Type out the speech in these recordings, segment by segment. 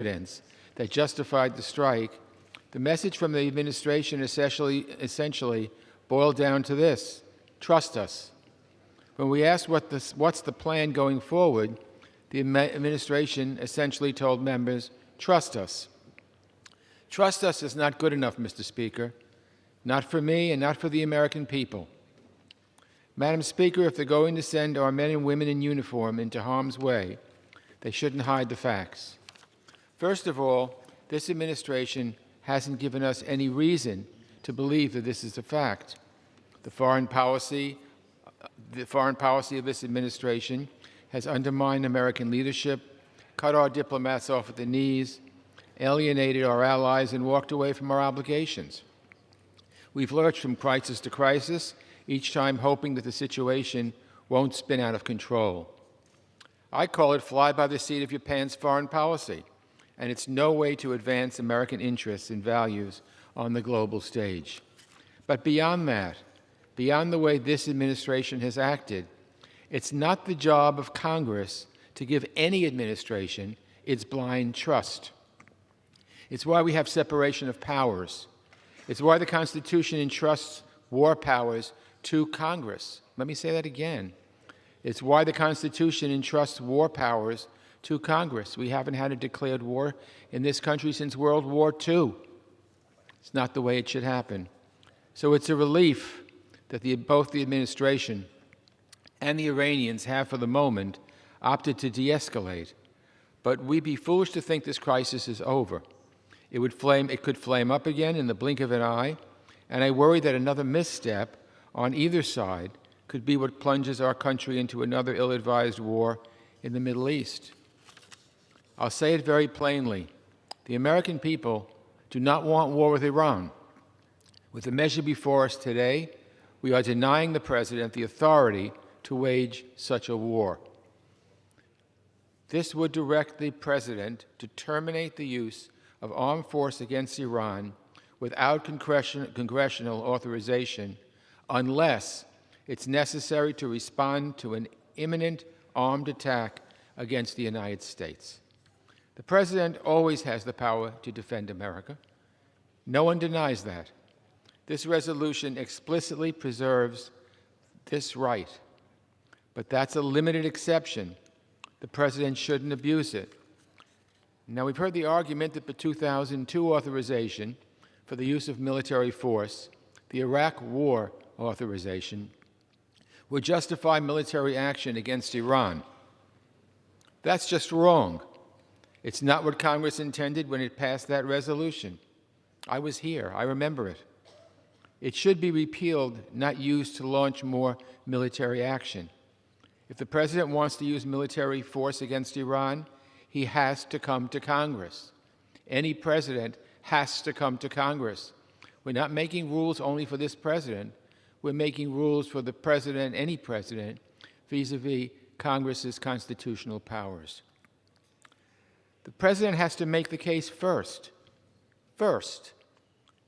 evidence that justified the strike, the message from the administration essentially boiled down to this: trust us. When we asked what's the plan going forward, the administration essentially told members, trust us. Trust us is not good enough, Mr. Speaker, not for me and not for the American people. Madam Speaker, if they're going to send our men and women in uniform into harm's way, they shouldn't hide the facts. First of all, this administration hasn't given us any reason to believe that this is a fact. The foreign policy of this administration has undermined American leadership, cut our diplomats off at the knees, alienated our allies, and walked away from our obligations. We've lurched from crisis to crisis, each time hoping that the situation won't spin out of control. I call it fly by the seat of your pants foreign policy, and it's no way to advance American interests and values on the global stage. But beyond that, beyond the way this administration has acted, it's not the job of Congress to give any administration its blind trust. It's why we have separation of powers. It's why the Constitution entrusts war powers to Congress. Let me say that again. It's why the Constitution entrusts war powers to Congress. We haven't had a declared war in this country since World War II. It's not the way it should happen. So it's a relief that both the administration and the Iranians have, for the moment, opted to de-escalate. But we'd be foolish to think this crisis is over. It could flame up again in the blink of an eye, and I worry that another misstep on either side could be what plunges our country into another ill-advised war in the Middle East. I'll say it very plainly. The American people do not want war with Iran. With the measure before us today, we are denying the President the authority to wage such a war. This would direct the President to terminate the use of armed force against Iran without congressional authorization unless it's necessary to respond to an imminent armed attack against the United States. The President always has the power to defend America. No one denies that. This resolution explicitly preserves this right, but that's a limited exception. The President shouldn't abuse it. Now, we've heard the argument that the 2002 authorization for the use of military force, the Iraq War authorization, would justify military action against Iran. That's just wrong. It's not what Congress intended when it passed that resolution. I was here. I remember it. It should be repealed, not used to launch more military action. If the President wants to use military force against Iran, he has to come to Congress. Any president has to come to Congress. We're not making rules only for this president. We're making rules for the president, any president, vis-a-vis Congress's constitutional powers. The President has to make the case first,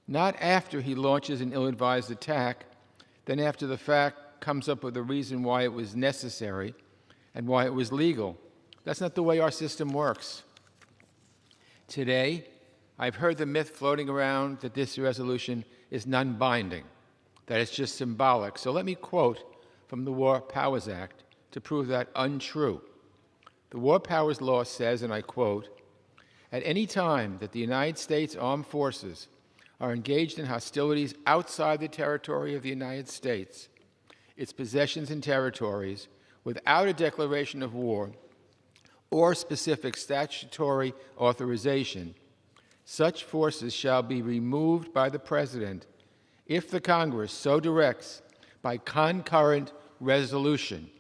not after he launches an ill-advised attack, then after the fact comes up with a reason why it was necessary and why it was legal. That's not the way our system works. Today, I've heard the myth floating around that this resolution is non-binding, that it's just symbolic. So let me quote from the War Powers Act to prove that untrue. The War Powers Law says, and I quote, "At any time that the United States Armed Forces are engaged in hostilities outside the territory of the United States, its possessions and territories, without a declaration of war or specific statutory authorization, such forces shall be removed by the President if the Congress so directs by concurrent resolution."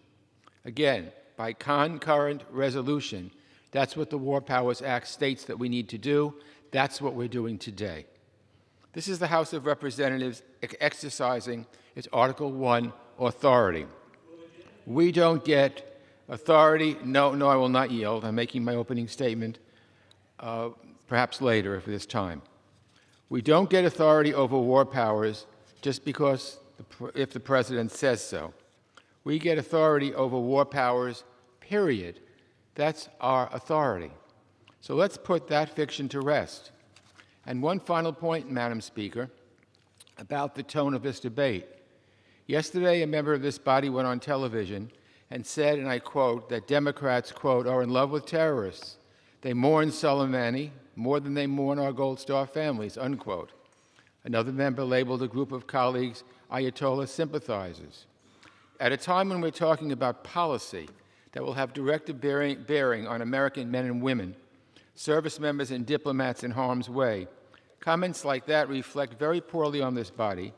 Again, by concurrent resolution. That's what the War Powers Act states that we need to do. That's what we're doing today. This is the House of Representatives exercising its Article I authority. We don't get authority. No, I will not yield. I'm making my opening statement perhaps later if there's time. We don't get authority over war powers just because if the President says so. We get authority over war powers, period. That's our authority. So let's put that fiction to rest. And one final point, Madam Speaker, about the tone of this debate. Yesterday, a member of this body went on television and said, and I quote, that Democrats, quote, are in love with terrorists. They mourn Soleimani more than they mourn our Gold Star families, unquote. Another member labeled a group of colleagues Ayatollah sympathizers. At a time when we're talking about policy that will have direct bearing on American men and women, service members and diplomats in harm's way, comments like that reflect very poorly on this body,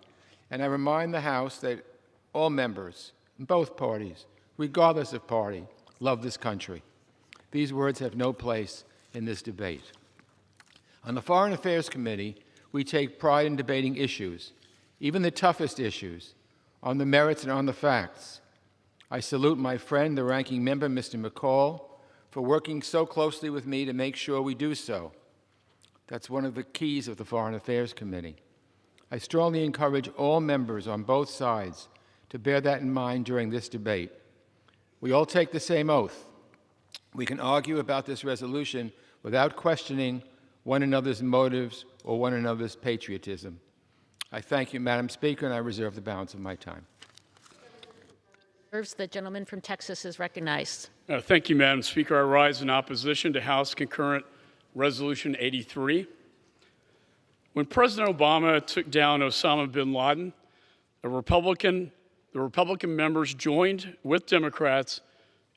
and I remind the House that all members, both parties, regardless of party, love this country. These words have no place in this debate. On the Foreign Affairs Committee, we take pride in debating issues, even the toughest issues, on the merits and on the facts. I salute my friend, the ranking member, Mr. McCall, for working so closely with me to make sure we do so. That's one of the keys of the Foreign Affairs Committee. I strongly encourage all members on both sides to bear that in mind during this debate. We all take the same oath. We can argue about this resolution without questioning one another's motives or one another's patriotism. I thank you, Madam Speaker, and I reserve the balance of my time. The gentleman from Texas is recognized. Thank you, Madam Speaker. I rise in opposition to House Concurrent Resolution 83. When President Obama took down Osama bin Laden, the Republican members joined with Democrats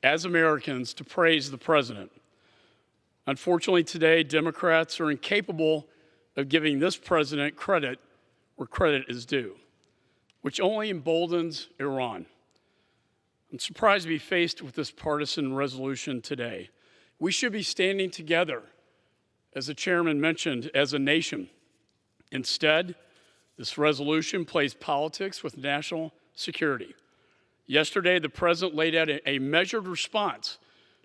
as Americans to praise the president. Unfortunately, today, Democrats are incapable of giving this president credit where credit is due, which only emboldens Iran. I'm surprised to be faced with this partisan resolution today. We should be standing together, as the chairman mentioned, as a nation. Instead, this resolution plays politics with national security. Yesterday, the president laid out a measured response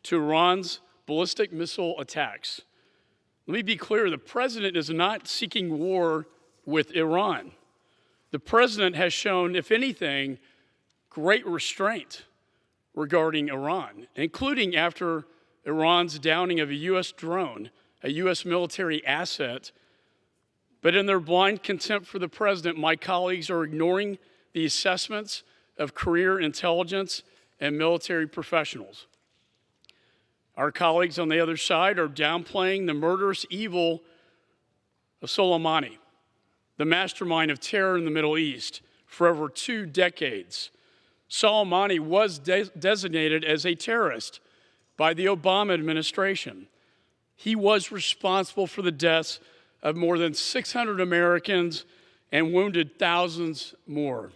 to Iran's ballistic missile attacks. Let me be clear, the president is not seeking war with Iran. The president has shown, if anything, great restraint regarding Iran, including after Iran's downing of a U.S. drone, a U.S. military asset. But in their blind contempt for the president, my colleagues are ignoring the assessments of career intelligence and military professionals. Our colleagues on the other side are downplaying the murderous evil of Soleimani, the mastermind of terror in the Middle East for over 2 decades. Soleimani was designated as a terrorist by the Obama administration. He was responsible for the deaths of more than 600 Americans and wounded thousands more.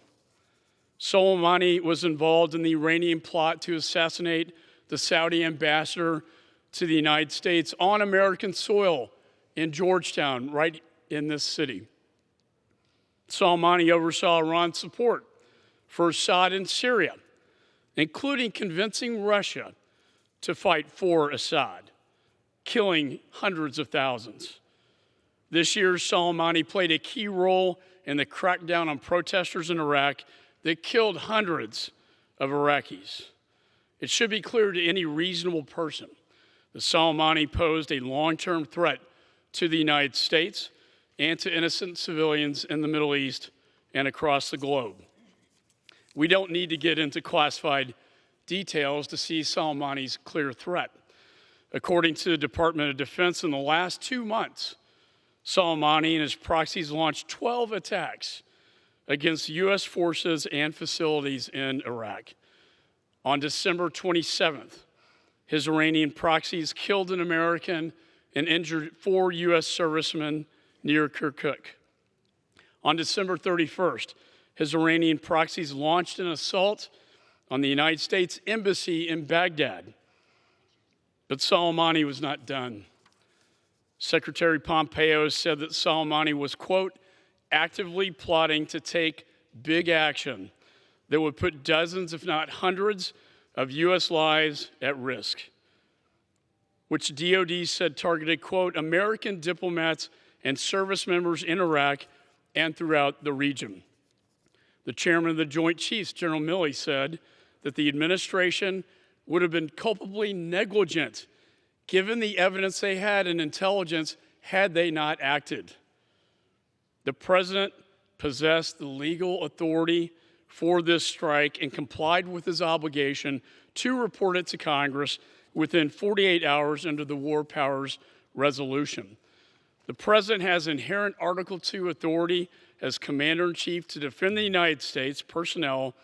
Soleimani was involved in the Iranian plot to assassinate the Saudi ambassador to the United States on American soil in Georgetown, right in this city. Soleimani oversaw Iran's support for Assad in Syria, including convincing Russia to fight for Assad, killing hundreds of thousands. This year, Soleimani played a key role in the crackdown on protesters in Iraq that killed hundreds of Iraqis. It should be clear to any reasonable person that Soleimani posed a long-term threat to the United States and to innocent civilians in the Middle East and across the globe. We don't need to get into classified details to see Soleimani's clear threat. According to the Department of Defense, in the last 2 months, Soleimani and his proxies launched 12 attacks against U.S. forces and facilities in Iraq. On December 27th, his Iranian proxies killed an American and injured 4 U.S. servicemen near Kirkuk. On December 31st, his Iranian proxies launched an assault on the United States Embassy in Baghdad. But Soleimani was not done. Secretary Pompeo said that Soleimani was, quote, actively plotting to take big action that would put dozens, if not hundreds, of U.S. lives at risk, which DOD said targeted, quote, American diplomats and service members in Iraq and throughout the region. The chairman of the Joint Chiefs, General Milley, said that the administration would have been culpably negligent given the evidence they had and intelligence, had they not acted. The president possessed the legal authority for this strike and complied with his obligation to report it to Congress within 48 hours under the War Powers Resolution. The president has inherent Article II authority as Commander-in-Chief to defend the United States personnel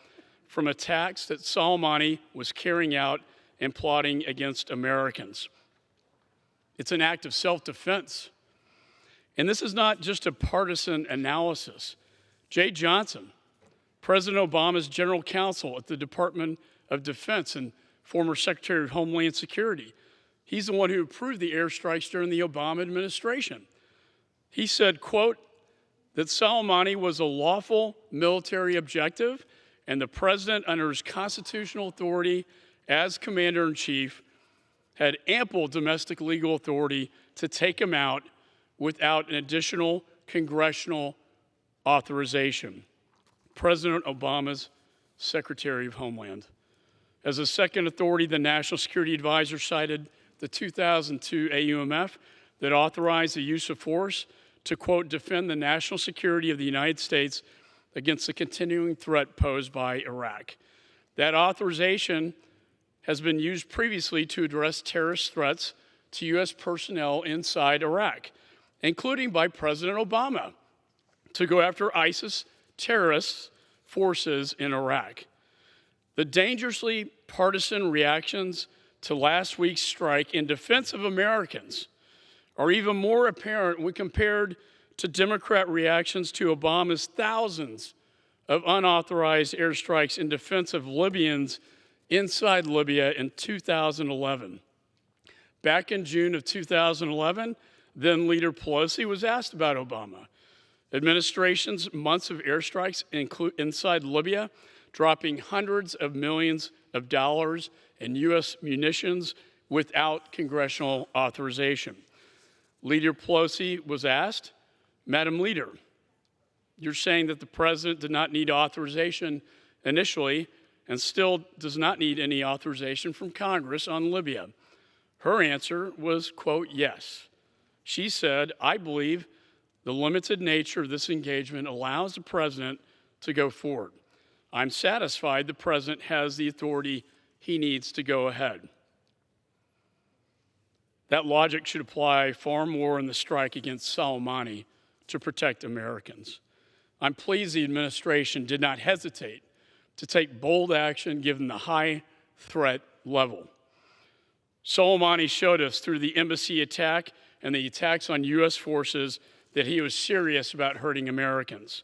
from attacks that Soleimani was carrying out and plotting against Americans. It's an act of self-defense. And this is not just a partisan analysis. Jay Johnson, President Obama's general counsel at the Department of Defense and former Secretary of Homeland Security, he's the one who approved the airstrikes during the Obama administration. He said, quote, that Soleimani was a lawful military objective, and the president, under his constitutional authority as commander-in-chief, had ample domestic legal authority to take him out without an additional congressional authorization. President Obama's Secretary of Homeland. As a second authority, the National Security Advisor cited the 2002 AUMF that authorized the use of force to, quote, defend the national security of the United States against the continuing threat posed by Iraq. That authorization has been used previously to address terrorist threats to U.S. personnel inside Iraq, including by President Obama, to go after ISIS terrorist forces in Iraq. The dangerously partisan reactions to last week's strike in defense of Americans are even more apparent when compared to Democrat reactions to Obama's thousands of unauthorized airstrikes in defense of Libyans inside Libya in 2011. Back in June of 2011, then Leader Pelosi was asked about Obama administration's months of airstrikes inside Libya, dropping hundreds of millions of dollars in U.S. munitions without congressional authorization. Leader Pelosi was asked, Madam Leader, you're saying that the president did not need authorization initially and still does not need any authorization from Congress on Libya. Her answer was, quote, yes. She said, I believe the limited nature of this engagement allows the president to go forward. I'm satisfied the president has the authority he needs to go ahead. That logic should apply far more in the strike against Soleimani to protect Americans. I'm pleased the administration did not hesitate to take bold action given the high threat level. Soleimani showed us through the embassy attack and the attacks on U.S. forces that he was serious about hurting Americans.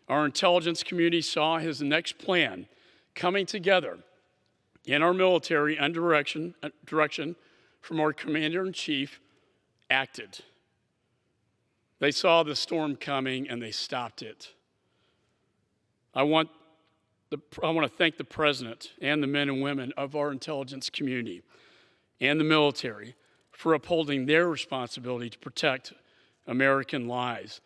Our intelligence community saw his next plan coming together in our military under direction from our commander-in-chief acted. They saw the storm coming and they stopped it. I want to thank the president and the men and women of our intelligence community and the military for upholding their responsibility to protect American lives.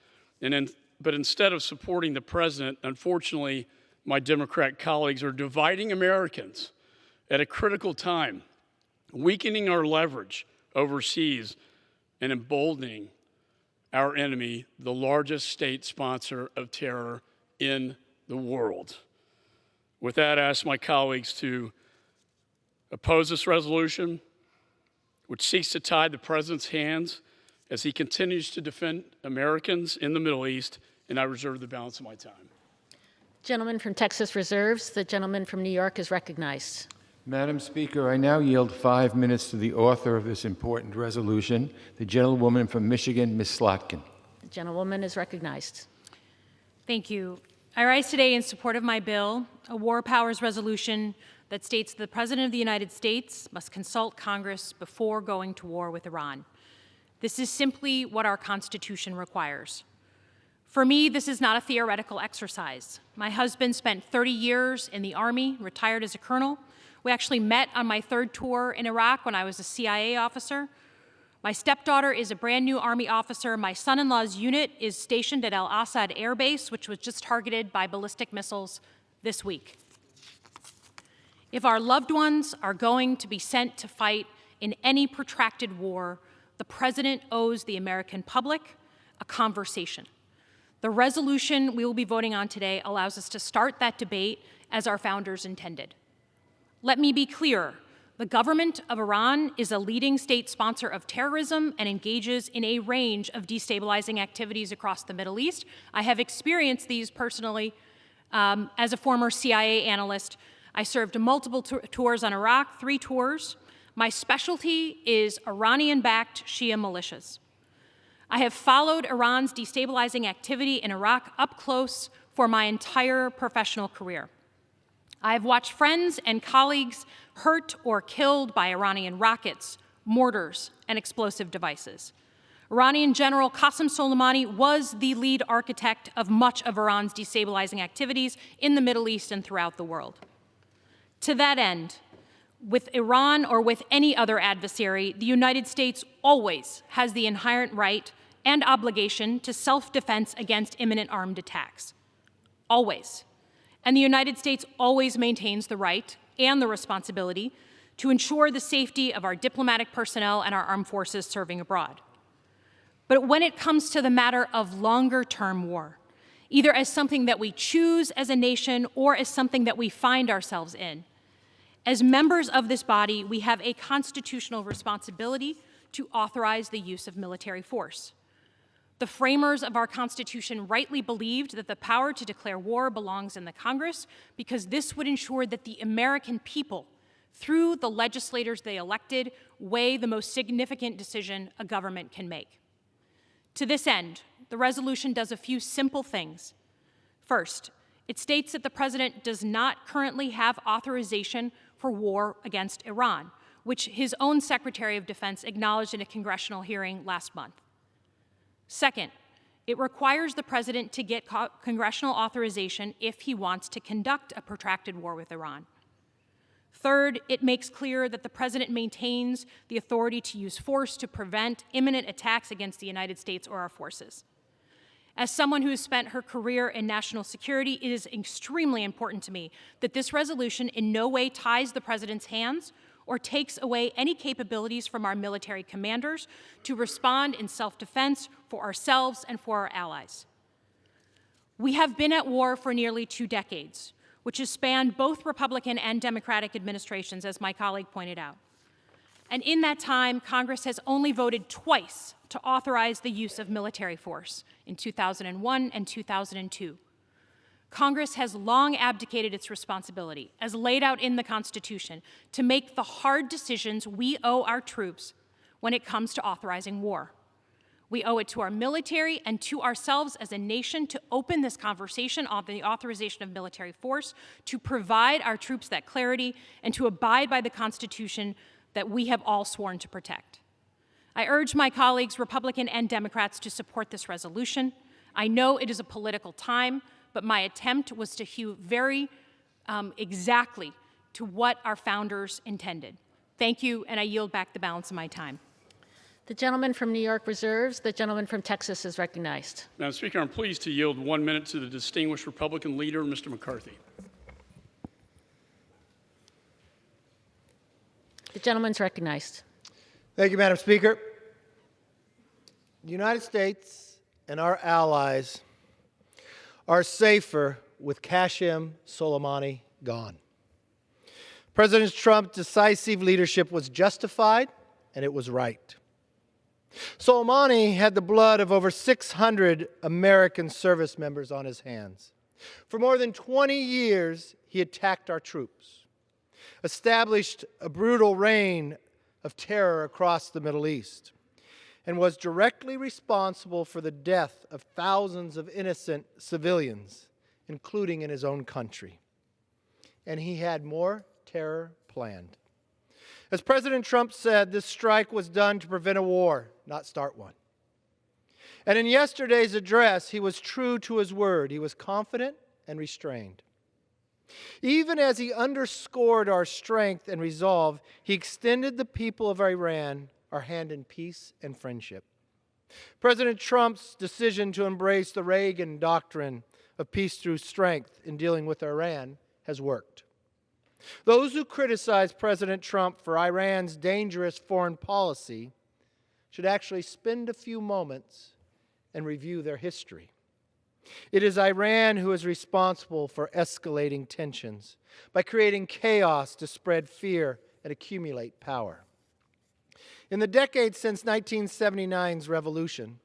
But instead of supporting the president, unfortunately, my Democrat colleagues are dividing Americans at a critical time, weakening our leverage overseas and emboldening our enemy, the largest state sponsor of terror in the world. With that, I ask my colleagues to oppose this resolution, which seeks to tie the president's hands as he continues to defend Americans in the Middle East, and I reserve the balance of my time. Gentleman from Texas reserves. The gentleman from New York is recognized. Madam Speaker, I now yield 5 minutes to the author of this important resolution, the gentlewoman from Michigan, Ms. Slotkin. The gentlewoman is recognized. Thank you. I rise today in support of my bill, a war powers resolution that states the President of the United States must consult Congress before going to war with Iran. This is simply what our Constitution requires. For me, this is not a theoretical exercise. My husband spent 30 years in the Army, retired as a colonel. We actually met on my third tour in Iraq when I was a CIA officer. My stepdaughter is a brand new Army officer. My son-in-law's unit is stationed at Al-Assad Air Base, which was just targeted by ballistic missiles this week. If our loved ones are going to be sent to fight in any protracted war, the President owes the American public a conversation. The resolution we will be voting on today allows us to start that debate as our founders intended. Let me be clear. The government of Iran is a leading state sponsor of terrorism and engages in a range of destabilizing activities across the Middle East. I have experienced these personally as a former CIA analyst. I served multiple tours on Iraq, 3 tours. My specialty is Iranian-backed Shia militias. I have followed Iran's destabilizing activity in Iraq up close for my entire professional career. I have watched friends and colleagues hurt or killed by Iranian rockets, mortars, and explosive devices. Iranian General Qasem Soleimani was the lead architect of much of Iran's destabilizing activities in the Middle East and throughout the world. To that end, with Iran or with any other adversary, the United States always has the inherent right and obligation to self-defense against imminent armed attacks. Always. And the United States always maintains the right and the responsibility to ensure the safety of our diplomatic personnel and our armed forces serving abroad. But when it comes to the matter of longer-term war, either as something that we choose as a nation or as something that we find ourselves in, as members of this body, we have a constitutional responsibility to authorize the use of military force. The framers of our Constitution rightly believed that the power to declare war belongs in the Congress because this would ensure that the American people, through the legislators they elected, weigh the most significant decision a government can make. To this end, the resolution does a few simple things. First, it states that the President does not currently have authorization for war against Iran, which his own Secretary of Defense acknowledged in a congressional hearing last month. Second, it requires the President to get congressional authorization if he wants to conduct a protracted war with Iran. Third, it makes clear that the President maintains the authority to use force to prevent imminent attacks against the United States or our forces. As someone who has spent her career in national security, it is extremely important to me that this resolution in no way ties the President's hands or takes away any capabilities from our military commanders to respond in self-defense for ourselves and for our allies. We have been at war for nearly 2 decades, which has spanned both Republican and Democratic administrations, as my colleague pointed out. And in that time, Congress has only voted twice to authorize the use of military force, in 2001 and 2002. Congress has long abdicated its responsibility, as laid out in the Constitution, to make the hard decisions we owe our troops when it comes to authorizing war. We owe it to our military and to ourselves as a nation to open this conversation on the authorization of military force, to provide our troops that clarity, and to abide by the Constitution that we have all sworn to protect. I urge my colleagues, Republican and Democrats, to support this resolution. I know it is a political time, but my attempt was to hew very exactly to what our founders intended. Thank you, and I yield back the balance of my time. The gentleman from New York reserves. The gentleman from Texas is recognized. Madam Speaker, I'm pleased to yield 1 minute to the distinguished Republican leader, Mr. McCarthy. The gentleman's recognized. Thank you, Madam Speaker. The United States and our allies are safer with Qasem Soleimani gone. President Trump's decisive leadership was justified, and it was right. Soleimani had the blood of over 600 American service members on his hands. For more than 20 years, he attacked our troops, established a brutal reign of terror across the Middle East, and was directly responsible for the death of thousands of innocent civilians, including in his own country. And he had more terror planned. As President Trump said, this strike was done to prevent a war, not start one. And in yesterday's address, he was true to his word. He was confident and restrained. Even as he underscored our strength and resolve, he extended the people of Iran our hand in peace and friendship. President Trump's decision to embrace the Reagan doctrine of peace through strength in dealing with Iran has worked. Those who criticize President Trump for Iran's dangerous foreign policy should actually spend a few moments and review their history. It is Iran who is responsible for escalating tensions by creating chaos to spread fear and accumulate power. In the decades since 1979's revolution,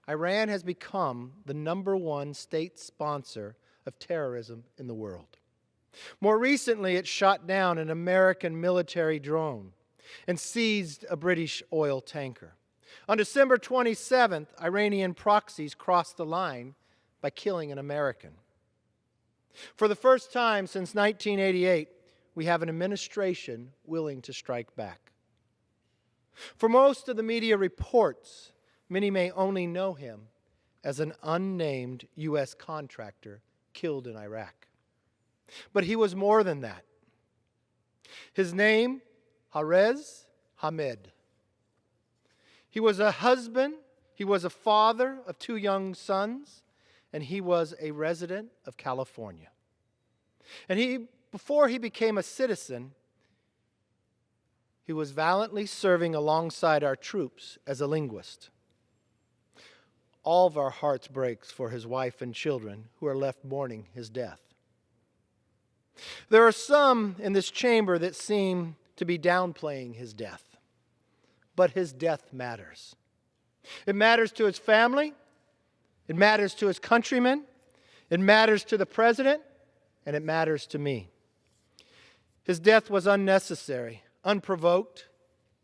Iran has become the #1 state sponsor of terrorism in the world. More recently, it shot down an American military drone and seized a British oil tanker. On December 27th, Iranian proxies crossed the line by killing an American. For the first time since 1988, we have an administration willing to strike back. For most of the media reports, many may only know him as an unnamed U.S. contractor killed in Iraq. But he was more than that. His name, Harez Hamed. He was a husband, he was a father of 2 young sons, and he was a resident of California. And before he became a citizen, he was valiantly serving alongside our troops as a linguist. All of our hearts breaks for his wife and children who are left mourning his death. There are some in this chamber that seem to be downplaying his death, but his death matters. It matters to his family, it matters to his countrymen, it matters to the president, and it matters to me. His death was unnecessary, unprovoked,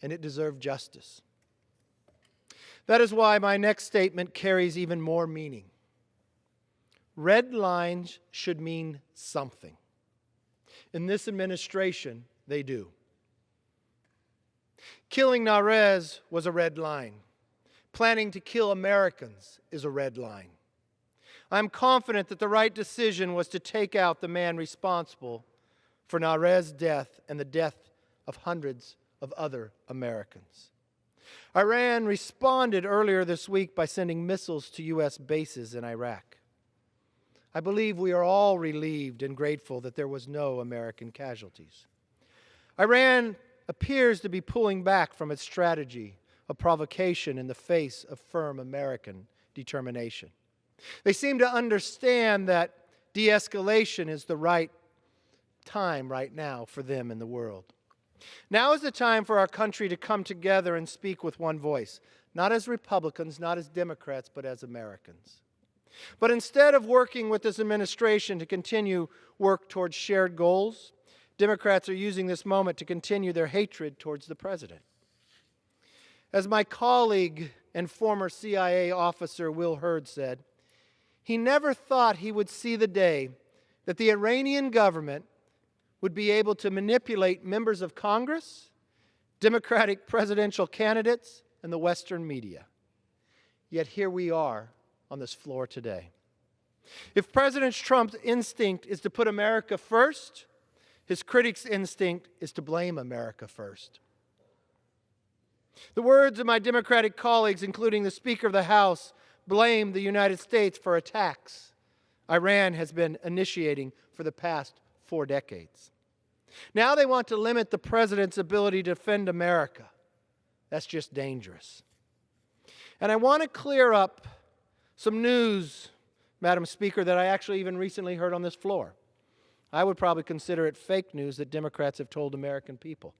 and it deserved justice. That is why my next statement carries even more meaning. Red lines should mean something. In this administration, they do. Killing Narez was a red line. Planning to kill Americans is a red line. I'm confident that the right decision was to take out the man responsible for Narez's death and the death of hundreds of other Americans. Iran responded earlier this week by sending missiles to U.S. bases in Iraq. I believe we are all relieved and grateful that there was no American casualties. Iran appears to be pulling back from its strategy of provocation in the face of firm American determination. They seem to understand that de-escalation is the right time right now for them in the world. Now is the time for our country to come together and speak with one voice, not as Republicans, not as Democrats, but as Americans. But instead of working with this administration to continue work towards shared goals, Democrats are using this moment to continue their hatred towards the president. As my colleague and former CIA officer Will Hurd said, he never thought he would see the day that the Iranian government would be able to manipulate members of Congress, Democratic presidential candidates, and the Western media. Yet here we are on this floor today. If President Trump's instinct is to put America first, his critics' instinct is to blame America first. The words of my Democratic colleagues, including the Speaker of the House, blame the United States for attacks Iran has been initiating for the past 4 decades. Now they want to limit the president's ability to defend America. That's just dangerous. And I want to clear up some news, Madam Speaker, that I actually even recently heard on this floor. I would probably consider it fake news that Democrats have told American people.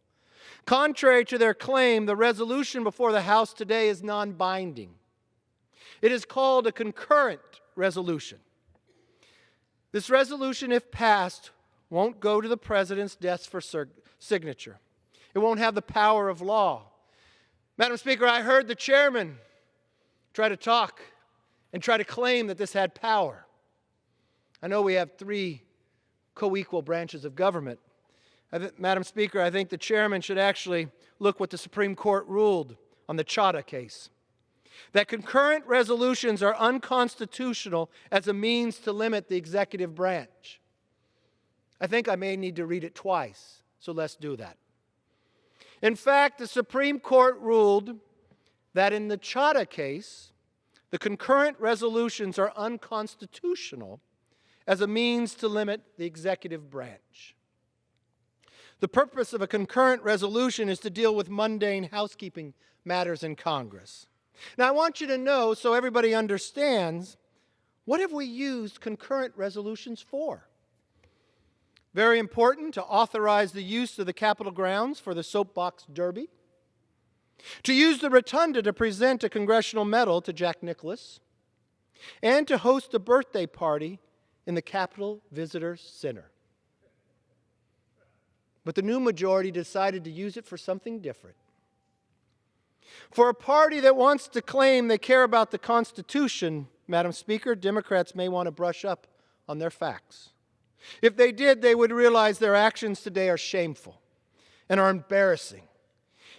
Contrary to their claim, the resolution before the House today is non-binding. It is called a concurrent resolution. This resolution, if passed, won't go to the President's desk for signature. It won't have the power of law. Madam Speaker, I heard the chairman try to talk and try to claim that this had power. I know we have 3 co-equal branches of government. Madam Speaker, I think the chairman should actually look what the Supreme Court ruled on the Chadha case. That concurrent resolutions are unconstitutional as a means to limit the executive branch. I think I may need to read it twice, so let's do that. In fact, the Supreme Court ruled that in the Chadha case, the concurrent resolutions are unconstitutional as a means to limit the executive branch. The purpose of a concurrent resolution is to deal with mundane housekeeping matters in Congress. Now, I want you to know, so everybody understands, what have we used concurrent resolutions for? Very important, to authorize the use of the Capitol grounds for the soapbox derby, to use the rotunda to present a congressional medal to Jack Nicklaus, and to host a birthday party in the Capitol Visitor Center. But the new majority decided to use it for something different. For a party that wants to claim they care about the Constitution, Madam Speaker, Democrats may want to brush up on their facts. If they did, they would realize their actions today are shameful and are embarrassing,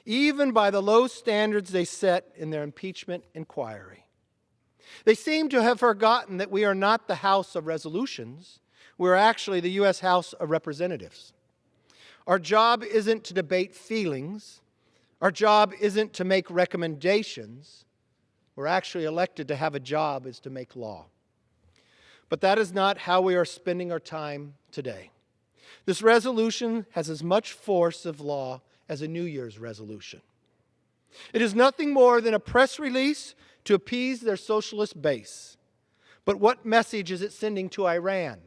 even by the low standards they set in their impeachment inquiry. They seem to have forgotten that we are not the House of Resolutions. We're actually the U.S. House of Representatives. Our job isn't to debate feelings. Our job isn't to make recommendations. We're actually elected to have a job is to make law. But that is not how we are spending our time today. This resolution has as much force of law as a New Year's resolution. It is nothing more than a press release to appease their socialist base. But what message is it sending to Iran?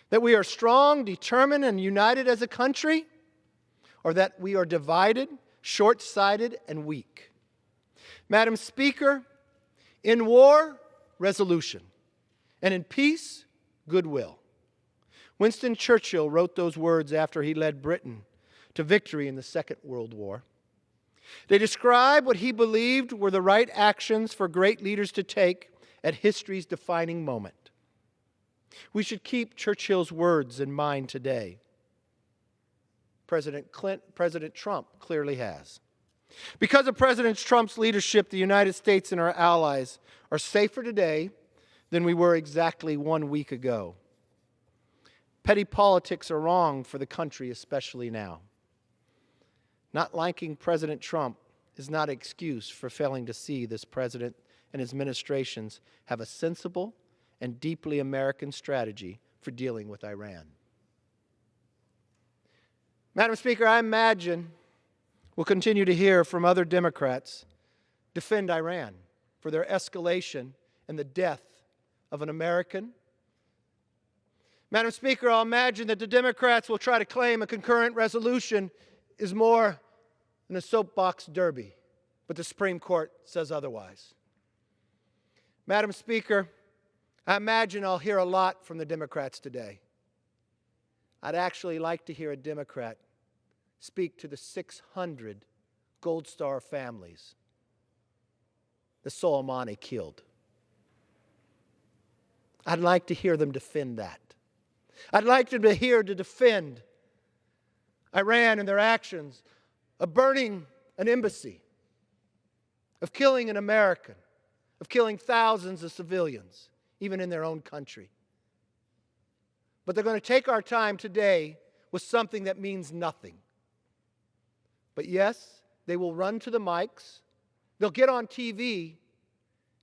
That we are strong, determined, and united as a country? Or that we are divided, short-sighted, and weak? Madam Speaker, in war, resolution, and in peace, goodwill. Winston Churchill wrote those words after he led Britain to victory in the Second World War. They describe what he believed were the right actions for great leaders to take at history's defining moment. We should keep Churchill's words in mind today. President Trump clearly has. Because of President Trump's leadership, the United States and our allies are safer today than we were exactly 1 week ago. Petty politics are wrong for the country, especially now. Not liking President Trump is not an excuse for failing to see this president and his administrations have a sensible and deeply American strategy for dealing with Iran. Madam Speaker, I imagine we'll continue to hear from other Democrats defend Iran for their escalation and the death of an American. Madam Speaker, I'll imagine that the Democrats will try to claim a concurrent resolution is more than a soapbox derby, but the Supreme Court says otherwise. Madam Speaker, I imagine I'll hear a lot from the Democrats today. I'd actually like to hear a Democrat speak to the 600 Gold Star families that Soleimani killed. I'd like to hear them defend that. I'd like them to hear to defend Iran and their actions of burning an embassy, of killing an American, of killing thousands of civilians, even in their own country. But they're going to take our time today with something that means nothing. But yes, they will run to the mics, they'll get on TV,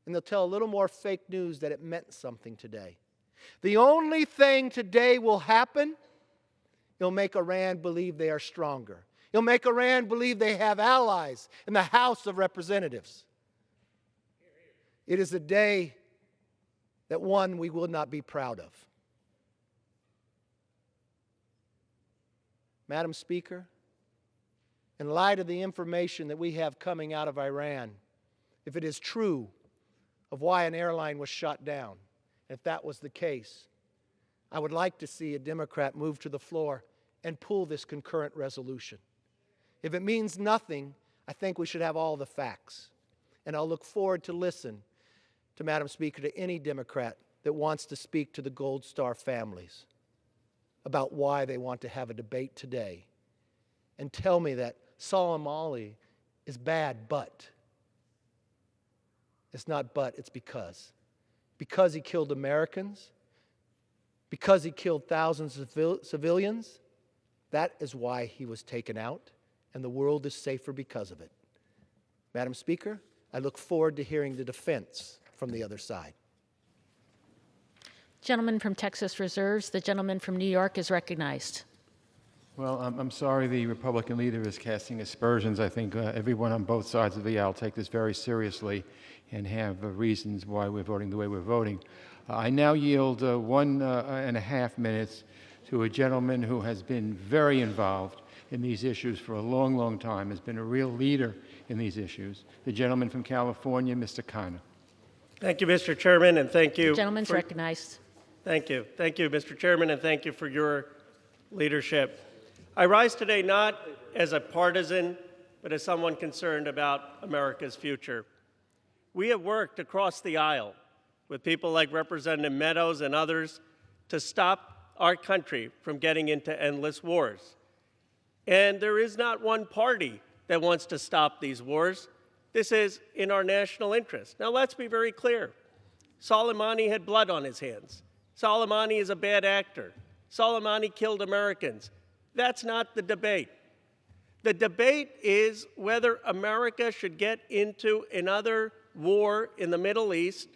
and they'll tell a little more fake news that it meant something today. The only thing today will happen, it'll make Iran believe they are stronger. It'll make Iran believe they have allies in the House of Representatives. It is a day that one we will not be proud of. Madam Speaker, in light of the information that we have coming out of Iran, if it is true of why an airline was shot down, if that was the case, I would like to see a Democrat move to the floor and pull this concurrent resolution. If it means nothing, I think we should have all the facts. And I'll look forward to listen to, Madam Speaker, to any Democrat that wants to speak to the Gold Star families about why they want to have a debate today and tell me that Soleimani is bad, but. It's not but, it's because. Because he killed Americans, because he killed thousands of civilians, that is why he was taken out, and the world is safer because of it. Madam Speaker, I look forward to hearing the defense from the other side. Gentleman from Texas reserves. The gentleman from New York is recognized. Well, I'm sorry the Republican leader is casting aspersions. I think everyone on both sides of the aisle take this very seriously and have reasons why we're voting the way we're voting. I now yield 1.5 minutes to a gentleman who has been very involved in these issues for a long, long time, has been a real leader in these issues, the gentleman from California, Mr. Casa. Thank you, Mr. Chairman, and thank you. The gentleman's recognized. Thank you. Thank you, Mr. Chairman, and thank you for your leadership. I rise today not as a partisan, but as someone concerned about America's future. We have worked across the aisle with people like Representative Meadows and others to stop our country from getting into endless wars. And there is not one party that wants to stop these wars. This is in our national interest. Now, let's be very clear. Soleimani had blood on his hands. Soleimani is a bad actor. Soleimani killed Americans. That's not the debate. The debate is whether America should get into another war in the Middle East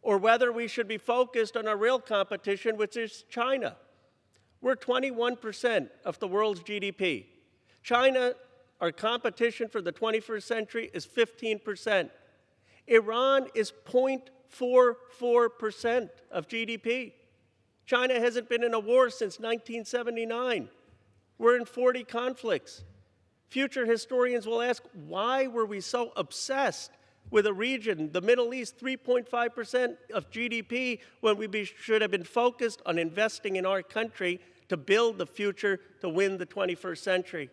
or whether we should be focused on our real competition, which is China. We're 21% of the world's GDP. China, our competition for the 21st century, is 15%. Iran is 0.44% of GDP. China hasn't been in a war since 1979. We're in 40 conflicts. Future historians will ask, why were we so obsessed with a region, the Middle East, 3.5% of GDP, when we should have been focused on investing in our country to build the future to win the 21st century?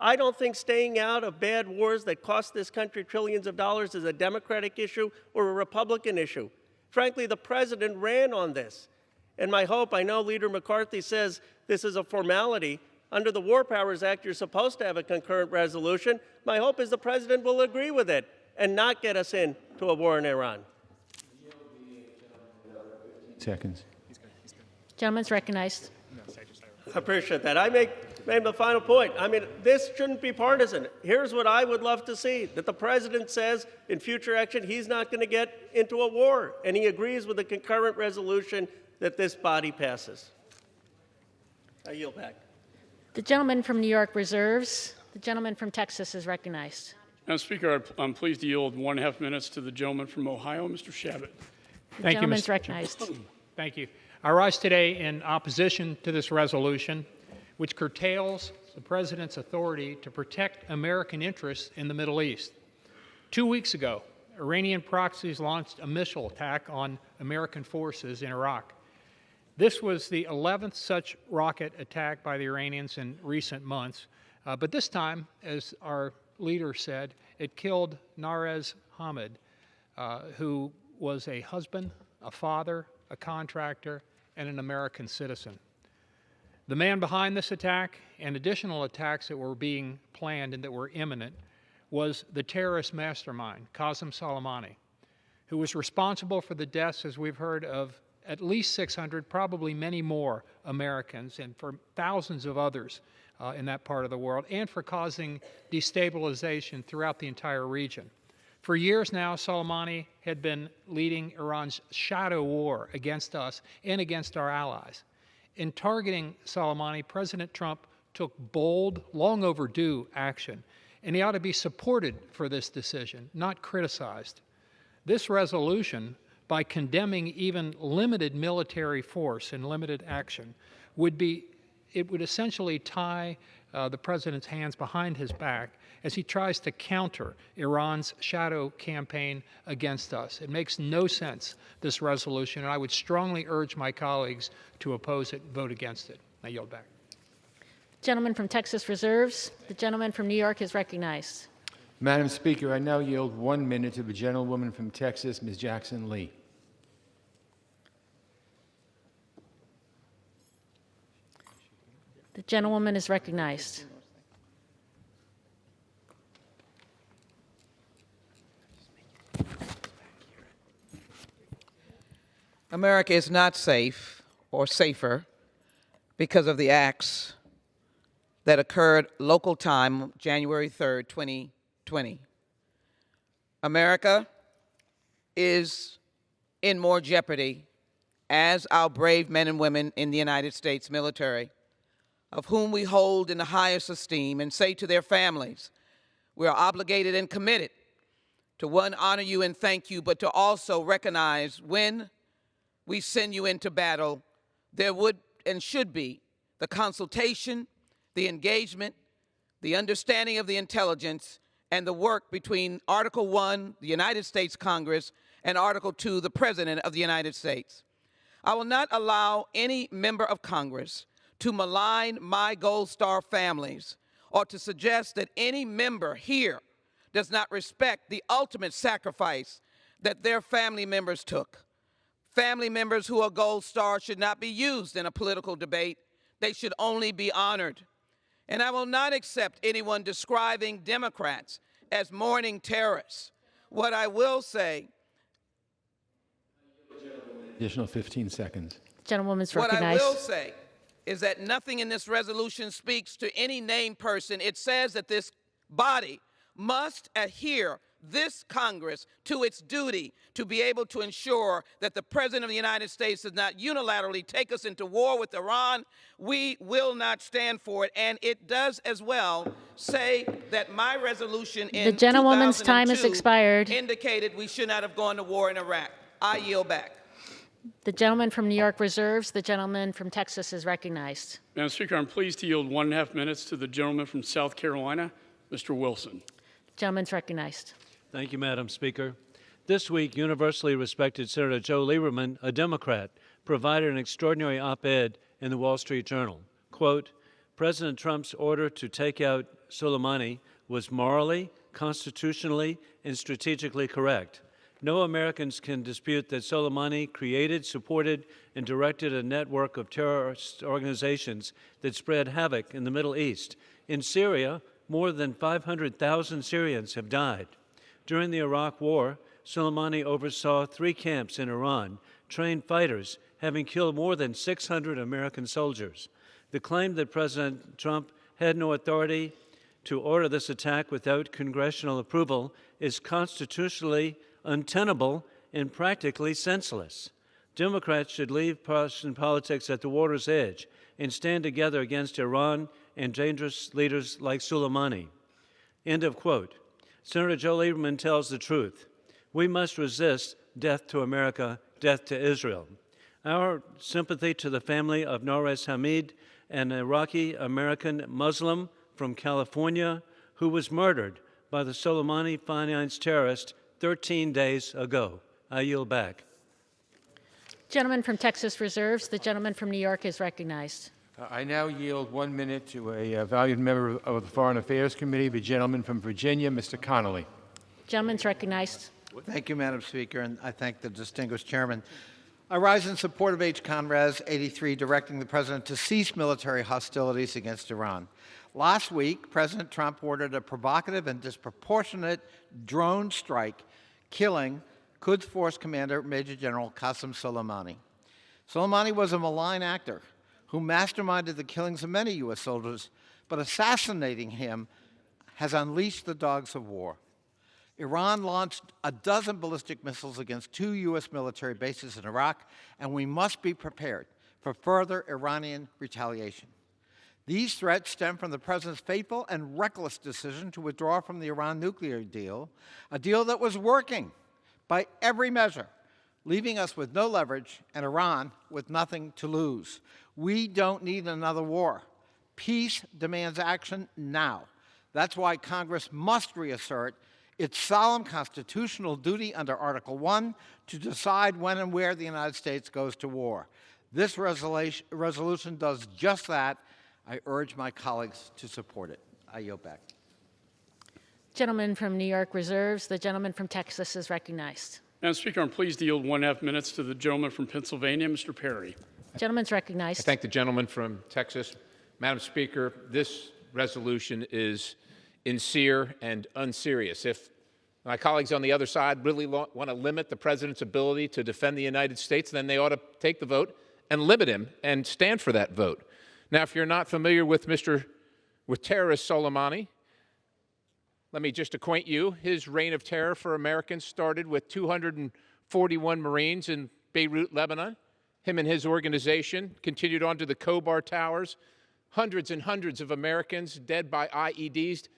I don't think staying out of bad wars that cost this country trillions of dollars is a Democratic issue or a Republican issue. Frankly, the president ran on this. And my hope, I know Leader McCarthy says this is a formality. Under the War Powers Act, you're supposed to have a concurrent resolution. My hope is the president will agree with it and not get us into a war in Iran. Seconds. Gentleman's recognized. I appreciate that. I made the final point. I mean, this shouldn't be partisan. Here's what I would love to see, that the president says in future action he's not going to get into a war, and he agrees with the concurrent resolution that this body passes. I yield back. The gentleman from New York reserves. The gentleman from Texas is recognized. Madam Speaker, I'm pleased to yield 1.5 minutes to the gentleman from Ohio, Mr. Shabbat. The gentleman's recognized. Thank you. I rise today in opposition to this resolution, which curtails the President's authority to protect American interests in the Middle East. 2 weeks ago, Iranian proxies launched a missile attack on American forces in Iraq. This was the 11th such rocket attack by the Iranians in recent months, but this time, as our leader said, it killed Narez Hamid, who was a husband, a father, a contractor, and an American citizen. The man behind this attack and additional attacks that were being planned and that were imminent was the terrorist mastermind, Qasem Soleimani, who was responsible for the deaths, as we've heard, of at least 600, probably many more Americans, and for thousands of others in that part of the world, and for causing destabilization throughout the entire region. For years now, Soleimani had been leading Iran's shadow war against us and against our allies. In targeting Soleimani, President Trump took bold, long overdue action, and he ought to be supported for this decision, not criticized. This resolution, by condemning even limited military force and limited action, would essentially tie the president's hands behind his back as he tries to counter Iran's shadow campaign against us. It makes no sense, this resolution, and I would strongly urge my colleagues to oppose it and vote against it. I yield back. Gentleman from Texas reserves. The gentleman from New York is recognized. Madam Speaker, I now yield 1 minute to the gentlewoman from Texas, Ms. Jackson Lee. The gentlewoman is recognized. America is not safe or safer because of the acts that occurred local time, January 3rd, 2020. America is in more jeopardy as our brave men and women in the United States military of whom we hold in the highest esteem, and say to their families, we are obligated and committed to, one, honor you and thank you, but to also recognize when we send you into battle, there would and should be the consultation, the engagement, the understanding of the intelligence, and the work between Article 1, the United States Congress, and Article 2, the President of the United States. I will not allow any member of Congress to malign my Gold Star families or to suggest that any member here does not respect the ultimate sacrifice that their family members took. Family members who are Gold Stars should not be used in a political debate. They should only be honored. And I will not accept anyone describing Democrats as mourning terrorists. What I will say, Additional 15 seconds. Gentlewoman's what recognized. I will say is that nothing in this resolution speaks to any named person. It says that this body must adhere, this Congress, to its duty to be able to ensure that the President of the United States does not unilaterally take us into war with Iran. We will not stand for it. And it does as well say that my resolution in The gentlewoman's time has 2002 expired. indicated we should not have gone to war in Iraq. I yield back. The gentleman from New York reserves. The gentleman from Texas is recognized. Madam Speaker, I'm pleased to yield 1.5 minutes to the gentleman from South Carolina, Mr. Wilson. Gentleman's recognized. Thank you, Madam Speaker. This week, universally respected Senator Joe Lieberman, a Democrat, provided an extraordinary op-ed in the Wall Street Journal. Quote, President Trump's order to take out Soleimani was morally, constitutionally, and strategically correct. No Americans can dispute that Soleimani created, supported, and directed a network of terrorist organizations that spread havoc in the Middle East. In Syria, more than 500,000 Syrians have died. During the Iraq War, Soleimani oversaw 3 camps in Iran, trained fighters, having killed more than 600 American soldiers. The claim that President Trump had no authority to order this attack without congressional approval is constitutionally untenable and practically senseless. Democrats should leave partisan politics at the water's edge and stand together against Iran and dangerous leaders like Soleimani. End of quote. Senator Joe Lieberman tells the truth. We must resist death to America, death to Israel. Our sympathy to the family of Norez Hamid, an Iraqi-American Muslim from California who was murdered by the Soleimani-financed terrorist 13 days ago. I yield back. Gentleman from Texas reserves. The gentleman from New York is recognized. I now yield 1 minute to a valued member of the Foreign Affairs Committee, the gentleman from Virginia, Mr. Connolly. Gentleman's recognized. Thank you, Madam Speaker, and I thank the distinguished chairman. I rise in support of H-Con-Res 83, directing the President to cease military hostilities against Iran. Last week, President Trump ordered a provocative and disproportionate drone strike, killing Quds Force Commander Major General Qasem Soleimani. Soleimani was a malign actor who masterminded the killings of many U.S. soldiers, but assassinating him has unleashed the dogs of war. Iran launched a dozen ballistic missiles against 2 U.S. military bases in Iraq, and we must be prepared for further Iranian retaliation. These threats stem from the President's fateful and reckless decision to withdraw from the Iran nuclear deal, a deal that was working by every measure, leaving us with no leverage and Iran with nothing to lose. We don't need another war. Peace demands action now. That's why Congress must reassert its solemn constitutional duty under Article 1 to decide when and where the United States goes to war. This resolution does just that. I urge my colleagues to support it. I yield back. Gentleman from New York reserves. The gentleman from Texas is recognized. Madam Speaker, I'm pleased to yield 1.5 minutes to the gentleman from Pennsylvania, Mr. Perry. Gentleman's recognized. I thank the gentleman from Texas. Madam Speaker, this resolution is sincere and unserious. If my colleagues on the other side really want to limit the President's ability to defend the United States, then they ought to take the vote and limit him and stand for that vote. Now, if you're not familiar with terrorist Soleimani, let me just acquaint you. His reign of terror for Americans started with 241 Marines in Beirut, Lebanon. Him and his organization continued on to the Khobar Towers, hundreds and hundreds of Americans dead by IEDs,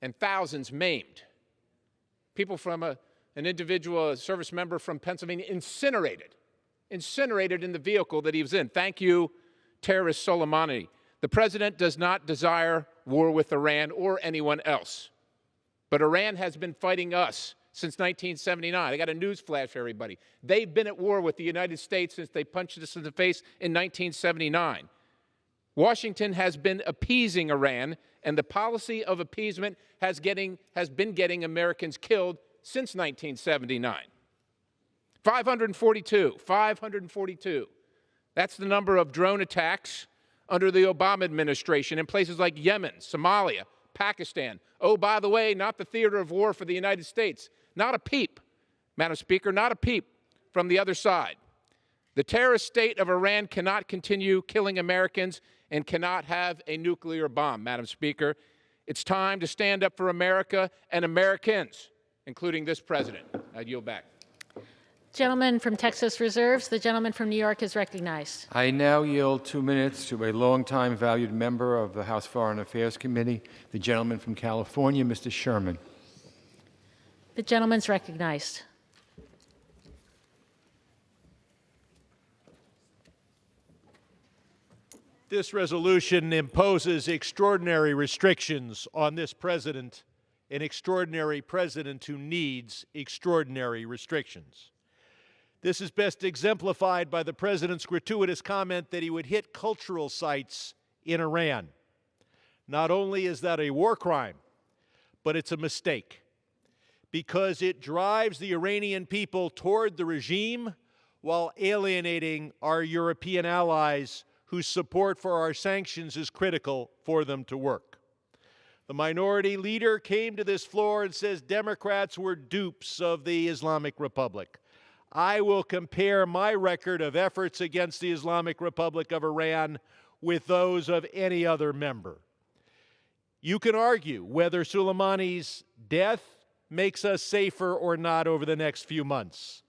and thousands maimed. People from an individual, a service member from Pennsylvania, incinerated in the vehicle that he was in. Thank you, terrorist Soleimani. The president does not desire war with Iran or anyone else. But Iran has been fighting us since 1979. I got a news flash for everybody. They've been at war with the United States since they punched us in the face in 1979. Washington has been appeasing Iran, and the policy of appeasement has been getting Americans killed since 1979. 542. That's the number of drone attacks under the Obama administration in places like Yemen, Somalia, Pakistan. Oh, by the way, not the theater of war for the United States. Not a peep, Madam Speaker, not a peep from the other side. The terrorist state of Iran cannot continue killing Americans and cannot have a nuclear bomb, Madam Speaker. It's time to stand up for America and Americans, including this president. I yield back. Gentleman from Texas reserves. The gentleman from New York is recognized. I now yield 2 minutes to a longtime valued member of the House Foreign Affairs Committee, the gentleman from California, Mr. Sherman. The gentleman's recognized. This resolution imposes extraordinary restrictions on this president, an extraordinary president who needs extraordinary restrictions. This is best exemplified by the president's gratuitous comment that he would hit cultural sites in Iran. Not only is that a war crime, but it's a mistake, because it drives the Iranian people toward the regime while alienating our European allies whose support for our sanctions is critical for them to work. The minority leader came to this floor and says Democrats were dupes of the Islamic Republic. I will compare my record of efforts against the Islamic Republic of Iran with those of any other member. You can argue whether Soleimani's death makes us safer or not over the next few months.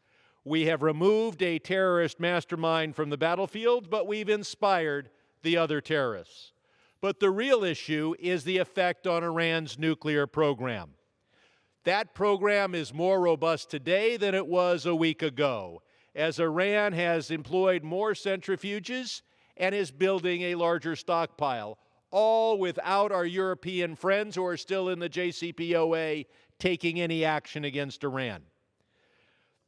We have removed a terrorist mastermind from the battlefield, but we've inspired the other terrorists. But the real issue is the effect on Iran's nuclear program. That program is more robust today than it was a week ago, as Iran has employed more centrifuges and is building a larger stockpile, all without our European friends who are still in the JCPOA taking any action against Iran.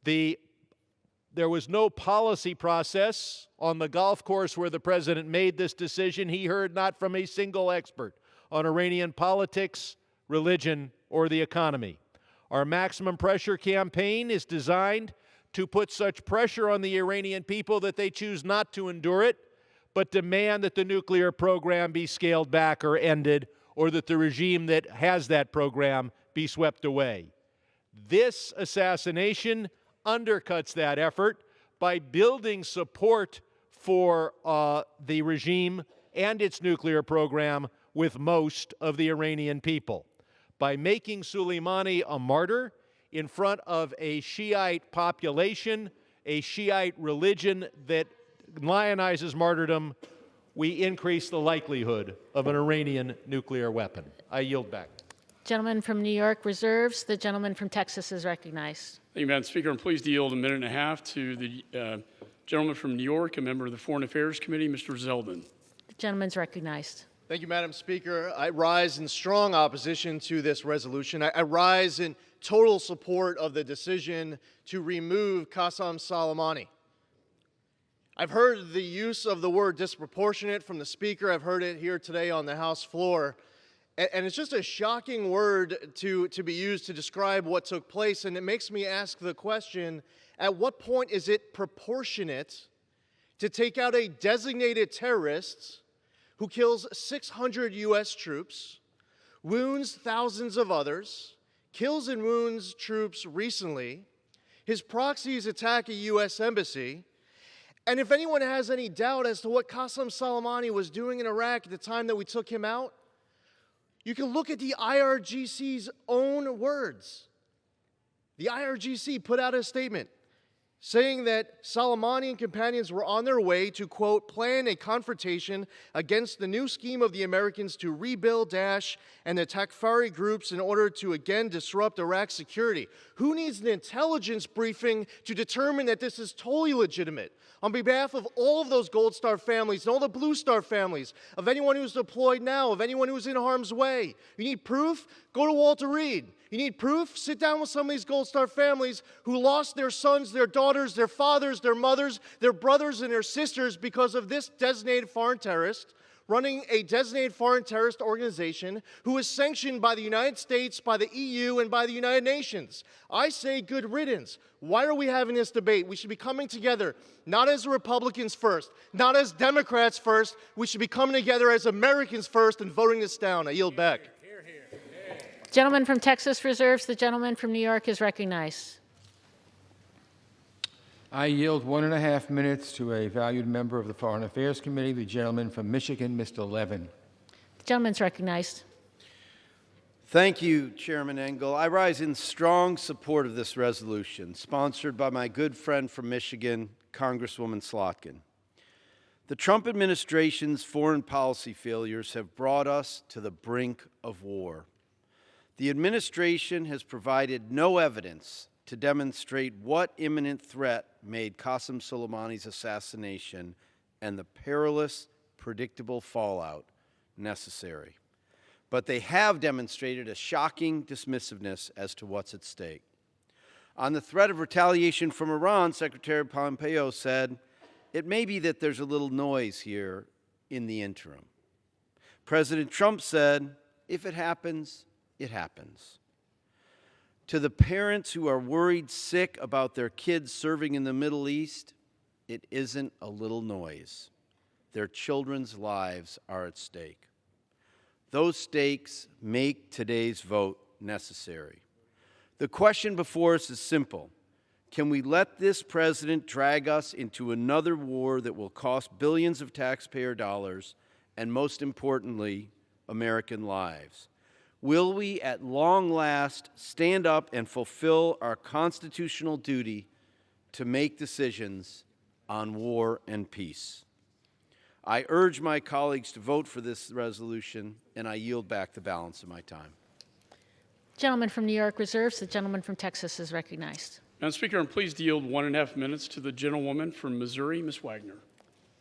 There was no policy process on the golf course where the president made this decision. He heard not from a single expert on Iranian politics, religion, or the economy. Our maximum pressure campaign is designed to put such pressure on the Iranian people that they choose not to endure it, but demand that the nuclear program be scaled back or ended, or that the regime that has that program be swept away. This assassination undercuts that effort by building support for the regime and its nuclear program with most of the Iranian people. By making Soleimani a martyr in front of a Shiite population, a Shiite religion that lionizes martyrdom, we increase the likelihood of an Iranian nuclear weapon. I yield back. Gentleman from New York reserves. The gentleman from Texas is recognized. Thank you, Madam Speaker. I'm pleased to yield 1.5 minutes to the gentleman from New York, a member of the Foreign Affairs Committee, Mr. Zeldin. The gentleman's recognized. Thank you, Madam Speaker. I rise in strong opposition to this resolution. I rise in total support of the decision to remove Qasem Soleimani. I've heard the use of the word disproportionate from the Speaker. I've heard it here today on the House floor. And it's just a shocking word to be used to describe what took place. And it makes me ask the question, at what point is it proportionate to take out a designated terrorist who kills 600 U.S. troops, wounds thousands of others, kills and wounds troops recently, his proxies attack a U.S. embassy, and if anyone has any doubt as to what Qasem Soleimani was doing in Iraq at the time that we took him out, you can look at the IRGC's own words. The IRGC put out a statement. saying that Soleimani and companions were on their way to, quote, plan a confrontation against the new scheme of the Americans to rebuild Daesh and the Takfiri groups in order to again disrupt Iraq's security. Who needs an intelligence briefing to determine that this is totally legitimate? On behalf of all of those Gold Star families and all the Blue Star families, of anyone who's deployed now, of anyone who's in harm's way, you need proof? Go to Walter Reed. You need proof? Sit down with some of these Gold Star families who lost their sons, their daughters, their fathers, their mothers, their brothers, and their sisters because of this designated foreign terrorist running a designated foreign terrorist organization who is sanctioned by the United States, by the EU, and by the United Nations. I say good riddance. Why are we having this debate? We should be coming together, not as Republicans first, not as Democrats first. We should be coming together as Americans first and voting this down. I yield back. Gentleman from Texas reserves. The gentleman from New York is recognized. I yield 1.5 minutes to a valued member of the Foreign Affairs Committee, the gentleman from Michigan, Mr. Levin. The gentleman's recognized. Thank you, Chairman Engel. I rise in strong support of this resolution, sponsored by my good friend from Michigan, Congresswoman Slotkin. The Trump administration's foreign policy failures have brought us to the brink of war. The administration has provided no evidence to demonstrate what imminent threat made Qasem Soleimani's assassination and the perilous, predictable fallout necessary. But they have demonstrated a shocking dismissiveness as to what's at stake. On the threat of retaliation from Iran, Secretary Pompeo said, "It may be that there's a little noise here in the interim." President Trump said, "If it happens, it happens." To the parents who are worried sick about their kids serving in the Middle East, it isn't a little noise. Their children's lives are at stake. Those stakes make today's vote necessary. The question before us is simple. Can we let this president drag us into another war that will cost billions of taxpayer dollars and, most importantly, American lives? Will we, at long last, stand up and fulfill our constitutional duty to make decisions on war and peace? I urge my colleagues to vote for this resolution, and I yield back the balance of my time. Gentleman from New York reserves. The gentleman from Texas is recognized. Madam Speaker, I'm pleased to yield 1.5 minutes to the gentlewoman from Missouri, Ms. Wagner.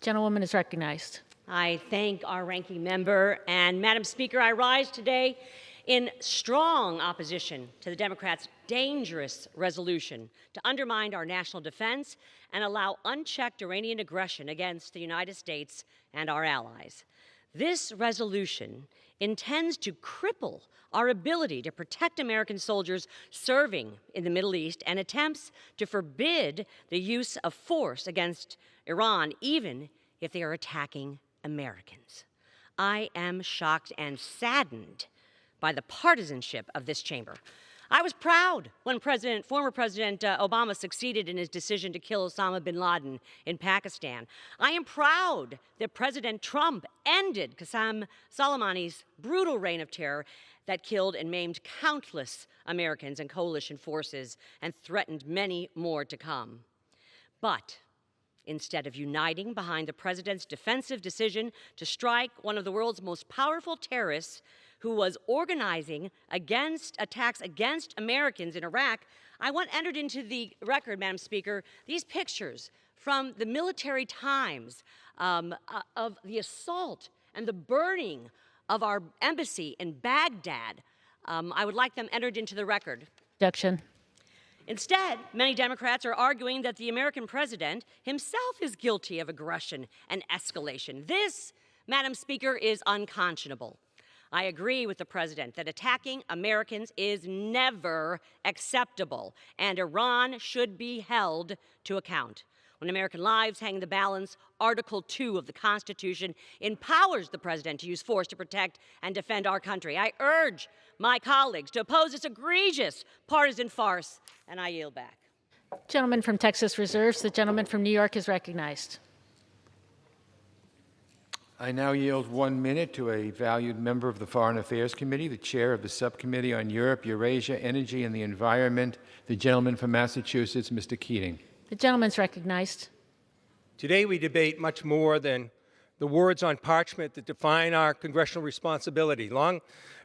Gentlewoman is recognized. I thank our ranking member, and Madam Speaker, I rise today in strong opposition to the Democrats' dangerous resolution to undermine our national defense and allow unchecked Iranian aggression against the United States and our allies. This resolution intends to cripple our ability to protect American soldiers serving in the Middle East and attempts to forbid the use of force against Iran, even if they are attacking Americans. I am shocked and saddened by the partisanship of this chamber. I was proud when former President Obama succeeded in his decision to kill Osama bin Laden in Pakistan. I am proud that President Trump ended Qasem Soleimani's brutal reign of terror that killed and maimed countless Americans and coalition forces and threatened many more to come. But instead of uniting behind the president's defensive decision to strike one of the world's most powerful terrorists who was organizing attacks against Americans in Iraq, I want entered into the record, Madam Speaker, these pictures from the Military Times of the assault and the burning of our embassy in Baghdad. I would like them entered into the record. Objection. Instead, many Democrats are arguing that the American president himself is guilty of aggression and escalation. This, Madam Speaker, is unconscionable. I agree with the president that attacking Americans is never acceptable, and Iran should be held to account. When American lives hang in the balance, Article 2 of the Constitution empowers the president to use force to protect and defend our country. I urge my colleagues to oppose this egregious partisan farce, and I yield back. Gentleman from Texas reserves. The gentleman from New York is recognized. I now yield 1 minute to a valued member of the Foreign Affairs Committee, the chair of the Subcommittee on Europe, Eurasia, Energy, and the Environment, the gentleman from Massachusetts, Mr. Keating. The gentleman's recognized. Today we debate much more than the words on parchment that define our congressional responsibility. Long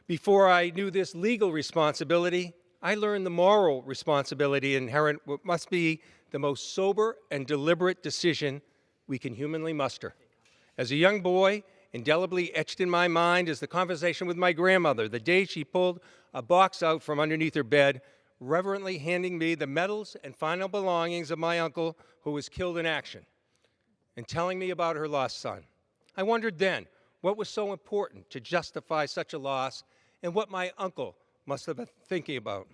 before I knew this legal responsibility, I learned the moral responsibility inherent in what must be the most sober and deliberate decision we can humanly muster. As a young boy, indelibly etched in my mind is the conversation with my grandmother, the day she pulled a box out from underneath her bed, reverently handing me the medals and final belongings of my uncle who was killed in action, and telling me about her lost son. I wondered then what was so important to justify such a loss and what my uncle must have been thinking about.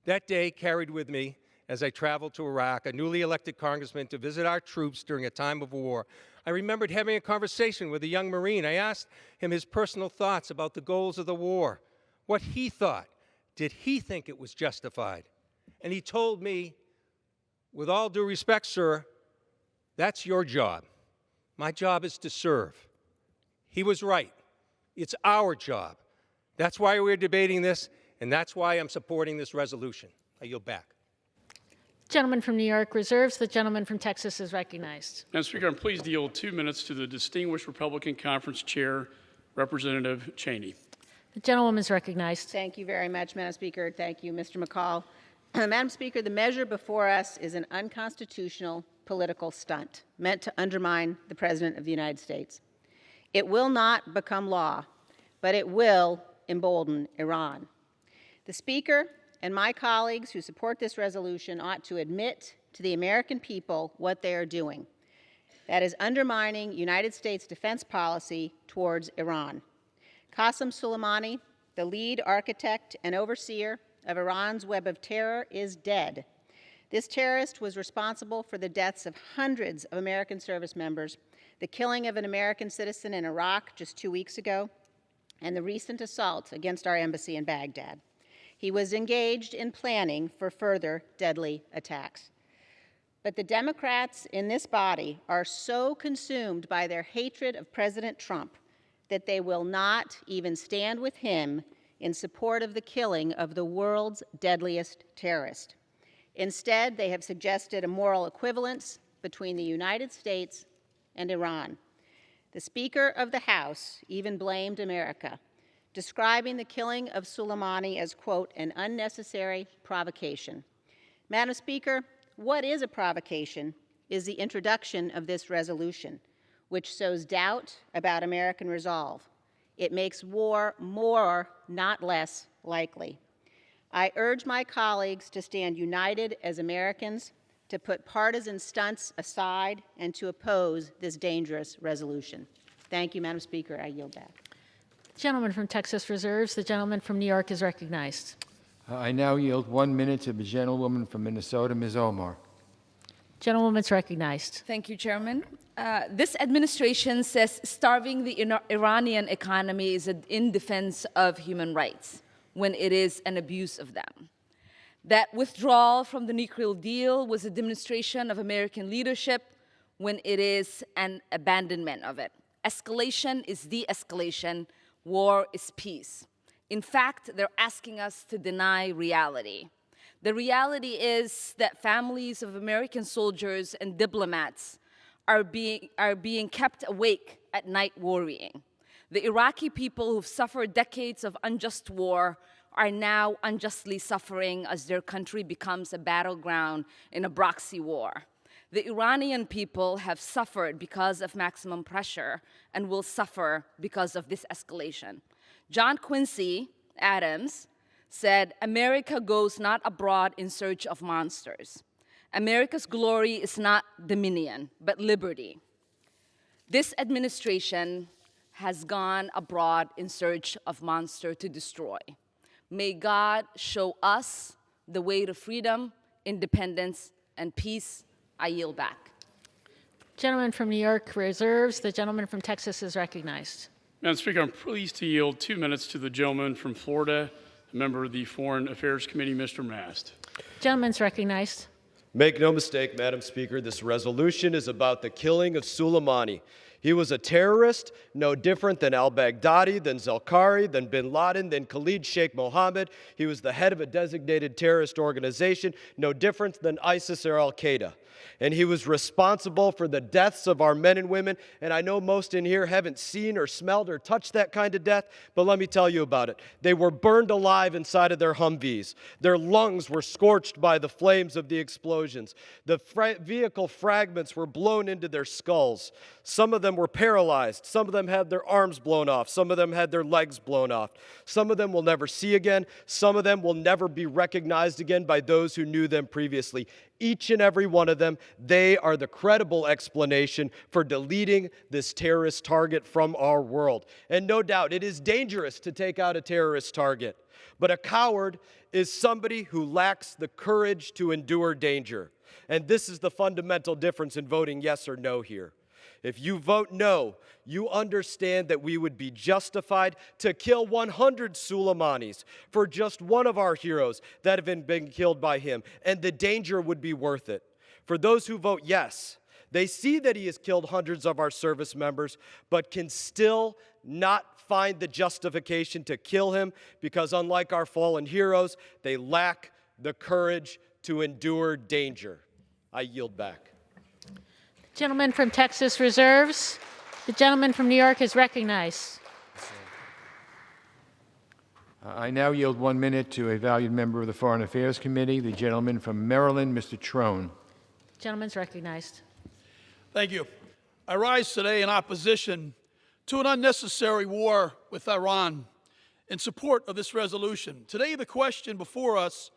That day carried with me, as I traveled to Iraq, a newly elected congressman to visit our troops during a time of war. I remembered having a conversation with a young Marine. I asked him his personal thoughts about the goals of the war, what he thought. Did he think it was justified? And he told me, with all due respect, sir, that's your job. My job is to serve. He was right. It's our job. That's why we're debating this, and that's why I'm supporting this resolution. I yield back. Gentleman from New York reserves. The gentleman from Texas is recognized. Madam Speaker, I'm pleased to yield 2 minutes to the distinguished Republican Conference Chair, Representative Cheney. The gentlewoman is recognized. Thank you very much, Madam Speaker. Thank you, Mr. McCall. Madam Speaker, the measure before us is an unconstitutional political stunt meant to undermine the President of the United States. It will not become law, but it will embolden Iran. The Speaker and my colleagues who support this resolution ought to admit to the American people what they are doing. That is undermining United States defense policy towards Iran. Qasem Soleimani, the lead architect and overseer of Iran's web of terror, is dead. This terrorist was responsible for the deaths of hundreds of American service members, the killing of an American citizen in Iraq just 2 weeks ago, and the recent assault against our embassy in Baghdad. He was engaged in planning for further deadly attacks. But the Democrats in this body are so consumed by their hatred of President Trump that they will not even stand with him in support of the killing of the world's deadliest terrorist. Instead, they have suggested a moral equivalence between the United States and Iran. The Speaker of the House even blamed America, describing the killing of Soleimani as, quote, an unnecessary provocation. Madam Speaker, what is a provocation is the introduction of this resolution, which sows doubt about American resolve. It makes war more, not less, likely. I urge my colleagues to stand united as Americans, to put partisan stunts aside, and to oppose this dangerous resolution. Thank you, Madam Speaker. I yield back. The gentleman from Texas reserves. The gentleman from New York is recognized. I now yield 1 minute to the gentlewoman from Minnesota, Ms. Omar. Gentlewoman's recognized. Thank you, Chairman. This administration says starving the Iranian economy is in defense of human rights, when it is an abuse of them. That withdrawal from the nuclear deal was a demonstration of American leadership, when it is an abandonment of it. Escalation is de-escalation. War is peace. In fact, they're asking us to deny reality. The reality is that families of American soldiers and diplomats are being kept awake at night worrying. The Iraqi people who've suffered decades of unjust war are now unjustly suffering as their country becomes a battleground in a proxy war. The Iranian people have suffered because of maximum pressure and will suffer because of this escalation. John Quincy Adams said, "America goes not abroad in search of monsters. America's glory is not dominion, but liberty." This administration has gone abroad in search of monster to destroy. May God show us the way to freedom, independence, and peace. I yield back. Gentleman from New York reserves. The gentleman from Texas is recognized. Madam Speaker, I'm pleased to yield 2 minutes to the gentleman from Florida, a member of the Foreign Affairs Committee, Mr. Mast. Gentleman's recognized. Make no mistake, Madam Speaker, this resolution is about the killing of Soleimani. He was a terrorist, no different than al-Baghdadi, than Zalkari, than bin Laden, than Khalid Sheikh Mohammed. He was the head of a designated terrorist organization, no different than ISIS or al-Qaeda. And he was responsible for the deaths of our men and women. And I know most in here haven't seen or smelled or touched that kind of death, but let me tell you about it. They were burned alive inside of their Humvees. Their lungs were scorched by the flames of the explosions. The vehicle fragments were blown into their skulls. Some of them were paralyzed. Some of them had their arms blown off. Some of them had their legs blown off. Some of them will never see again. Some of them will never be recognized again by those who knew them previously. Each and every one of them, they are the credible explanation for deleting this terrorist target from our world. And no doubt, it is dangerous to take out a terrorist target. But a coward is somebody who lacks the courage to endure danger. And this is the fundamental difference in voting yes or no here. If you vote no, you understand that we would be justified to kill 100 Soleimanis for just one of our heroes that have been killed by him, and the danger would be worth it. For those who vote yes, they see that he has killed hundreds of our service members, but can still not find the justification to kill him because, unlike our fallen heroes, they lack the courage to endure danger. I yield back. Gentleman from Texas reserves. The gentleman from New York is recognized. I now yield 1 minute to a valued member of the Foreign Affairs Committee, the gentleman from Maryland, Mr. Trone. The gentleman's recognized. Thank you. I rise today in opposition to an unnecessary war with Iran in support of this resolution. Today, the question before us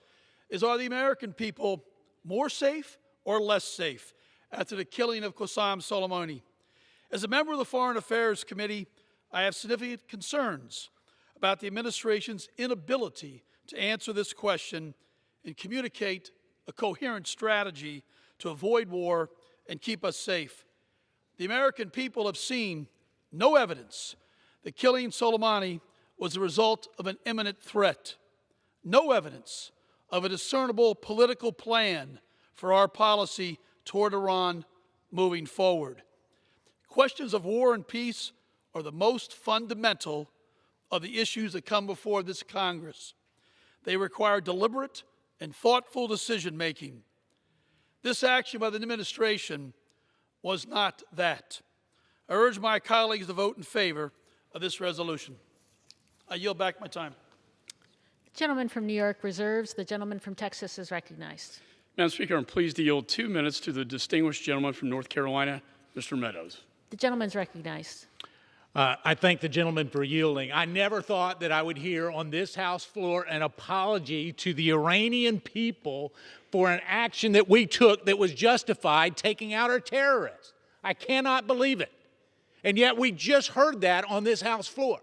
is, are the American people more safe or less safe after the killing of Qasem Soleimani? As a member of the Foreign Affairs Committee, I have significant concerns about the administration's inability to answer this question and communicate a coherent strategy to avoid war and keep us safe. The American people have seen no evidence that killing Soleimani was the result of an imminent threat, no evidence of a discernible political plan for our policy toward Iran moving forward. Questions of war and peace are the most fundamental of the issues that come before this Congress. They require deliberate and thoughtful decision-making. This action by the administration was not that. I urge my colleagues to vote in favor of this resolution. I yield back my time. The gentleman from New York reserves. The gentleman from Texas is recognized. Madam Speaker, I'm pleased to yield 2 minutes to the distinguished gentleman from North Carolina, Mr. Meadows. The gentleman's recognized. I thank the gentleman for yielding. I never thought that I would hear on this House floor an apology to the Iranian people for an action that we took that was justified, taking out our terrorists. I cannot believe it. And yet we just heard that on this House floor.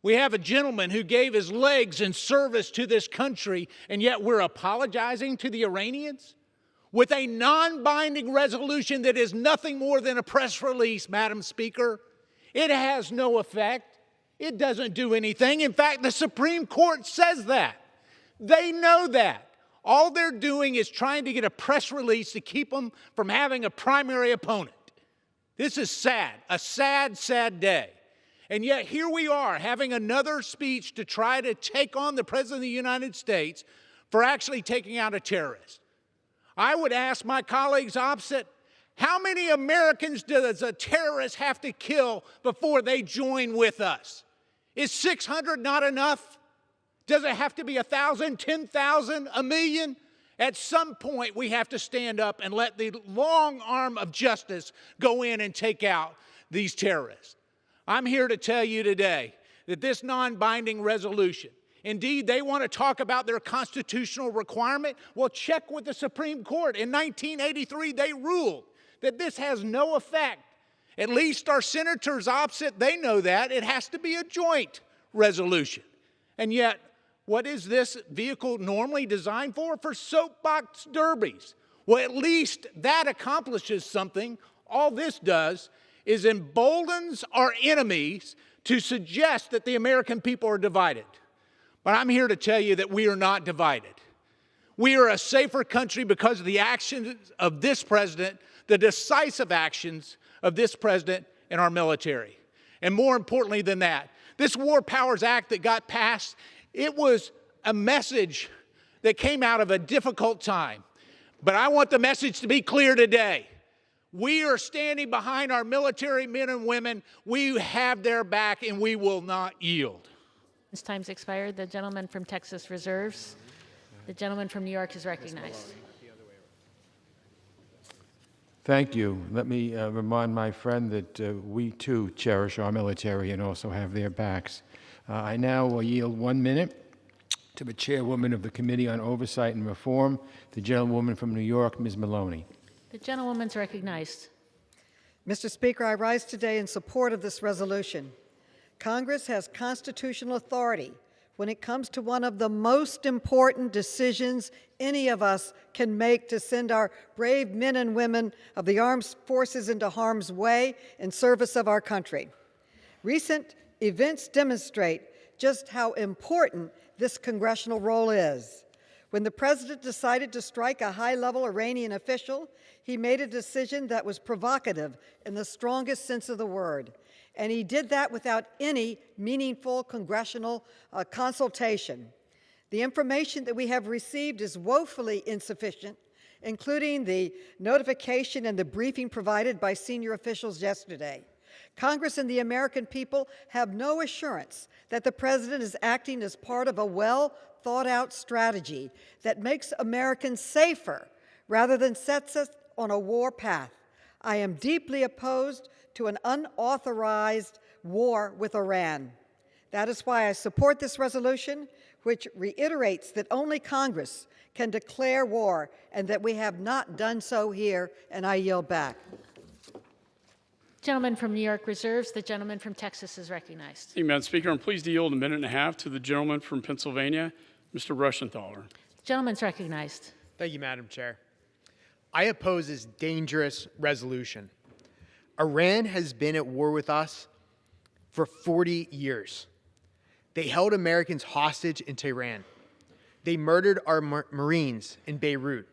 We have a gentleman who gave his legs in service to this country, and yet we're apologizing to the Iranians? With a non-binding resolution that is nothing more than a press release, Madam Speaker. It has no effect. It doesn't do anything. In fact, the Supreme Court says that. They know that. All they're doing is trying to get a press release to keep them from having a primary opponent. This is sad, a sad, sad day. And yet here we are having another speech to try to take on the President of the United States for actually taking out a terrorist. I would ask my colleagues opposite, how many Americans does a terrorist have to kill before they join with us? Is 600 not enough? Does it have to be 1,000, 10,000, 1 million? At some point, we have to stand up and let the long arm of justice go in and take out these terrorists. I'm here to tell you today that this non-binding resolution, indeed, they want to talk about their constitutional requirement. Well, check with the Supreme Court. In 1983, they ruled that this has no effect. At least our senators opposite, they know that. It has to be a joint resolution. And yet, what is this vehicle normally designed for? For soapbox derbies. Well, at least that accomplishes something. All this does is emboldens our enemies to suggest that the American people are divided. But I'm here to tell you that we are not divided. We are a safer country because of the actions of this president, the decisive actions of this president and our military. And more importantly than that, this War Powers Act that got passed, it was a message that came out of a difficult time. But I want the message to be clear today. We are standing behind our military men and women. We have their back, and we will not yield. This time's expired. The gentleman from Texas reserves. The gentleman from New York is recognized. Thank you. Let me remind my friend that we too cherish our military and also have their backs. I now will yield 1 minute to the chairwoman of the Committee on Oversight and Reform, the gentlewoman from New York, Ms. Maloney. The gentlewoman's recognized. Mr. Speaker, I rise today in support of this resolution. Congress has constitutional authority when it comes to one of the most important decisions any of us can make to send our brave men and women of the armed forces into harm's way in service of our country. Recent events demonstrate just how important this congressional role is. When the president decided to strike a high-level Iranian official, he made a decision that was provocative in the strongest sense of the word. And he did that without any meaningful congressional consultation. The information that we have received is woefully insufficient, including the notification and the briefing provided by senior officials yesterday. Congress and the American people have no assurance that the president is acting as part of a well-thought-out strategy that makes Americans safer rather than sets us on a war path. I am deeply opposed to an unauthorized war with Iran. That is why I support this resolution, which reiterates that only Congress can declare war and that we have not done so here, and I yield back. Gentleman from New York reserves. The gentleman from Texas is recognized. Thank you, Madam Speaker. I'm pleased to yield a minute and a half to the gentleman from Pennsylvania, Mr. Rushenthaler. The gentleman's recognized. Thank you, Madam Chair. I oppose this dangerous resolution. Iran has been at war with us for 40 years. They held Americans hostage in Tehran. They murdered our Marines in Beirut.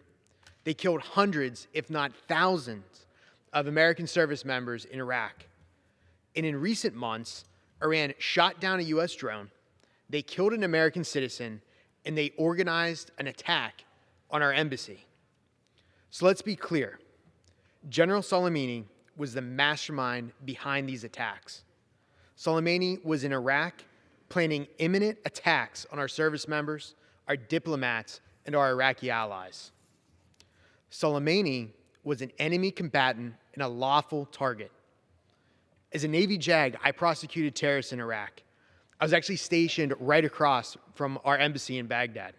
They killed hundreds, if not thousands, of American service members in Iraq. And in recent months, Iran shot down a U.S. drone, they killed an American citizen, and they organized an attack on our embassy. So let's be clear. General Soleimani was the mastermind behind these attacks. Soleimani was in Iraq planning imminent attacks on our service members, our diplomats, and our Iraqi allies. Soleimani was an enemy combatant and a lawful target. As a Navy JAG, I prosecuted terrorists in Iraq. I was actually stationed right across from our embassy in Baghdad.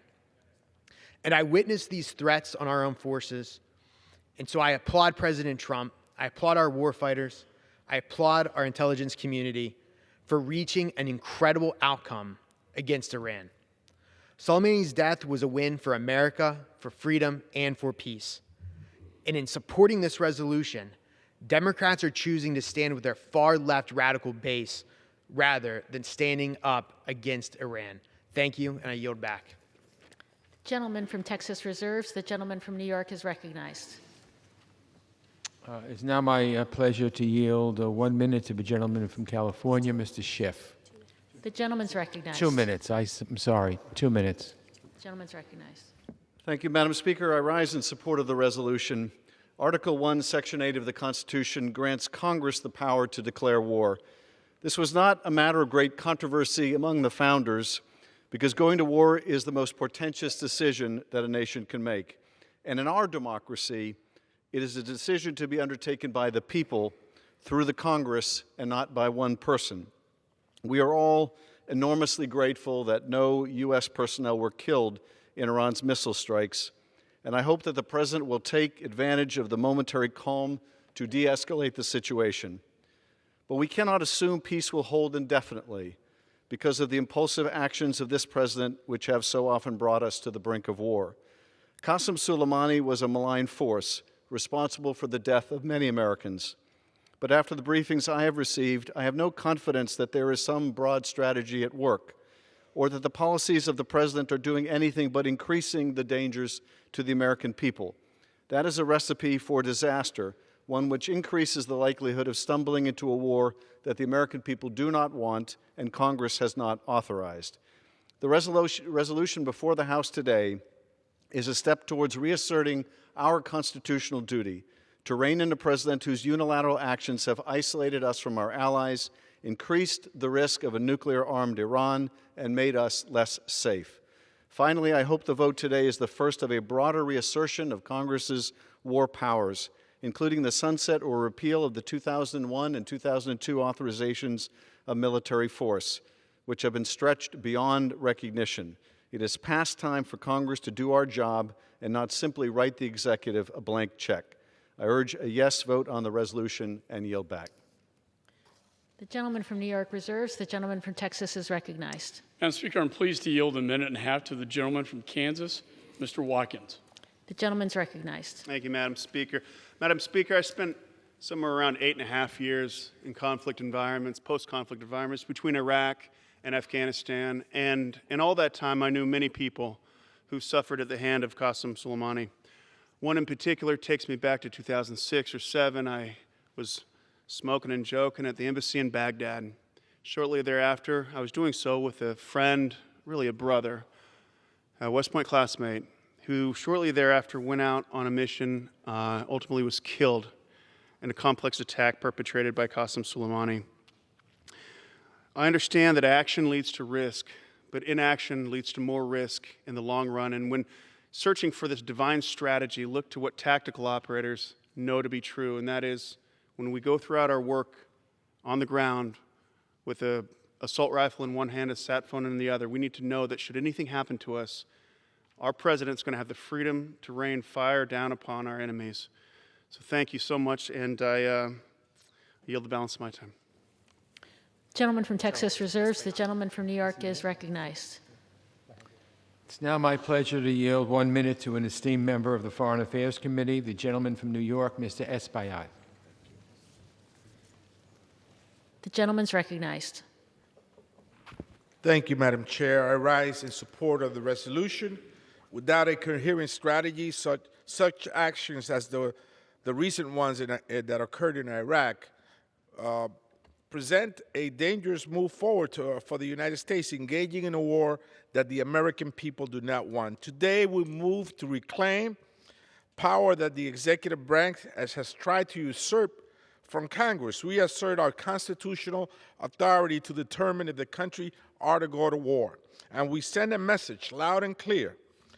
And I witnessed these threats on our own forces. And so I applaud President Trump. I applaud our warfighters. I applaud our intelligence community for reaching an incredible outcome against Iran. Soleimani's death was a win for America, for freedom, and for peace. And in supporting this resolution, Democrats are choosing to stand with their far-left radical base rather than standing up against Iran. Thank you, and I yield back. Gentleman from Texas reserves. The gentleman from New York is recognized. It's now my pleasure to yield 1 minute to the gentleman from California, Mr. Schiff. The gentleman's recognized. 2 minutes. I'm sorry, 2 minutes. The gentleman's recognized. Thank you, Madam Speaker. I rise in support of the resolution. Article 1, Section 8 of the Constitution grants Congress the power to declare war. This was not a matter of great controversy among the founders, because going to war is the most portentous decision that a nation can make. And in our democracy, it is a decision to be undertaken by the people through the Congress and not by one person. We are all enormously grateful that no U.S. personnel were killed in Iran's missile strikes, and I hope that the President will take advantage of the momentary calm to de-escalate the situation. But we cannot assume peace will hold indefinitely because of the impulsive actions of this President, which have so often brought us to the brink of war. Qasem Soleimani was a malign force responsible for the death of many Americans. But after the briefings I have received, I have no confidence that there is some broad strategy at work, or that the policies of the President are doing anything but increasing the dangers to the American people. That is a recipe for disaster, one which increases the likelihood of stumbling into a war that the American people do not want and Congress has not authorized. The resolution before the House today is a step towards reasserting our constitutional duty to rein in a president whose unilateral actions have isolated us from our allies, increased the risk of a nuclear-armed Iran, and made us less safe. Finally, I hope the vote today is the first of a broader reassertion of Congress's war powers, including the sunset or repeal of the 2001 and 2002 authorizations of military force, which have been stretched beyond recognition. It is past time for Congress to do our job and not simply write the executive a blank check. I urge a yes vote on the resolution and yield back. The gentleman from New York reserves. The gentleman from Texas is recognized. Madam Speaker, I'm pleased to yield a minute and a half to the gentleman from Kansas, Mr. Watkins. The gentleman's recognized. Thank you, Madam Speaker. Madam Speaker, I spent somewhere around 8.5 years in conflict environments, post-conflict environments between Iraq and Afghanistan, and in all that time I knew many people who suffered at the hand of Qasem Soleimani. One in particular takes me back to 2006 or 7. I was smoking and joking at the embassy in Baghdad. Shortly thereafter, I was doing so with a friend, really a brother, a West Point classmate, who shortly thereafter went out on a mission, ultimately was killed in a complex attack perpetrated by Qasem Soleimani. I understand that action leads to risk, but inaction leads to more risk in the long run. And when searching for this divine strategy, look to what tactical operators know to be true, and that is when we go throughout our work on the ground with an assault rifle in one hand, a sat phone in the other, we need to know that should anything happen to us, our president's going to have the freedom to rain fire down upon our enemies. So thank you so much, and I yield the balance of my time. Gentleman from Texas reserves. The gentleman from New York is recognized. It's now my pleasure to yield 1 minute to an esteemed member of the Foreign Affairs Committee, the gentleman from New York, Mr. Espaillat. The gentleman's recognized. Thank you, Madam Chair. I rise in support of the resolution. Without a coherent strategy, such actions as the recent ones that occurred in Iraq present a dangerous move forward for the United States engaging in a war that the American people do not want. Today, we move to reclaim power that the executive branch has tried to usurp from Congress. We assert our constitutional authority to determine if the country ought to go to war. And we send a message loud and clear,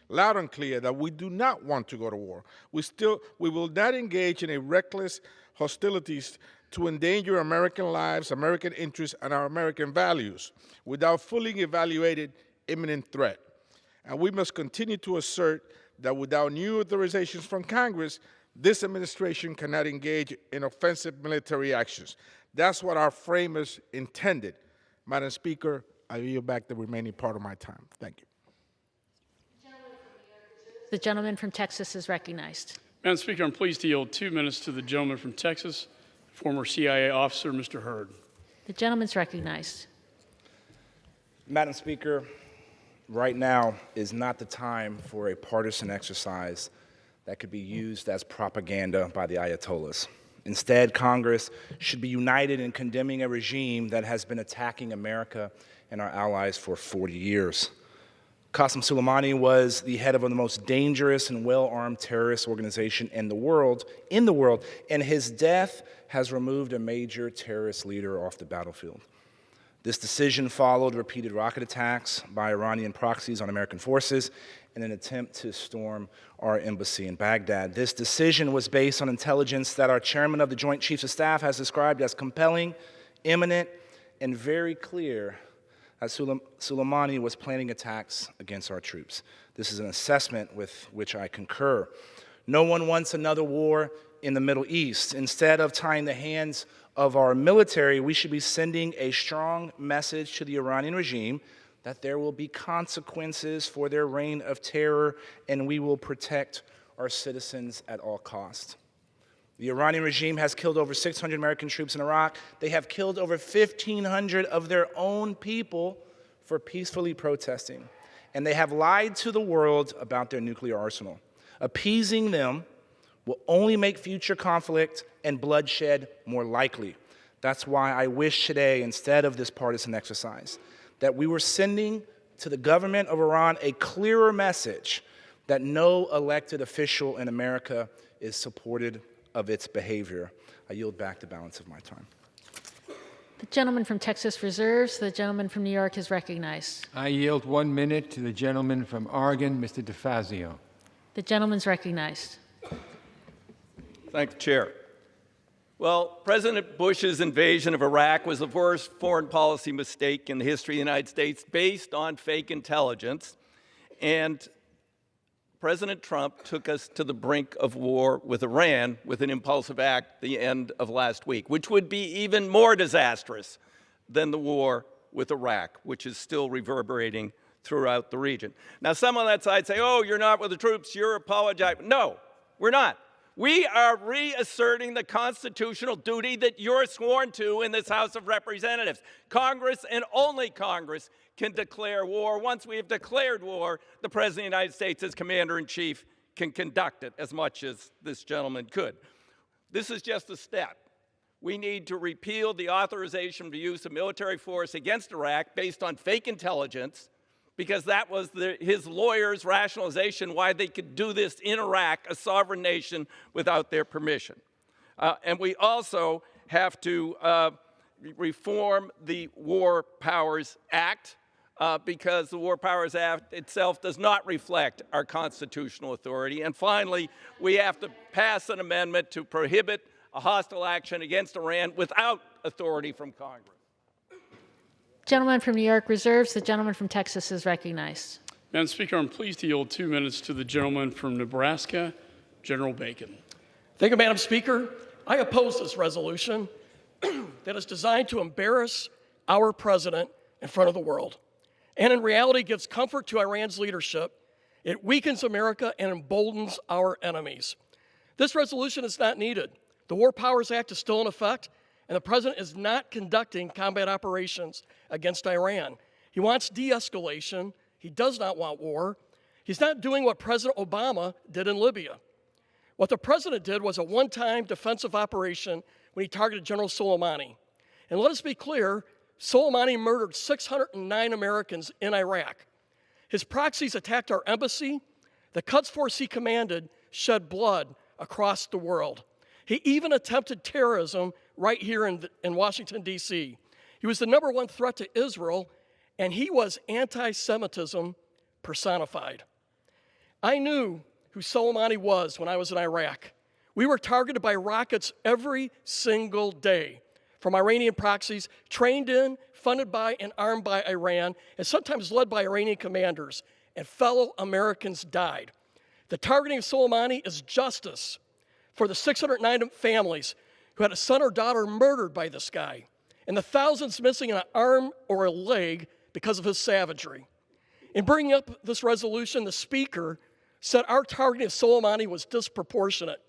that we do not want to go to war. We will not engage in a reckless hostilities to endanger American lives, American interests, and our American values without fully evaluating imminent threat. And we must continue to assert that without new authorizations from Congress, this administration cannot engage in offensive military actions. That's what our framers intended. Madam Speaker, I yield back the remaining part of my time. Thank you. The gentleman from Texas is recognized. Madam Speaker, I'm pleased to yield 2 minutes to the gentleman from Texas, former CIA officer, Mr. Hurd. The gentleman's recognized. Madam Speaker, right now is not the time for a partisan exercise that could be used as propaganda by the Ayatollahs. Instead, Congress should be united in condemning a regime that has been attacking America and our allies for 40 years. Qasem Soleimani was the head of the most dangerous and well-armed terrorist organization in the world, and his death has removed a major terrorist leader off the battlefield. This decision followed repeated rocket attacks by Iranian proxies on American forces in an attempt to storm our embassy in Baghdad. This decision was based on intelligence that our chairman of the Joint Chiefs of Staff has described as compelling, imminent, and very clear that Soleimani was planning attacks against our troops. This is an assessment with which I concur. No one wants another war in the Middle East. Instead of tying the hands of our military, we should be sending a strong message to the Iranian regime that there will be consequences for their reign of terror, and we will protect our citizens at all costs. The Iranian regime has killed over 600 American troops in Iraq. They have killed over 1,500 of their own people for peacefully protesting. And they have lied to the world about their nuclear arsenal. Appeasing them will only make future conflict and bloodshed more likely. That's why I wish today, instead of this partisan exercise, that we were sending to the government of Iran a clearer message that no elected official in America is supportive of its behavior. I yield back the balance of my time. The gentleman from Texas reserves. The gentleman from New York is recognized. I yield 1 minute to the gentleman from Oregon, Mr. DeFazio. The gentleman's recognized. Thank the chair. Well, President Bush's invasion of Iraq was the worst foreign policy mistake in the history of the United States based on fake intelligence. And President Trump took us to the brink of war with Iran with an impulsive act the end of last week, which would be even more disastrous than the war with Iraq, which is still reverberating throughout the region. Now, some on that side say, oh, you're not with the troops, you're apologizing. No, we're not. We are reasserting the constitutional duty that you're sworn to in this House of Representatives. Congress and only Congress can declare war. Once we have declared war, the President of the United States, as Commander-in-Chief, can conduct it as much as this gentleman could. This is just a step. We need to repeal the authorization for use of military force against Iraq based on fake intelligence, because that was his lawyer's rationalization why they could do this in Iraq, a sovereign nation, without their permission. And we also have to reform the War Powers Act, because the War Powers Act itself does not reflect our constitutional authority. And finally, we have to pass an amendment to prohibit a hostile action against Iran without authority from Congress. Gentleman from New York reserves. The gentleman from Texas is recognized. Madam Speaker, I'm pleased to yield 2 minutes to the gentleman from Nebraska, General Bacon. Thank you, Madam Speaker. I oppose this resolution that is designed to embarrass our president in front of the world, and in reality gives comfort to Iran's leadership. It weakens America and emboldens our enemies. This resolution is not needed. The War Powers Act is still in effect, and the president is not conducting combat operations against Iran. He wants de-escalation. He does not want war. He's not doing what President Obama did in Libya. What the president did was a one-time defensive operation when he targeted General Soleimani. And let us be clear, Soleimani murdered 609 Americans in Iraq. His proxies attacked our embassy. The Quds force he commanded shed blood across the world. He even attempted terrorism right here in Washington, D.C. He was the #1 threat to Israel, and he was anti-Semitism personified. I knew who Soleimani was when I was in Iraq. We were targeted by rockets every single day from Iranian proxies, trained in, funded by, and armed by Iran, and sometimes led by Iranian commanders, and fellow Americans died. The targeting of Soleimani is justice for the 609 families who had a son or daughter murdered by this guy, and the thousands missing an arm or a leg because of his savagery. In bringing up this resolution, the Speaker said our targeting of Soleimani was disproportionate.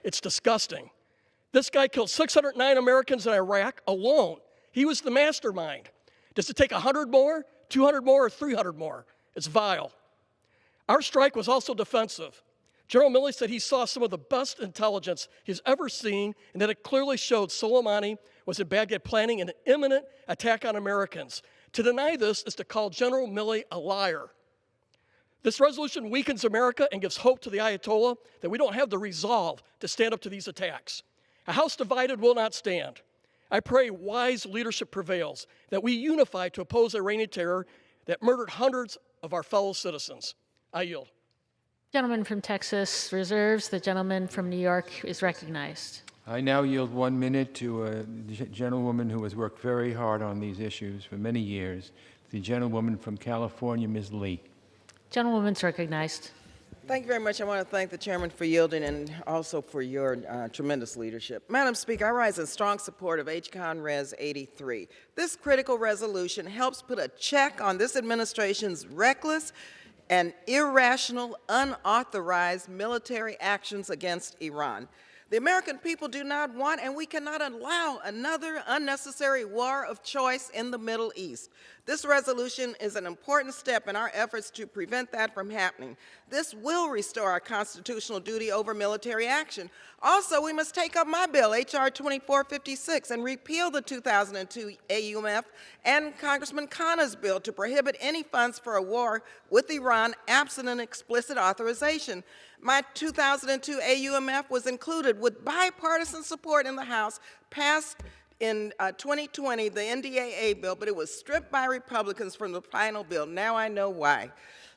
It's disgusting. This guy killed 609 Americans in Iraq alone. He was the mastermind. Does it take 100 more, 200 more, or 300 more? It's vile. Our strike was also defensive. General Milley said he saw some of the best intelligence he's ever seen, and that it clearly showed Soleimani was in Baghdad planning an imminent attack on Americans. To deny this is to call General Milley a liar. This resolution weakens America and gives hope to the Ayatollah that we don't have the resolve to stand up to these attacks. A house divided will not stand. I pray wise leadership prevails, that we unify to oppose Iranian terror that murdered hundreds of our fellow citizens. I yield. Gentleman from Texas reserves. The gentleman from New York is recognized. I now yield 1 minute to a gentlewoman who has worked very hard on these issues for many years, the gentlewoman from California, Ms. Lee. Gentlewoman's recognized. Thank you very much. I want to thank the chairman for yielding and also for your tremendous leadership. Madam Speaker, I rise in strong support of H-Con Res 83. This critical resolution helps put a check on this administration's reckless and irrational, unauthorized military actions against Iran. The American people do not want, and we cannot allow, another unnecessary war of choice in the Middle East. This resolution is an important step in our efforts to prevent that from happening. This will restore our constitutional duty over military action. Also, we must take up my bill, H.R. 2456, and repeal the 2002 AUMF and Congressman Khanna's bill to prohibit any funds for a war with Iran absent an explicit authorization. My 2002 AUMF was included with bipartisan support in the House, passed in 2020, the NDAA bill, but it was stripped by Republicans from the final bill. Now I know why.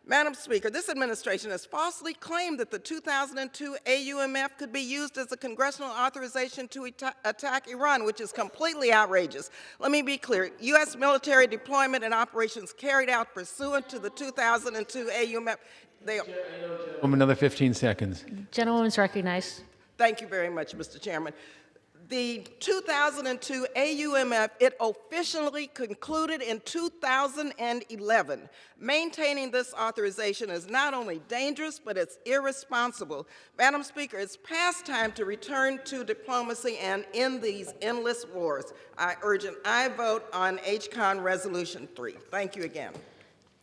Madam Speaker, this administration has falsely claimed that the 2002 AUMF could be used as a congressional authorization to attack Iran, which is completely outrageous. Let me be clear. U.S. military deployment and operations carried out pursuant to the 2002 AUMF. Another 15 seconds. Gentlewoman's recognized. Thank you very much, Mr. Chairman. The 2002 AUMF, it officially concluded in 2011. Maintaining this authorization is not only dangerous, but it's irresponsible. Madam Speaker, it's past time to return to diplomacy and end these endless wars. I urge an aye vote on HCON Resolution 3. Thank you again.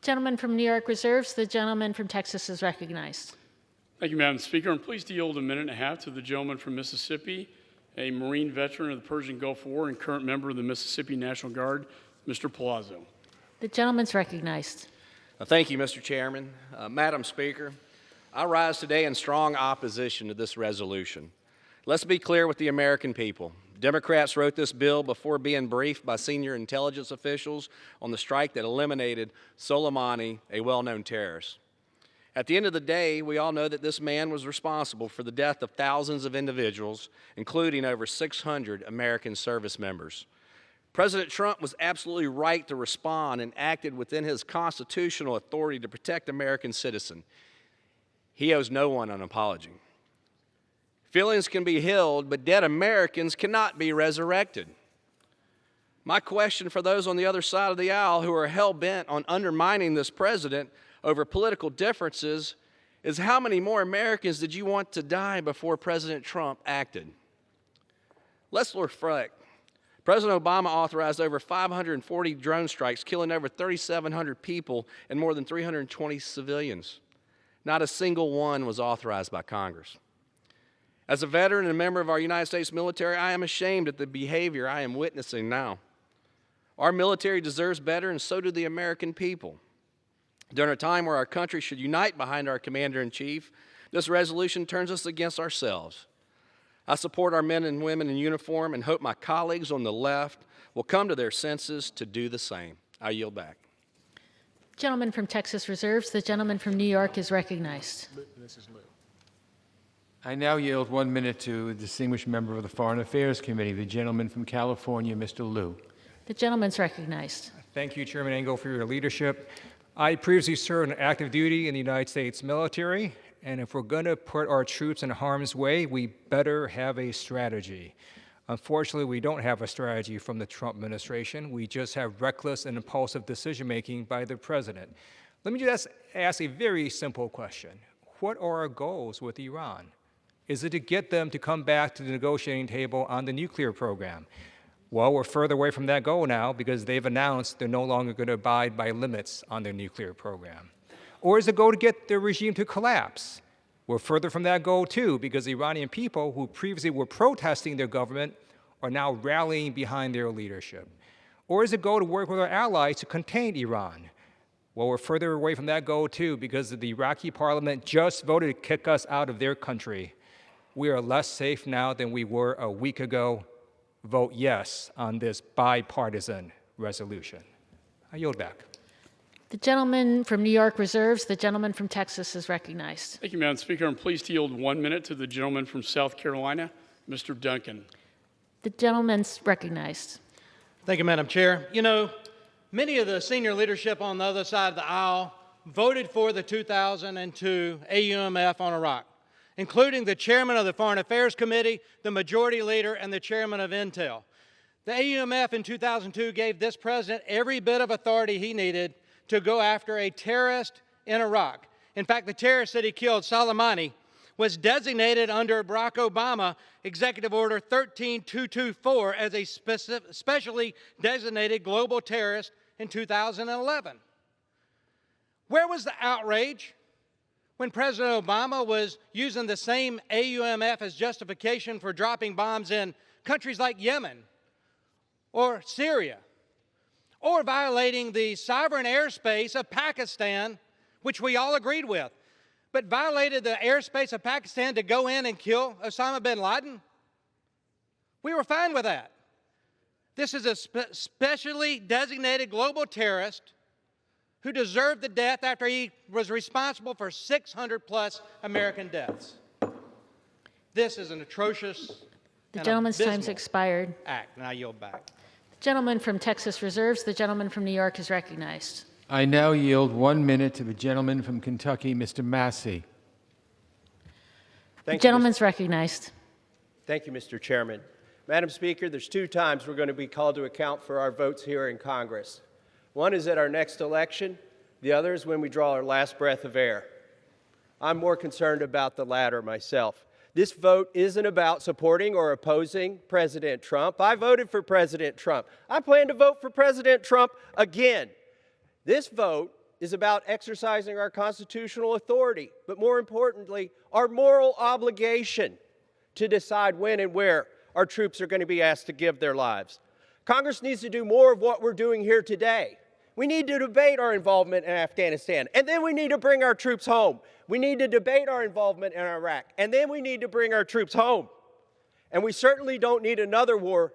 Gentleman from New York reserves. The gentleman from Texas is recognized. Thank you, Madam Speaker. I'm pleased to yield a minute and a half to the gentleman from Mississippi, a Marine veteran of the Persian Gulf War and current member of the Mississippi National Guard, Mr. Palazzo. The gentleman's recognized. Thank you, Mr. Chairman. Madam Speaker, I rise today in strong opposition to this resolution. Let's be clear with the American people. Democrats wrote this bill before being briefed by senior intelligence officials on the strike that eliminated Soleimani, a well-known terrorist. At the end of the day, we all know that this man was responsible for the death of thousands of individuals, including over 600 American service members. President Trump was absolutely right to respond and acted within his constitutional authority to protect American citizens. He owes no one an apology. Feelings can be healed, but dead Americans cannot be resurrected. My question for those on the other side of the aisle who are hell-bent on undermining this president over political differences is how many more Americans did you want to die before President Trump acted? Let's reflect. President Obama authorized over 540 drone strikes, killing over 3,700 people and more than 320 civilians. Not a single one was authorized by Congress. As a veteran and a member of our United States military, I am ashamed at the behavior I am witnessing now. Our military deserves better, and so do the American people. During a time where our country should unite behind our commander-in-chief, this resolution turns us against ourselves. I support our men and women in uniform and hope my colleagues on the left will come to their senses to do the same. I yield back. Gentleman from Texas reserves. The gentleman from New York is recognized. I now yield 1 minute to a distinguished member of the Foreign Affairs Committee, the gentleman from California, Mr. Liu. The gentleman's recognized. Thank you, Chairman Engel, for your leadership. I previously served on active duty in the United States military, and if we're going to put our troops in harm's way, we better have a strategy. Unfortunately, we don't have a strategy from the Trump administration. We just have reckless and impulsive decision-making by the president. Let me just ask a very simple question. What are our goals with Iran? Is it to get them to come back to the negotiating table on the nuclear program? Well, we're further away from that goal now because they've announced they're no longer going to abide by limits on their nuclear program. Or is the goal to get their regime to collapse? We're further from that goal too because the Iranian people who previously were protesting their government are now rallying behind their leadership. Or is the goal to work with our allies to contain Iran? Well, we're further away from that goal too because the Iraqi parliament just voted to kick us out of their country. We are less safe now than we were a week ago. Vote yes on this bipartisan resolution. I yield back. The gentleman from New York reserves. The gentleman from Texas is recognized. Thank you, Madam Speaker. I'm pleased to yield 1 minute to the gentleman from South Carolina, Mr. Duncan. The gentleman's recognized. Thank you, Madam Chair. You know, many of the senior leadership on the other side of the aisle voted for the 2002 AUMF on Iraq, including the chairman of the Foreign Affairs Committee, the majority leader, and the chairman of Intel. The AUMF in 2002 gave this president every bit of authority he needed to go after a terrorist in Iraq. In fact, the terrorist that he killed, Soleimani, was designated under Barack Obama Executive Order 13224 as a specially designated global terrorist in 2011. Where was the outrage when President Obama was using the same AUMF as justification for dropping bombs in countries like Yemen or Syria, or violating the sovereign airspace of Pakistan, which we all agreed with, but violated the airspace of Pakistan to go in and kill Osama bin Laden? We were fine with that. This is a specially designated global terrorist who deserved the death after he was responsible for 600+ American deaths. This is an atrocious The gentleman's time's expired. act, and I yield back. The gentleman from Texas reserves. The gentleman from New York is recognized. I now yield 1 minute to the gentleman from Kentucky, Mr. Massey. The gentleman's recognized. Thank you, Mr. Chairman. Madam Speaker, there's 2 times we're going to be called to account for our votes here in Congress. One is at our next election. The other is when we draw our last breath of air. I'm more concerned about the latter myself. This vote isn't about supporting or opposing President Trump. I voted for President Trump. I plan to vote for President Trump again. This vote is about exercising our constitutional authority, but more importantly, our moral obligation to decide when and where our troops are going to be asked to give their lives. Congress needs to do more of what we're doing here today. We need to debate our involvement in Afghanistan, and then we need to bring our troops home. We need to debate our involvement in Iraq, and then we need to bring our troops home. And we certainly don't need another war.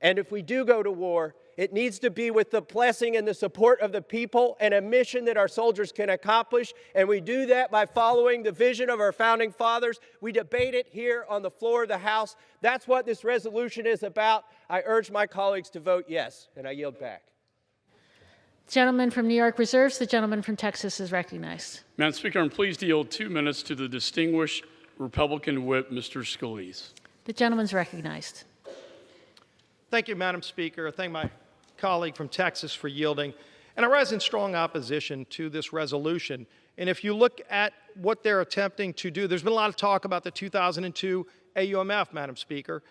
And if we do go to war, it needs to be with the blessing and the support of the people and a mission that our soldiers can accomplish. And we do that by following the vision of our founding fathers. We debate it here on the floor of the House. That's what this resolution is about. I urge my colleagues to vote yes, and I yield back. The gentleman from New York reserves. The gentleman from Texas is recognized. Madam Speaker, I'm pleased to yield 2 minutes to the distinguished Republican whip, Mr. Scalise. The gentleman's recognized. Thank you, Madam Speaker. I thank my colleague from Texas for yielding. And I rise in strong opposition to this resolution. And if you look at what they're attempting to do, there's been a lot of talk about the 2002 AUMF, Madam Speaker.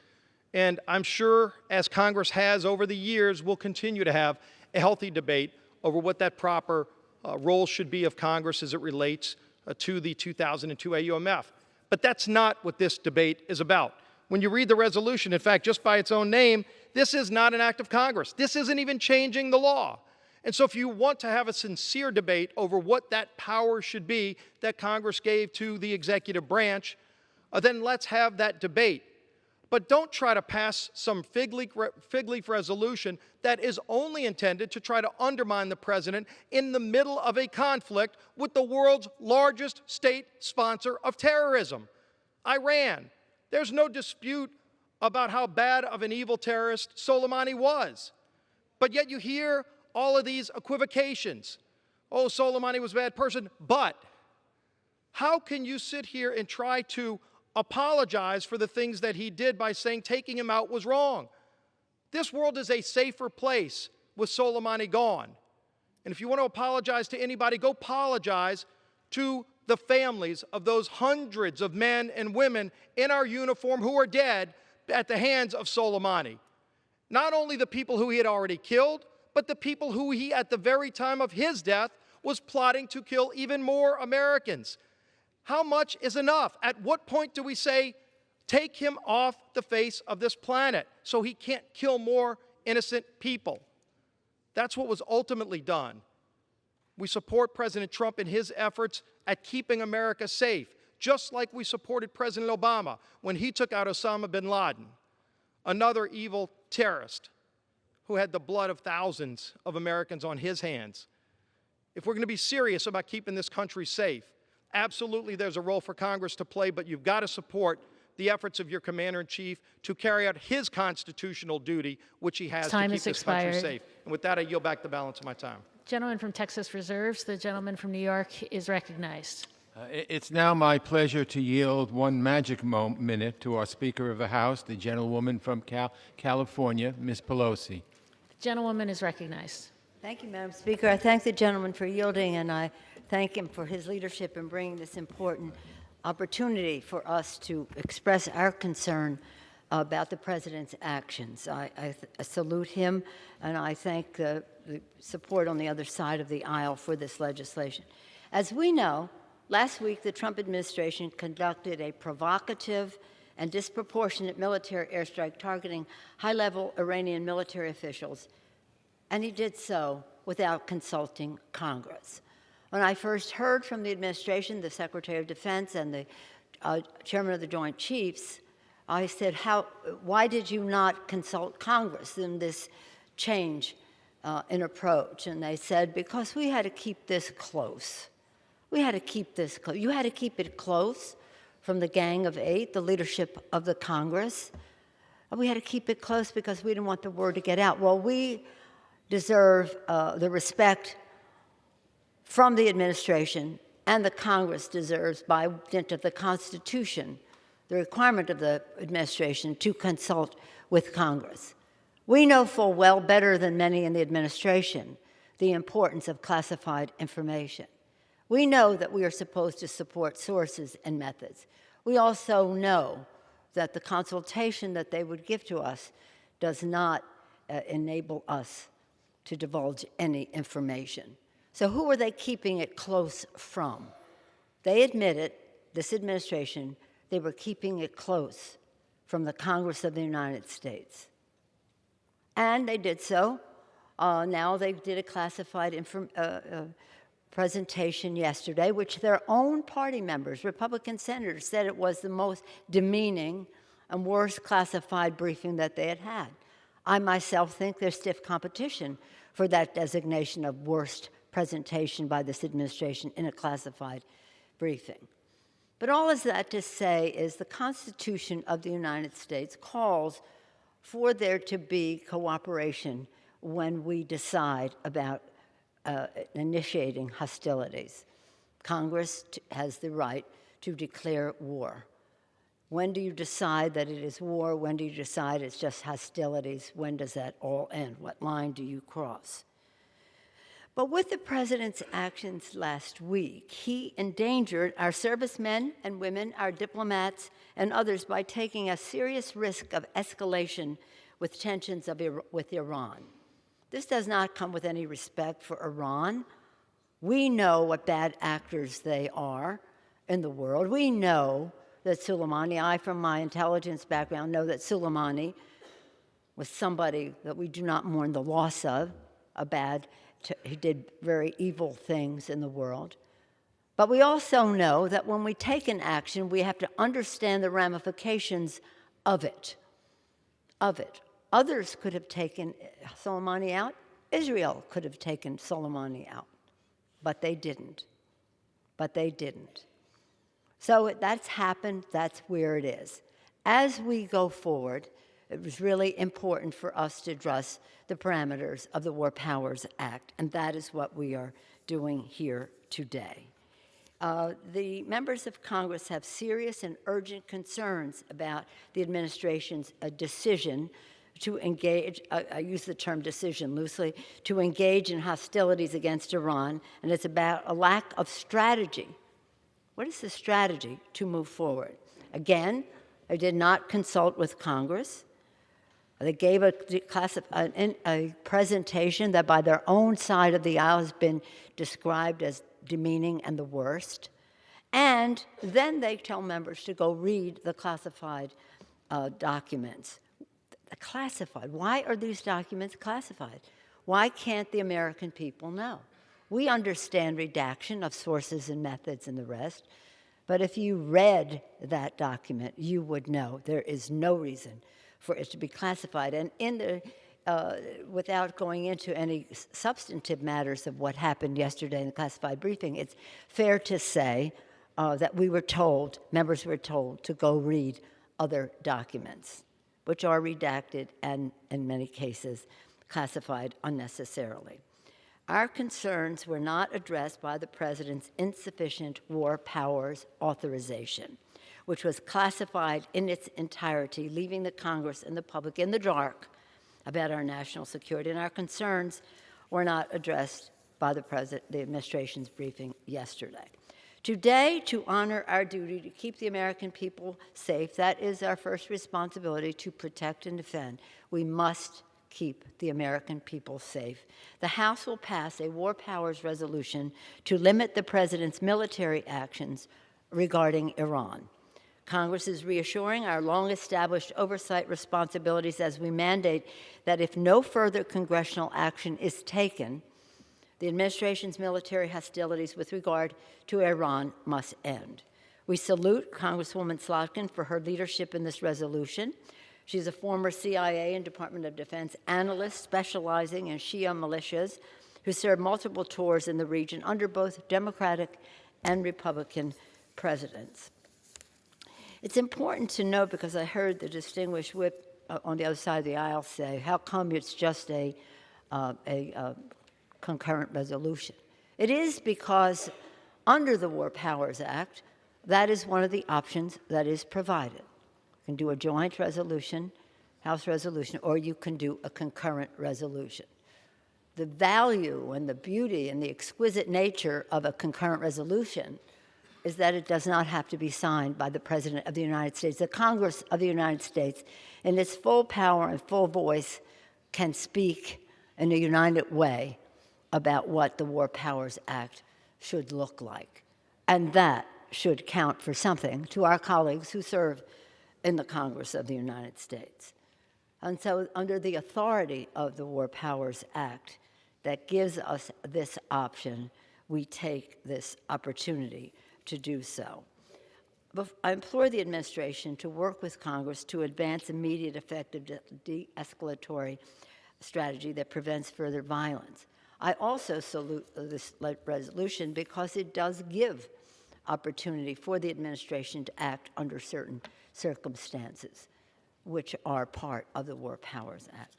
And I'm sure, as Congress has over the years, we'll continue to have a healthy debate over what that proper role should be of Congress as it relates to the 2002 AUMF. But that's not what this debate is about. When you read the resolution, in fact, just by its own name, this is not an act of Congress. This isn't even changing the law. And so if you want to have a sincere debate over what that power should be that Congress gave to the executive branch, then let's have that debate. But don't try to pass some fig leaf resolution that is only intended to try to undermine the president in the middle of a conflict with the world's largest state sponsor of terrorism, Iran. There's no dispute about how bad of an evil terrorist Soleimani was. But yet you hear all of these equivocations. Oh, Soleimani was a bad person, but how can you sit here and try to apologize for the things that he did by saying taking him out was wrong? This world is a safer place with Soleimani gone. And if you want to apologize to anybody, go apologize to the families of those hundreds of men and women in our uniform who are dead at the hands of Soleimani. Not only the people who he had already killed, but the people who he, at the very time of his death, was plotting to kill even more Americans. How much is enough? At what point do we say, take him off the face of this planet so he can't kill more innocent people? That's what was ultimately done. We support President Trump in his efforts at keeping America safe, just like we supported President Obama when he took out Osama bin Laden, another evil terrorist who had the blood of thousands of Americans on his hands. If we're going to be serious about keeping this country safe, absolutely there's a role for Congress to play, but you've got to support the efforts of your Commander-in-Chief to carry out his constitutional duty, which he has to keep this country safe. And with that, I yield back the balance of my time. Gentleman from Texas reserves. The gentleman from New York is recognized. It's now my pleasure to yield 1 magic minute to our Speaker of the House, the gentlewoman from California, Ms. Pelosi. The gentlewoman is recognized. Thank you, Madam Speaker. I thank the gentleman for yielding, and I thank him for his leadership in bringing this important opportunity for us to express our concern about the President's actions. I salute him, and I thank the support on the other side of the aisle for this legislation. As we know, last week the Trump administration conducted a provocative and disproportionate military airstrike targeting high-level Iranian military officials, and he did so without consulting Congress. When I first heard from the administration, the Secretary of Defense and the Chairman of the Joint Chiefs, I said, why did you not consult Congress in this change in approach? And they said, because we had to keep this close. We had to keep this close. You had to keep it close from the Gang of Eight, the leadership of the Congress. And we had to keep it close because we didn't want the word to get out. Well, we deserve the respect from the administration, and the Congress deserves, by dint of the Constitution, the requirement of the administration to consult with Congress. We know full well, better than many in the administration, the importance of classified information. We know that we are supposed to support sources and methods. We also know that the consultation that they would give to us does not enable us to divulge any information. So who are they keeping it close from? They admitted, this administration, they were keeping it close from the Congress of the United States. And they did so. Now they did a classified presentation yesterday, which their own party members, Republican senators, said it was the most demeaning and worst classified briefing that they had had. I myself think there's stiff competition for that designation of worst presentation by this administration in a classified briefing. But all of that to say is the Constitution of the United States calls for there to be cooperation when we decide about initiating hostilities. Congress has the right to declare war. When do you decide that it is war? When do you decide it's just hostilities? When does that all end? What line do you cross? But with the President's actions last week, he endangered our servicemen and women, our diplomats, and others by taking a serious risk of escalation with tensions with Iran. This does not come with any respect for Iran. We know what bad actors they are in the world. We know that Soleimani, I from my intelligence background know that Soleimani was somebody that we do not mourn the loss of, he did very evil things in the world. But we also know that when we take an action, we have to understand the ramifications of it. Others could have taken Soleimani out. Israel could have taken Soleimani out. But they didn't. So that's happened. That's where it is. As we go forward, it was really important for us to address the parameters of the War Powers Act, and that is what we are doing here today. The members of Congress have serious and urgent concerns about the administration's decision to engage, I use the term decision loosely, to engage in hostilities against Iran, and it's about a lack of strategy. What is the strategy to move forward? Again, I did not consult with Congress. They gave a presentation that by their own side of the aisle has been described as demeaning and the worst. And then they tell members to go read the classified documents. Classified. Why are these documents classified? Why can't the American people know? We understand redaction of sources and methods and the rest, but if you read that document, you would know there is no reason for it to be classified. And in the, without going into any substantive matters of what happened yesterday in the classified briefing, it's fair to say that we were told, members were told, to go read other documents, which are redacted and, in many cases, classified unnecessarily. Our concerns were not addressed by the President's insufficient war powers authorization, which was classified in its entirety, leaving the Congress and the public in the dark about our national security. And our concerns were not addressed by the administration's briefing yesterday. Today, to honor our duty to keep the American people safe, that is our first responsibility, to protect and defend. We must keep the American people safe. The House will pass a war powers resolution to limit the president's military actions regarding Iran. Congress is reassuring our long-established oversight responsibilities as we mandate that if no further congressional action is taken, the administration's military hostilities with regard to Iran must end. We salute Congresswoman Slotkin for her leadership in this resolution. She's a former CIA and Department of Defense analyst specializing in Shia militias who served multiple tours in the region under both Democratic and Republican presidents. It's important to note, because I heard the distinguished whip on the other side of the aisle say, how come it's just a concurrent resolution? It is because under the War Powers Act, that is one of the options that is provided. You can do a joint resolution, House resolution, or you can do a concurrent resolution. The value and the beauty and the exquisite nature of a concurrent resolution is that it does not have to be signed by the President of the United States. The Congress of the United States, in its full power and full voice, can speak in a united way about what the War Powers Act should look like. And that should count for something to our colleagues who serve in the Congress of the United States. And so under the authority of the War Powers Act that gives us this option, we take this opportunity to do so. I implore the administration to work with Congress to advance immediate, effective de-escalatory strategy that prevents further violence. I also salute this resolution because it does give opportunity for the administration to act under certain circumstances, which are part of the War Powers Act.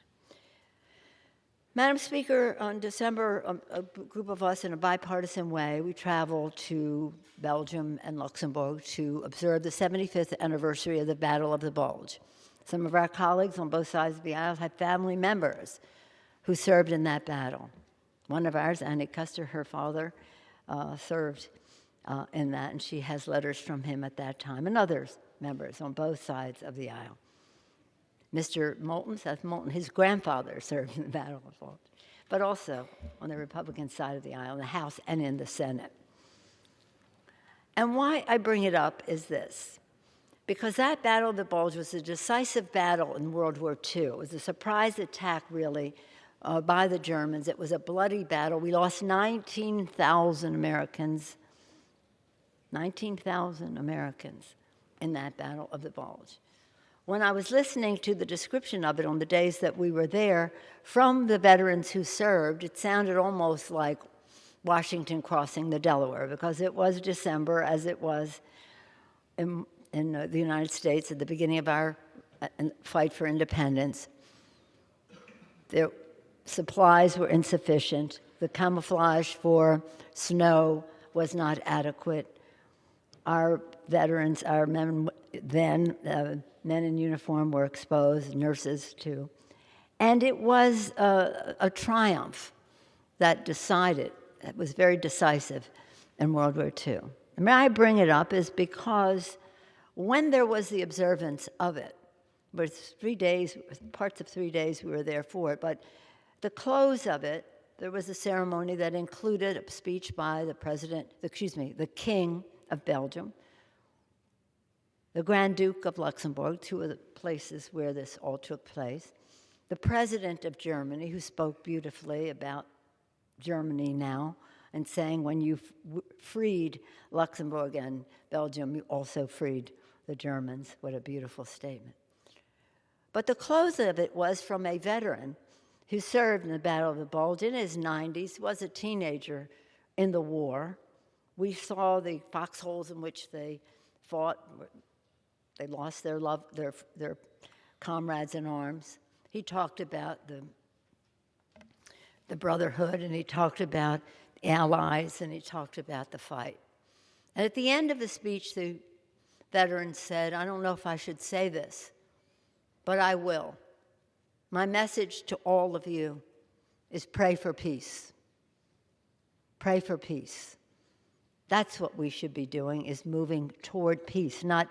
Madam Speaker, on December, a group of us in a bipartisan way, we traveled to Belgium and Luxembourg to observe the 75th anniversary of the Battle of the Bulge. Some of our colleagues on both sides of the aisle had family members who served in that battle. One of ours, Annie Custer, her father, served in that, and she has letters from him at that time, and others members on both sides of the aisle. Mr. Moulton, Seth Moulton, his grandfather served in the Battle of the Bulge, but also on the Republican side of the aisle, in the House and in the Senate. And why I bring it up is this, because that Battle of the Bulge was a decisive battle in World War II. It was a surprise attack, really, by the Germans. It was a bloody battle. We lost 19,000 Americans, 19,000 Americans in that Battle of the Bulge. When I was listening to the description of it on the days that we were there from the veterans who served, it sounded almost like Washington crossing the Delaware, because it was December, as it was in the United States at the beginning of our fight for independence. Their supplies were insufficient. The camouflage for snow was not adequate. Our veterans, our men then, men in uniform were exposed, nurses too. And it was a triumph that decided, it was very decisive in World War II. And why I bring it up is because when there was the observance of it, it was 3 days, parts of 3 days we were there for it, but the close of it, there was a ceremony that included a speech by the King of Belgium, the Grand Duke of Luxembourg, two of the places where this all took place, the President of Germany, who spoke beautifully about Germany now, and saying when you freed Luxembourg and Belgium, you also freed the Germans. What a beautiful statement. But the close of it was from a veteran who served in the Battle of the Bulge in his 90s, was a teenager in the war. We saw the foxholes in which they fought. They lost their comrades in arms. He talked about the brotherhood, and he talked about the allies, and he talked about the fight. And at the end of the speech, the veteran said, "I don't know if I should say this, but I will. My message to all of you is pray for peace. Pray for peace. That's what we should be doing, is moving toward peace, not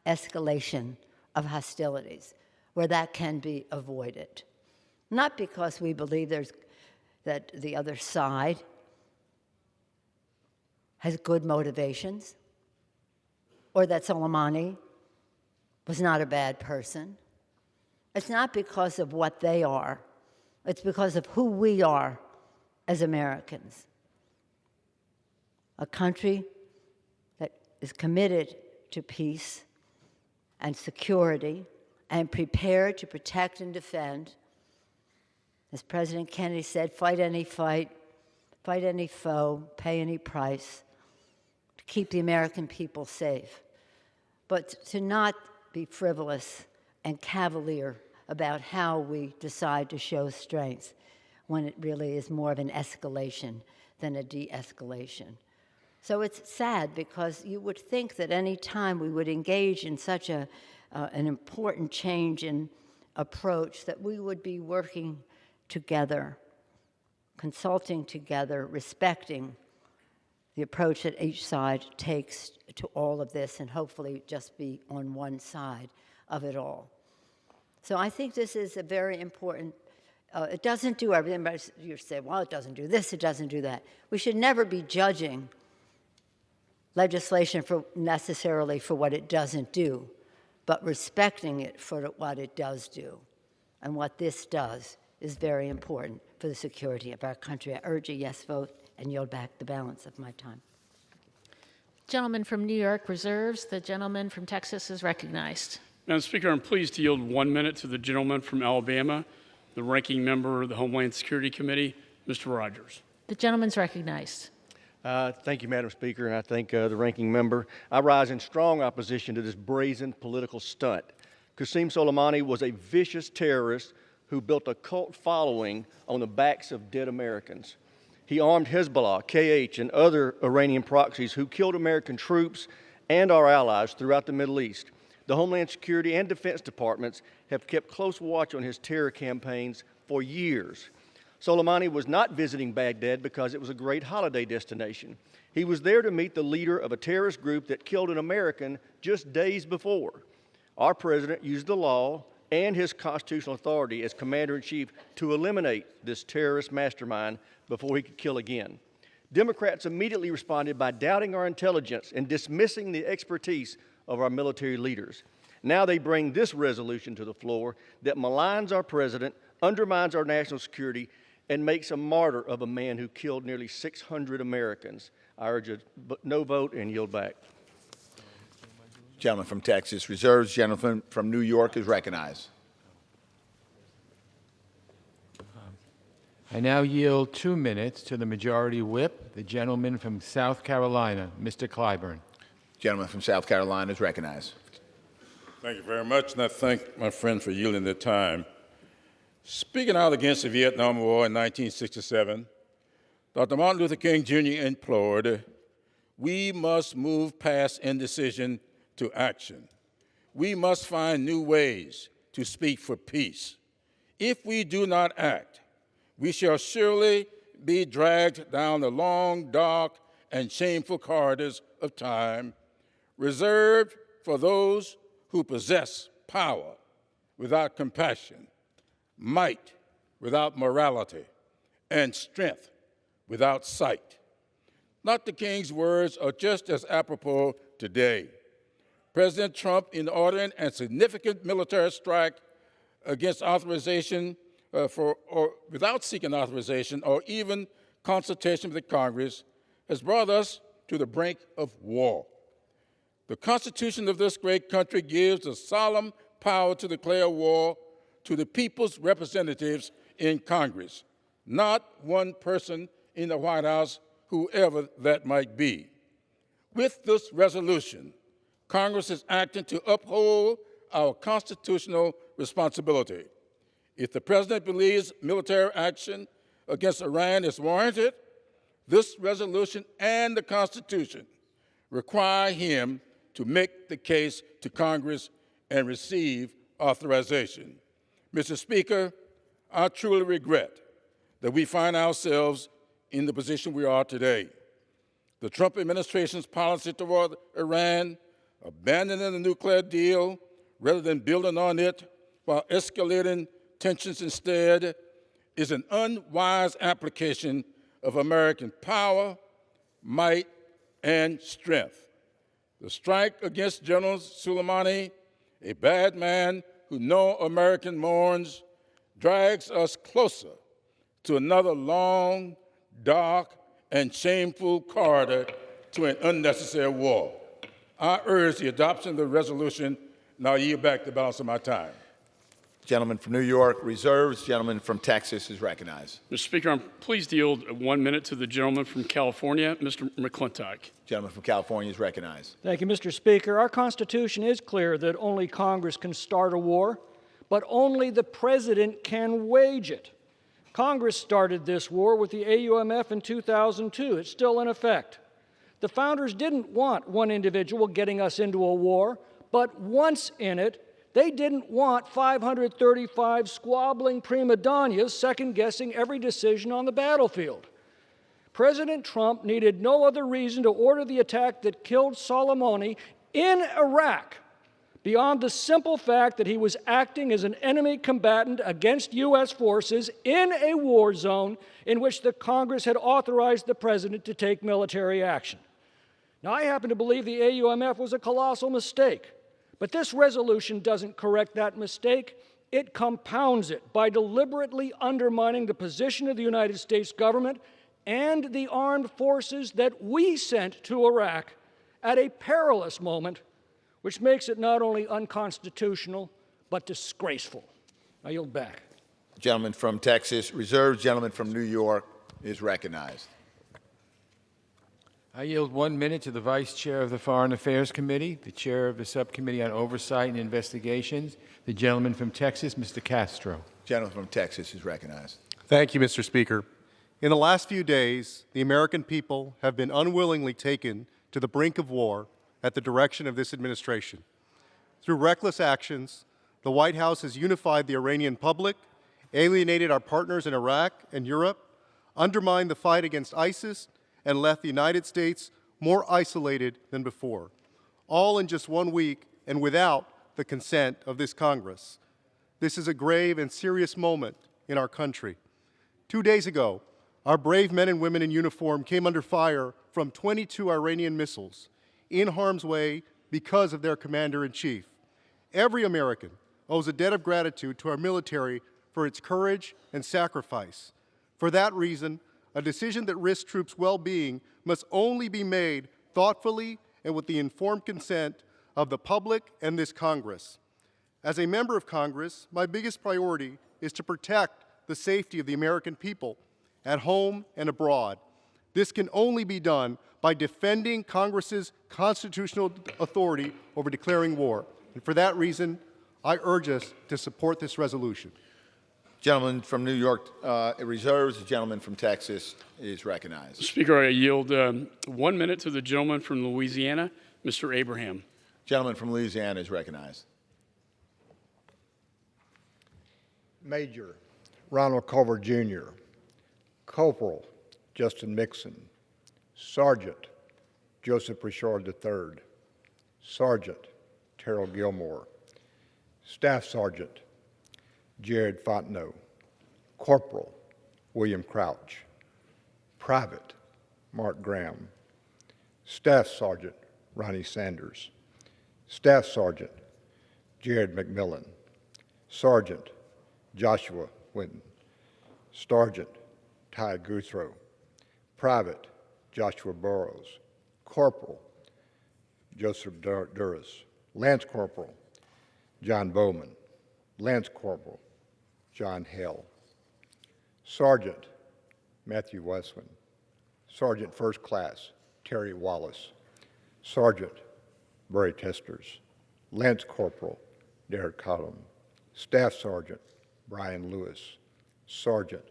escalation of hostilities, where that can be avoided. Not because we believe that the other side has good motivations, or that Soleimani was not a bad person. It's not because of what they are. It's because of who we are as Americans. A country that is committed to peace and security and prepared to protect and defend. As President Kennedy said, fight any fight, fight any foe, pay any price to keep the American people safe. But to not be frivolous and cavalier about how we decide to show strength when it really is more of an escalation than a de-escalation. So it's sad, because you would think that any time we would engage in such an important change in approach, that we would be working together, consulting together, respecting the approach that each side takes to all of this, and hopefully just be on one side of it all. So I think this is a very important, it doesn't do everything, but you say, well, it doesn't do this, it doesn't do that. We should never be judging legislation necessarily for what it doesn't do, but respecting it for what it does do. And what this does is very important for the security of our country. I urge a yes vote and yield back the balance of my time. Gentleman from New York reserves. The gentleman from Texas is recognized. Madam Speaker, I'm pleased to yield 1 minute to the gentleman from Alabama, the ranking member of the Homeland Security Committee, Mr. Rogers. The gentleman's recognized. Thank you, Madam Speaker, and I thank the ranking member. I rise in strong opposition to this brazen political stunt. Qasem Soleimani was a vicious terrorist who built a cult following on the backs of dead Americans. He armed Hezbollah, KH, and other Iranian proxies who killed American troops and our allies throughout the Middle East. The Homeland Security and Defense Departments have kept close watch on his terror campaigns for years. Soleimani was not visiting Baghdad because it was a great holiday destination. He was there to meet the leader of a terrorist group that killed an American just days before. Our president used the law and his constitutional authority as commander-in-chief to eliminate this terrorist mastermind before he could kill again. Democrats immediately responded by doubting our intelligence and dismissing the expertise of our military leaders. Now they bring this resolution to the floor that maligns our president, undermines our national security, and makes a martyr of a man who killed nearly 600 Americans. I urge a no vote and yield back. Gentleman from Texas reserves. Gentleman from New York is recognized. I now yield 2 minutes to the Majority Whip, the gentleman from South Carolina, Mr. Clyburn. Gentleman from South Carolina is recognized. Thank you very much, and I thank my friends for yielding their time. Speaking out against the Vietnam War in 1967, Dr. Martin Luther King Jr. implored, we must move past indecision to action. We must find new ways to speak for peace. If we do not act, we shall surely be dragged down the long, dark, and shameful corridors of time, reserved for those who possess power without compassion, might without morality, and strength without sight. Dr. King's words are just as apropos today. President Trump, in ordering a significant military strike against authorization without seeking authorization or even consultation with the Congress, has brought us to the brink of war. The Constitution of this great country gives the solemn power to declare war to the people's representatives in Congress, not one person in the White House, whoever that might be. With this resolution, Congress is acting to uphold our constitutional responsibility. If the President believes military action against Iran is warranted, this resolution and the Constitution require him to make the case to Congress and receive authorization. Mr. Speaker, I truly regret that we find ourselves in the position we are today. The Trump administration's policy toward Iran, abandoning the nuclear deal rather than building on it while escalating tensions instead, is an unwise application of American power, might, and strength. The strike against General Soleimani, a bad man who no American mourns, drags us closer to another long, dark, and shameful corridor to an unnecessary war. I urge the adoption of the resolution, and I'll yield back the balance of my time. Gentleman from New York reserves. Gentleman from Texas is recognized. Mr. Speaker, I'm pleased to yield 1 minute to the gentleman from California, Mr. McClintock. Gentleman from California is recognized. Thank you, Mr. Speaker. Our Constitution is clear that only Congress can start a war, but only the President can wage it. Congress started this war with the AUMF in 2002. It's still in effect. The founders didn't want one individual getting us into a war, but once in it, they didn't want 535 squabbling prima donnas second-guessing every decision on the battlefield. President Trump needed no other reason to order the attack that killed Soleimani in Iraq beyond the simple fact that he was acting as an enemy combatant against U.S. forces in a war zone in which the Congress had authorized the President to take military action. Now, I happen to believe the AUMF was a colossal mistake. But this resolution doesn't correct that mistake. It compounds it by deliberately undermining the position of the United States government and the armed forces that we sent to Iraq at a perilous moment, which makes it not only unconstitutional, but disgraceful. I yield back. Gentleman from Texas reserves. Gentleman from New York is recognized. I yield 1 minute to the Vice Chair of the Foreign Affairs Committee, the Chair of the Subcommittee on Oversight and Investigations, the gentleman from Texas, Mr. Castro. Gentleman from Texas is recognized. Thank you, Mr. Speaker. In the last few days, the American people have been unwillingly taken to the brink of war at the direction of this administration. Through reckless actions, the White House has unified the Iranian public, alienated our partners in Iraq and Europe, undermined the fight against ISIS, and left the United States more isolated than before, all in just 1 week and without the consent of this Congress. This is a grave and serious moment in our country. 2 days ago, our brave men and women in uniform came under fire from 22 Iranian missiles in harm's way because of their commander-in-chief. Every American owes a debt of gratitude to our military for its courage and sacrifice. For that reason, a decision that risks troops' well-being must only be made thoughtfully and with the informed consent of the public and this Congress. As a member of Congress, my biggest priority is to protect the safety of the American people at home and abroad. This can only be done by defending Congress's constitutional authority over declaring war. And for that reason, I urge us to support this resolution. Gentleman from New York reserves. The gentleman from Texas is recognized. Speaker, I yield 1 minute to the gentleman from Louisiana, Mr. Abraham. Gentleman from Louisiana is recognized. Major Ronald Culver Jr., Corporal Justin Mixon, Sergeant Joseph Richard III, Sergeant Terrell Gilmore, Staff Sergeant Jared Fontenot, Corporal William Crouch, Private Mark Graham, Staff Sergeant Ronnie Sanders, Staff Sergeant Jared McMillan, Sergeant Joshua Winton, Sergeant Ty Guthrow, Private Joshua Burrows, Corporal Joseph Duras, Lance Corporal John Bowman, Lance Corporal John Hale, Sergeant Matthew Westman, Sergeant First Class Terry Wallace, Sergeant Burry Testers, Lance Corporal Derek Cottom, Staff Sergeant Brian Lewis, Sergeant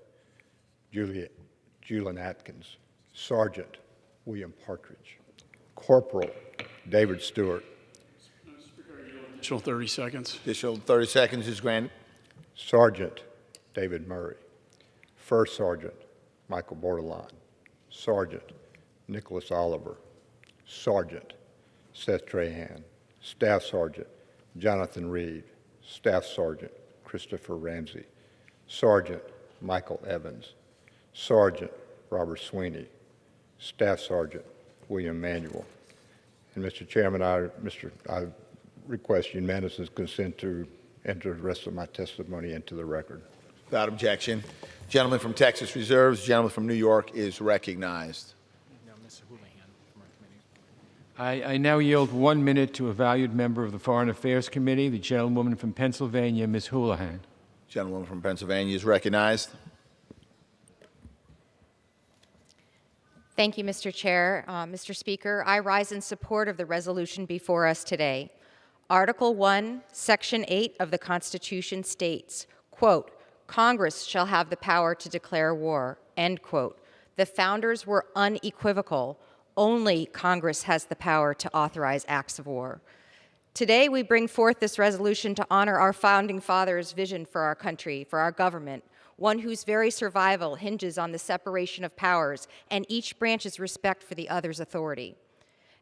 Julian Atkins, Sergeant William Partridge, Corporal David Stewart. Additional 30 seconds. Additional 30 seconds is granted. Sergeant David Murray, First Sergeant Michael Bordelon, Sergeant Nicholas Oliver, Sergeant Seth Trahan, Staff Sergeant Jonathan Reed, Staff Sergeant Christopher Ramsey, Sergeant Michael Evans, Sergeant Robert Sweeney, Staff Sergeant William Manuel. And Mr. Chairman, I request unanimous consent to enter the rest of my testimony into the record. Without objection. Gentleman from Texas reserves. Gentleman from New York is recognized. I now yield 1 minute to a valued member of the Foreign Affairs Committee, the gentlewoman from Pennsylvania, Ms. Houlihan. Gentlewoman from Pennsylvania is recognized. Thank you, Mr. Chair. Mr. Speaker, I rise in support of the resolution before us today. Article 1, Section 8 of the Constitution states, quote, Congress shall have the power to declare war, end quote. The founders were unequivocal. Only Congress has the power to authorize acts of war. Today, we bring forth this resolution to honor our founding fathers' vision for our country, for our government, one whose very survival hinges on the separation of powers and each branch's respect for the other's authority.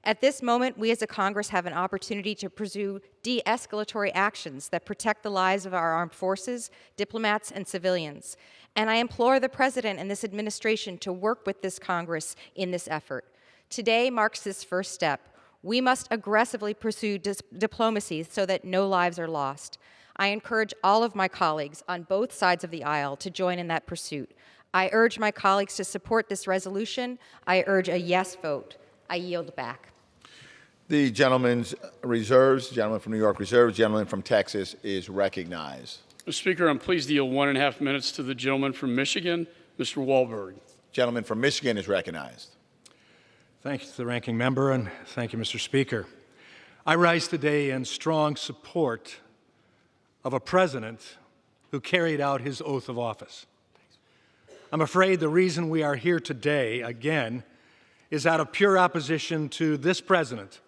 At this moment, we as a Congress have an opportunity to pursue de-escalatory actions that protect the lives of our armed forces, diplomats, and civilians. And I implore the President and this administration to work with this Congress in this effort. Today marks this first step. We must aggressively pursue diplomacy so that no lives are lost. I encourage all of my colleagues on both sides of the aisle to join in that pursuit. I urge my colleagues to support this resolution. I urge a yes vote. I yield back. The gentleman's reserves. Gentleman from New York reserves. Gentleman from Texas is recognized. Mr. Speaker, I'm pleased to yield 1.5 minutes to the gentleman from Michigan, Mr. Wahlberg. Gentleman from Michigan is recognized. Thank you to the ranking member, and thank you, Mr. Speaker. I rise today in strong support of a president who carried out his oath of office. I'm afraid the reason we are here today, again, is out of pure opposition to this president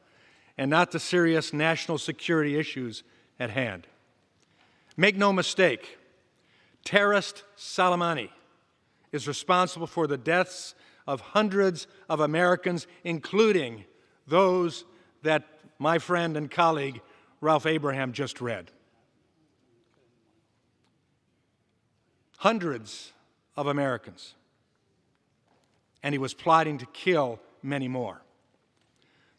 and not the serious national security issues at hand. Make no mistake, terrorist Soleimani is responsible for the deaths of hundreds of Americans, including those that my friend and colleague Ralph Abraham just read. Hundreds of Americans. And he was plotting to kill many more.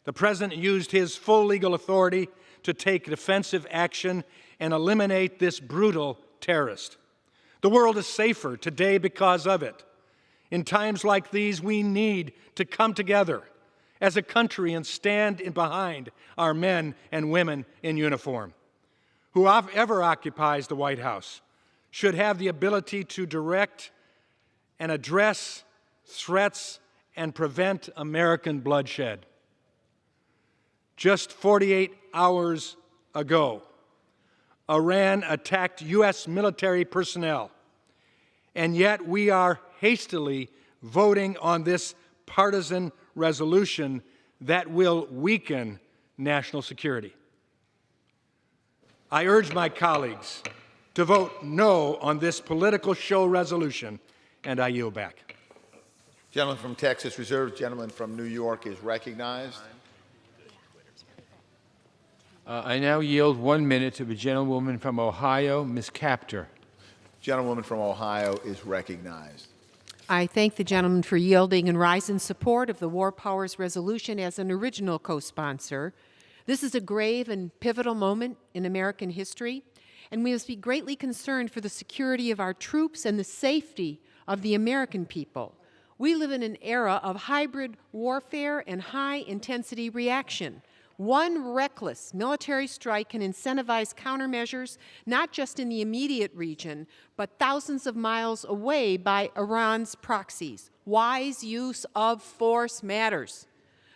The President used his full legal authority to take defensive action and eliminate this brutal terrorist. The world is safer today because of it. In times like these, we need to come together as a country and stand behind our men and women in uniform. Whoever occupies the White House should have the ability to direct and address threats and prevent American bloodshed. Just 48 hours ago, Iran attacked U.S. military personnel, and yet we are hastily voting on this partisan resolution that will weaken national security. I urge my colleagues to vote no on this political show resolution, and I yield back. Gentleman from Texas reserves. Gentleman from New York is recognized. I now yield 1 minute to the gentlewoman from Ohio, Ms. Capter. Gentlewoman from Ohio is recognized. I thank the gentleman for yielding and rise in support of the War Powers Resolution as an original co-sponsor. This is a grave and pivotal moment in American history, and we must be greatly concerned for the security of our troops and the safety of the American people. We live in an era of hybrid warfare and high-intensity reaction. One reckless military strike can incentivize countermeasures, not just in the immediate region, but thousands of miles away by Iran's proxies. Wise use of force matters.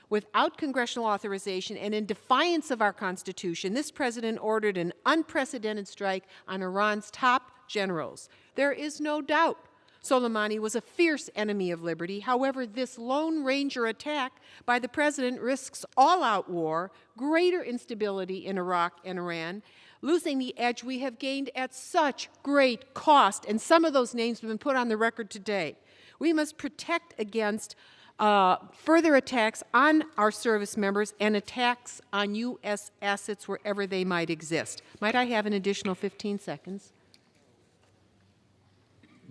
Without congressional authorization and in defiance of our Constitution, this president ordered an unprecedented strike on Iran's top generals. There is no doubt Soleimani was a fierce enemy of liberty. However, this Lone Ranger attack by the president risks all-out war, greater instability in Iraq and Iran, losing the edge we have gained at such great cost, and some of those names have been put on the record today. We must protect against further attacks on our service members and attacks on U.S. assets wherever they might exist. Might I have an additional 15 seconds?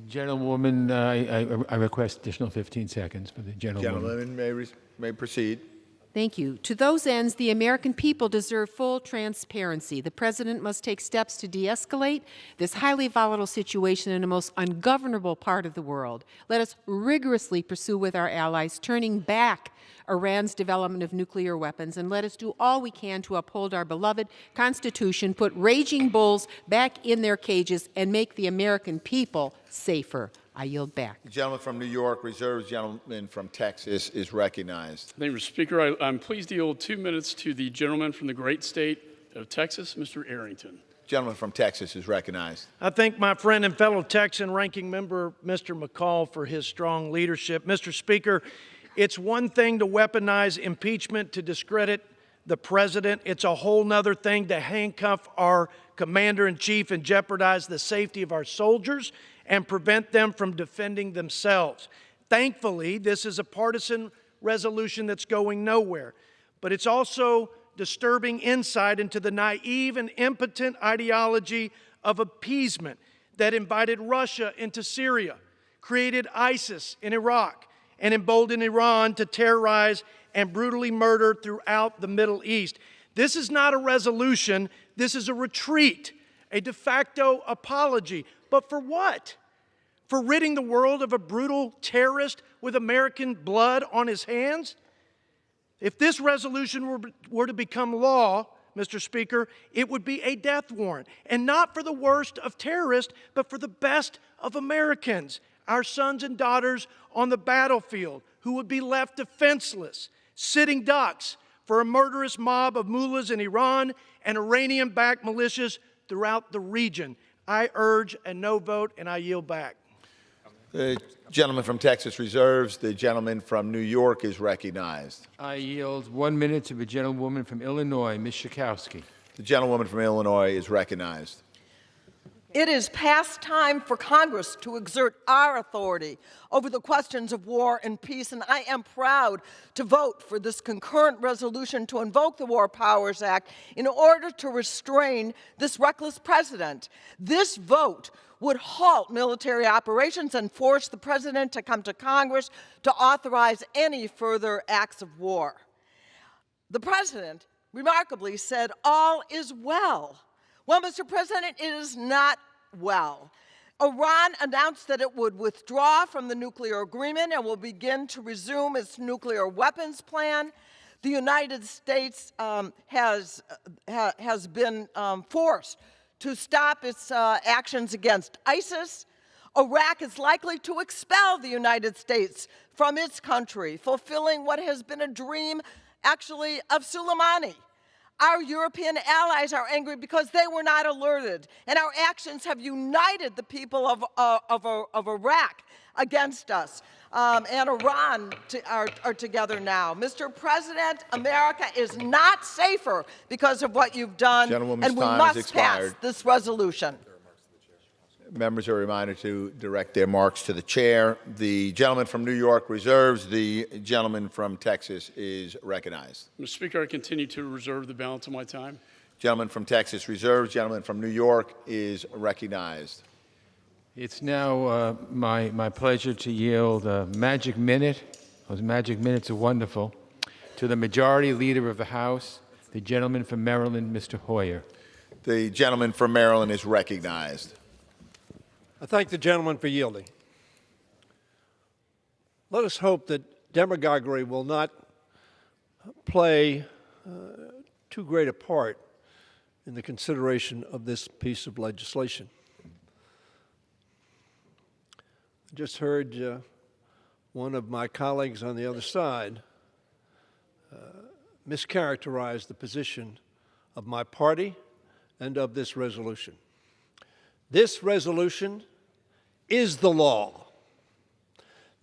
Gentlewoman, I request additional 15 seconds for the gentlewoman. Gentleman may proceed. Thank you. To those ends, the American people deserve full transparency. The President must take steps to de-escalate this highly volatile situation in the most ungovernable part of the world. Let us rigorously pursue with our allies turning back Iran's development of nuclear weapons, and let us do all we can to uphold our beloved Constitution, put raging bulls back in their cages, and make the American people safer. I yield back. The gentleman from New York reserves. Gentleman from Texas is recognized. Thank you, Mr. Speaker. I'm pleased to yield 2 minutes to the gentleman from the great state of Texas, Mr. Arrington. Gentleman from Texas is recognized. I thank my friend and fellow Texan ranking member, Mr. McCall, for his strong leadership. Mr. Speaker, it's one thing to weaponize impeachment to discredit the president. It's a whole nother thing to handcuff our commander-in-chief and jeopardize the safety of our soldiers and prevent them from defending themselves. Thankfully, this is a partisan resolution that's going nowhere, but it's also disturbing insight into the naive and impotent ideology of appeasement that invited Russia into Syria, created ISIS in Iraq, and emboldened Iran to terrorize and brutally murder throughout the Middle East. This is not a resolution, this is a retreat, a de facto apology. But for what? For ridding the world of a brutal terrorist with American blood on his hands? If this resolution were to become law, Mr. Speaker, it would be a death warrant, and not for the worst of terrorists, but for the best of Americans, our sons and daughters on the battlefield, who would be left defenseless, sitting ducks for a murderous mob of mullahs in Iran and Iranian-backed militias throughout the region. I urge a no vote, and I yield back. The gentleman from Texas reserves. The gentleman from New York is recognized. I yield 1 minute to the gentlewoman from Illinois, Ms. Schakowsky. The gentlewoman from Illinois is recognized. It is past time for Congress to exert our authority over the questions of war and peace, and I am proud to vote for this concurrent resolution to invoke the War Powers Act in order to restrain this reckless president. This vote would halt military operations and force the president to come to Congress to authorize any further acts of war. The president remarkably said, "All is well." Well, Mr. President, it is not well. Iran announced that it would withdraw from the nuclear agreement and will begin to resume its nuclear weapons plan. The United States has been forced to stop its actions against ISIS. Iraq is likely to expel the United States from its country, fulfilling what has been a dream, actually, of Soleimani. Our European allies are angry because they were not alerted, and our actions have united the people of Iraq against us. And Iran are together now. Mr. President, America is not safer because of what you've done, and we must pass this resolution. Members are reminded to direct their marks to the chair. The gentleman from New York reserves. The gentleman from Texas is recognized. Mr. Speaker, I continue to reserve the balance of my time. Gentleman from Texas reserves. Gentleman from New York is recognized. It's now my pleasure to yield a magic minute. Those magic minutes are wonderful. To the Majority Leader of the House, the gentleman from Maryland, Mr. Hoyer. The gentleman from Maryland is recognized. I thank the gentleman for yielding. Let us hope that demagoguery will not play too great a part in the consideration of this piece of legislation. I just heard one of my colleagues on the other side mischaracterize the position of my party and of this resolution. This resolution is the law.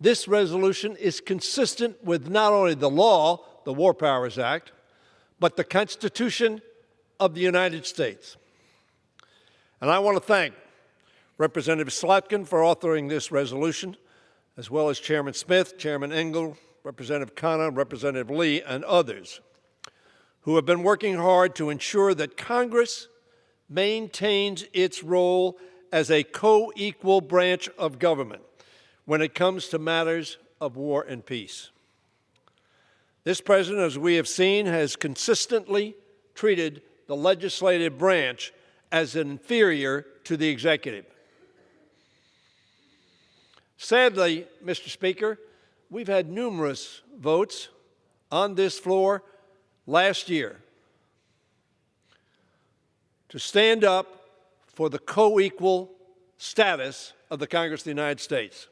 This resolution is consistent with not only the law, the War Powers Act, but the Constitution of the United States. And I want to thank Representative Slotkin for authoring this resolution, as well as Chairman Smith, Chairman Engel, Representative Khanna, Representative Lee, and others, who have been working hard to ensure that Congress maintains its role as a co-equal branch of government when it comes to matters of war and peace. This president, as we have seen, has consistently treated the legislative branch as inferior to the executive. Sadly, Mr. Speaker, we've had numerous votes on this floor last year to stand up for the co-equal status of the Congress of the United States.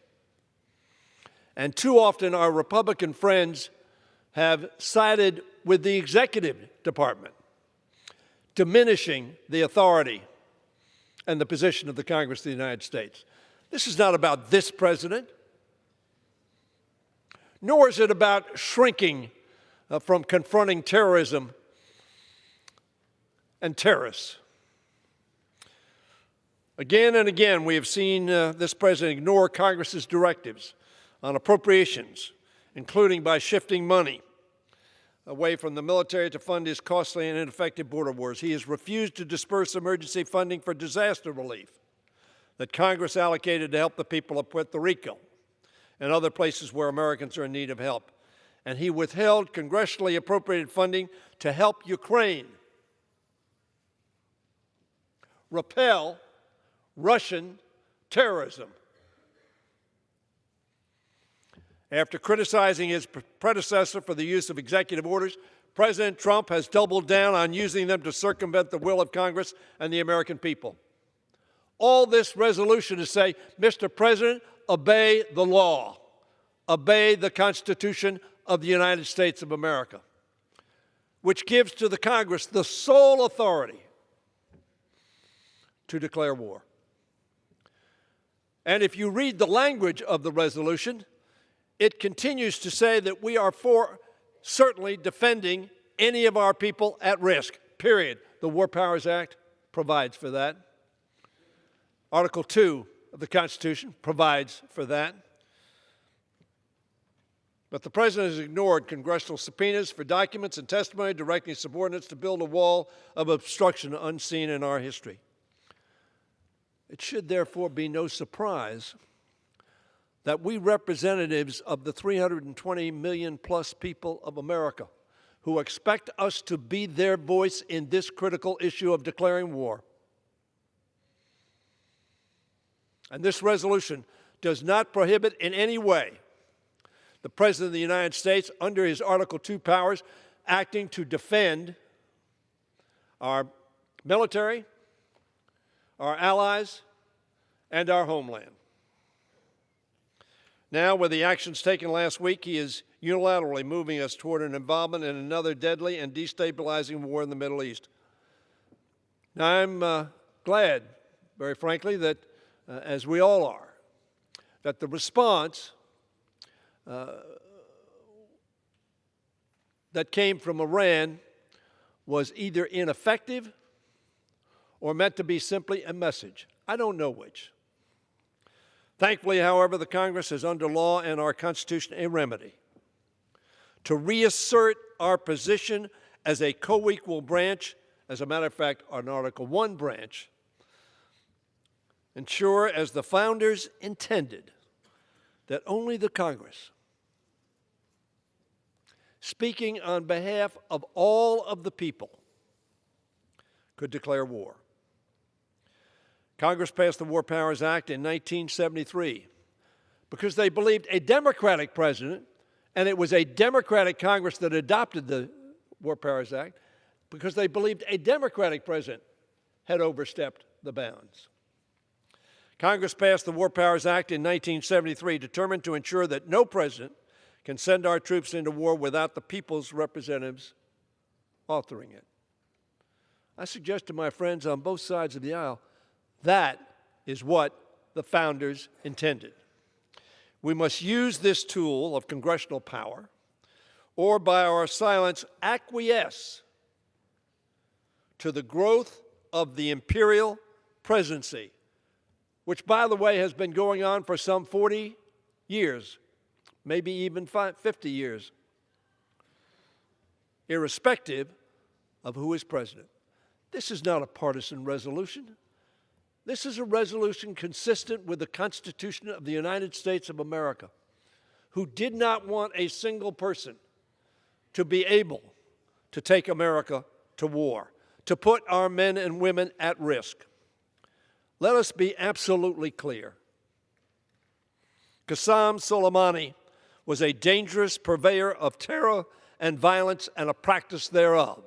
And too often our Republican friends have sided with the executive department, diminishing the authority and the position of the Congress of the United States. This is not about this president, nor is it about shrinking from confronting terrorism and terrorists. Again and again, we have seen this president ignore Congress's directives on appropriations, including by shifting money away from the military to fund his costly and ineffective border wars. He has refused to disperse emergency funding for disaster relief that Congress allocated to help the people of Puerto Rico and other places where Americans are in need of help. And he withheld congressionally appropriated funding to help Ukraine repel Russian terrorism. After criticizing his predecessor for the use of executive orders, President Trump has doubled down on using them to circumvent the will of Congress and the American people. All this resolution is to say, Mr. President, obey the law. Obey the Constitution of the United States of America, which gives to the Congress the sole authority to declare war. And if you read the language of the resolution, it continues to say that we are for certainly defending any of our people at risk, period. The War Powers Act provides for that. Article 2 of the Constitution provides for that. But the President has ignored congressional subpoenas for documents and testimony directing subordinates to build a wall of obstruction unseen in our history. It should therefore be no surprise that we representatives of the 320 million plus people of America who expect us to be their voice in this critical issue of declaring war. And this resolution does not prohibit in any way the President of the United States, under his Article 2 powers, acting to defend our military, our allies, and our homeland. Now, with the actions taken last week, he is unilaterally moving us toward an involvement in another deadly and destabilizing war in the Middle East. Now, I'm glad, very frankly, that, as we all are, that the response that came from Iran was either ineffective or meant to be simply a message. I don't know which. Thankfully, however, the Congress has under law and our Constitution a remedy to reassert our position as a co-equal branch, as a matter of fact, an Article 1 branch, ensure, as the founders intended, that only the Congress, speaking on behalf of all of the people, could declare war. Congress passed the War Powers Act in 1973 because they believed a Democratic president, and it was a Democratic Congress that adopted the War Powers Act, because they believed a Democratic president had overstepped the bounds. Congress passed the War Powers Act in 1973, determined to ensure that no president can send our troops into war without the people's representatives authoring it. I suggest to my friends on both sides of the aisle, that is what the founders intended. We must use this tool of congressional power, or by our silence acquiesce to the growth of the imperial presidency, which, by the way, has been going on for some 40 years, maybe even 50 years, irrespective of who is president. This is not a partisan resolution. This is a resolution consistent with the Constitution of the United States of America, who did not want a single person to be able to take America to war, to put our men and women at risk. Let us be absolutely clear. Qasem Soleimani was a dangerous purveyor of terror and violence and a practice thereof.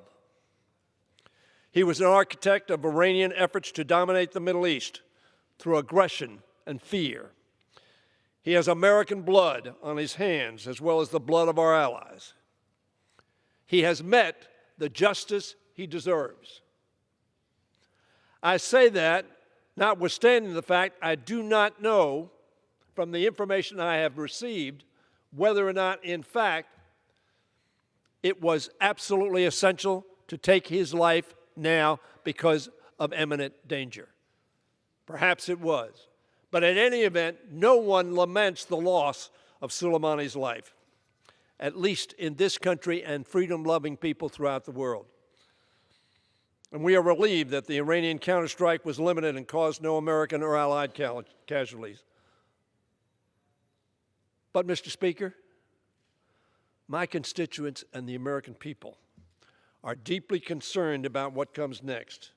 He was an architect of Iranian efforts to dominate the Middle East through aggression and fear. He has American blood on his hands as well as the blood of our allies. He has met the justice he deserves. I say that notwithstanding the fact I do not know from the information I have received whether or not, in fact, it was absolutely essential to take his life now because of imminent danger. Perhaps it was. But in any event, no one laments the loss of Soleimani's life, at least in this country and freedom-loving people throughout the world. And we are relieved that the Iranian counterstrike was limited and caused no American or Allied casualties. But, Mr. Speaker, my constituents and the American people are deeply concerned about what comes next,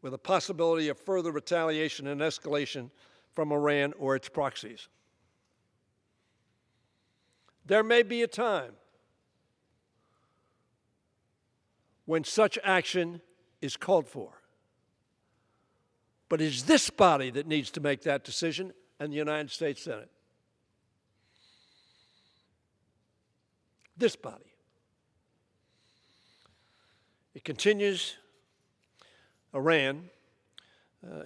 with a possibility of further retaliation and escalation from Iran or its proxies. There may be a time when such action is called for. But it is this body that needs to make that decision, and the United States Senate. This body. It continues, Iran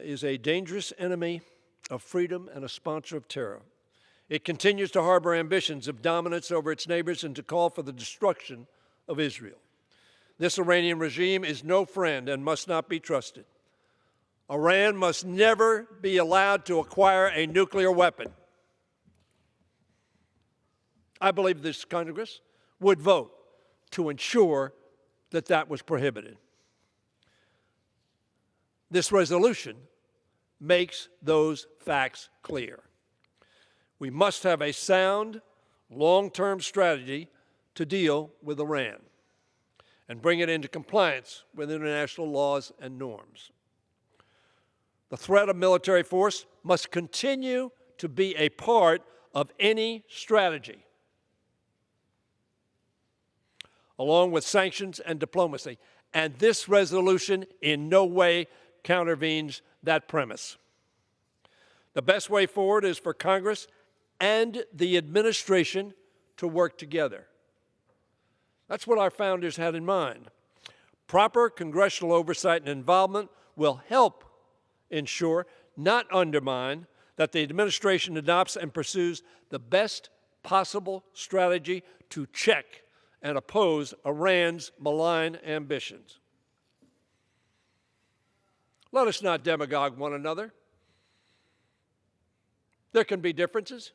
is a dangerous enemy of freedom and a sponsor of terror. It continues to harbor ambitions of dominance over its neighbors and to call for the destruction of Israel. This Iranian regime is no friend and must not be trusted. Iran must never be allowed to acquire a nuclear weapon. I believe this Congress would vote to ensure that that was prohibited. This resolution makes those facts clear. We must have a sound, long-term strategy to deal with Iran and bring it into compliance with international laws and norms. The threat of military force must continue to be a part of any strategy, along with sanctions and diplomacy. And this resolution in no way countervenes that premise. The best way forward is for Congress and the administration to work together. That's what our founders had in mind. Proper congressional oversight and involvement will help ensure, not undermine, that the administration adopts and pursues the best possible strategy to check and oppose Iran's malign ambitions. Let us not demagogue one another. There can be differences.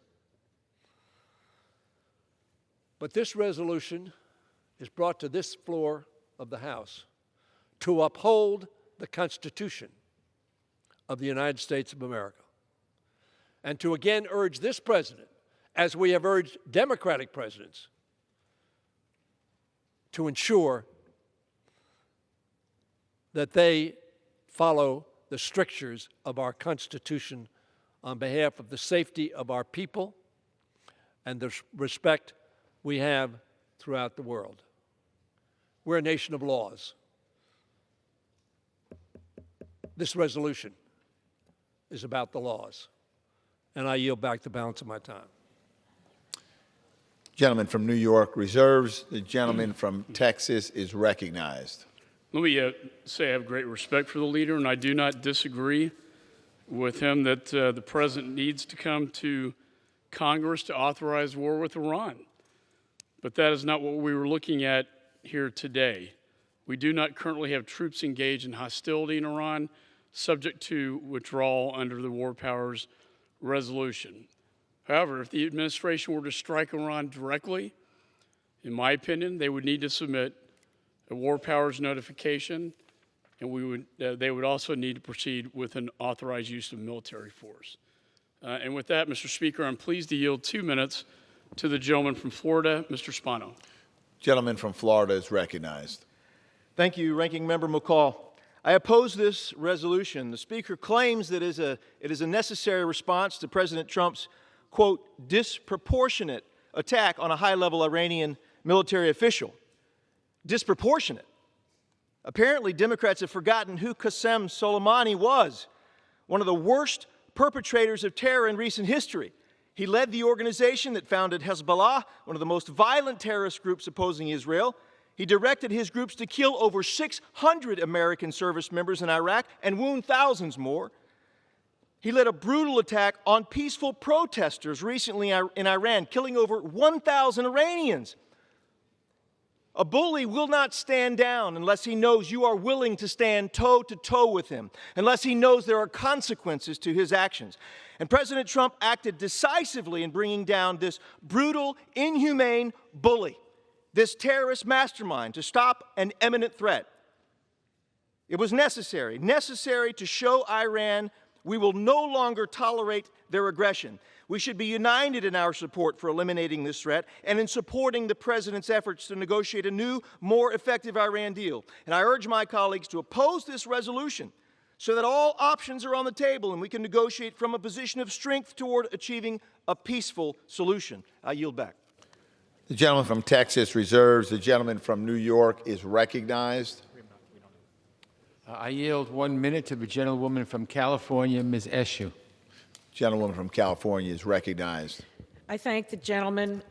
But this resolution is brought to this floor of the House to uphold the Constitution of the United States of America and to again urge this president, as we have urged Democratic presidents, to ensure that they follow the strictures of our Constitution on behalf of the safety of our people and the respect we have throughout the world. We're a nation of laws. This resolution is about the laws. And I yield back the balance of my time. Gentleman from New York reserves. The gentleman from Texas is recognized. Let me say I have great respect for the leader, and I do not disagree with him that the president needs to come to Congress to authorize war with Iran. But that is not what we were looking at here today. We do not currently have troops engaged in hostility in Iran, subject to withdrawal under the War Powers Resolution. However, if the administration were to strike Iran directly, in my opinion, they would need to submit a war powers notification, and they would also need to proceed with an authorized use of military force. And with that, Mr. Speaker, I'm pleased to yield 2 minutes to the gentleman from Florida, Mr. Spano. Gentleman from Florida is recognized. Thank you, Ranking Member McCall. I oppose this resolution. The Speaker claims that it is a necessary response to President Trump's, quote, disproportionate attack on a high-level Iranian military official. Disproportionate. Apparently, Democrats have forgotten who Qasem Soleimani was, one of the worst perpetrators of terror in recent history. He led the organization that founded Hezbollah, one of the most violent terrorist groups opposing Israel. He directed his groups to kill over 600 American service members in Iraq and wound thousands more. He led a brutal attack on peaceful protesters recently in Iran, killing over 1,000 Iranians. A bully will not stand down unless he knows you are willing to stand toe-to-toe with him, unless he knows there are consequences to his actions. And President Trump acted decisively in bringing down this brutal, inhumane bully, this terrorist mastermind, to stop an imminent threat. It was necessary to show Iran we will no longer tolerate their aggression. We should be united in our support for eliminating this threat and in supporting the President's efforts to negotiate a new, more effective Iran deal. And I urge my colleagues to oppose this resolution so that all options are on the table and we can negotiate from a position of strength toward achieving a peaceful solution. I yield back. The gentleman from Texas reserves. The gentleman from New York is recognized. I yield 1 minute to the gentlewoman from California, Ms. Eshoo. Gentlewoman from California is recognized. I thank the gentleman.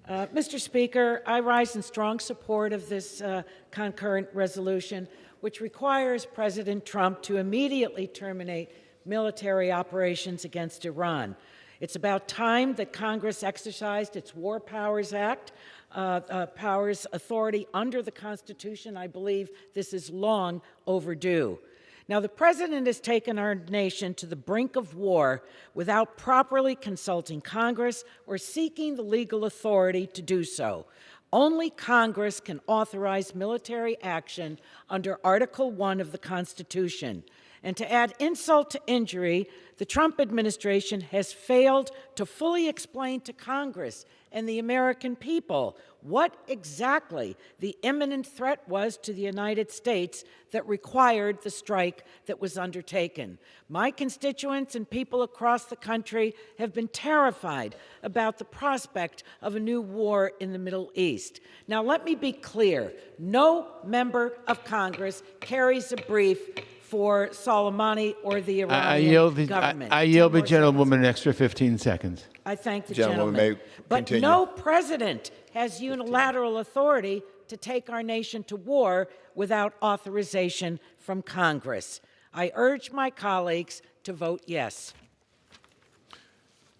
Mr. Speaker, I rise in strong support of this concurrent resolution, which requires President Trump to immediately terminate military operations against Iran. It's about time that Congress exercised its War Powers Act, powers authority under the Constitution. I believe this is long overdue. Now, the President has taken our nation to the brink of war without properly consulting Congress or seeking the legal authority to do so. Only Congress can authorize military action under Article 1 of the Constitution. And to add insult to injury, the Trump administration has failed to fully explain to Congress and the American people what exactly the imminent threat was to the United States that required the strike that was undertaken. My constituents and people across the country have been terrified about the prospect of a new war in the Middle East. Now, let me be clear. No member of Congress carries a brief for Soleimani or the Iranian government. I yield the gentlewoman an extra 15 seconds. I thank the Gentlewoman gentleman. may But continue. no president has unilateral authority to take our nation to war without authorization from Congress. I urge my colleagues to vote yes.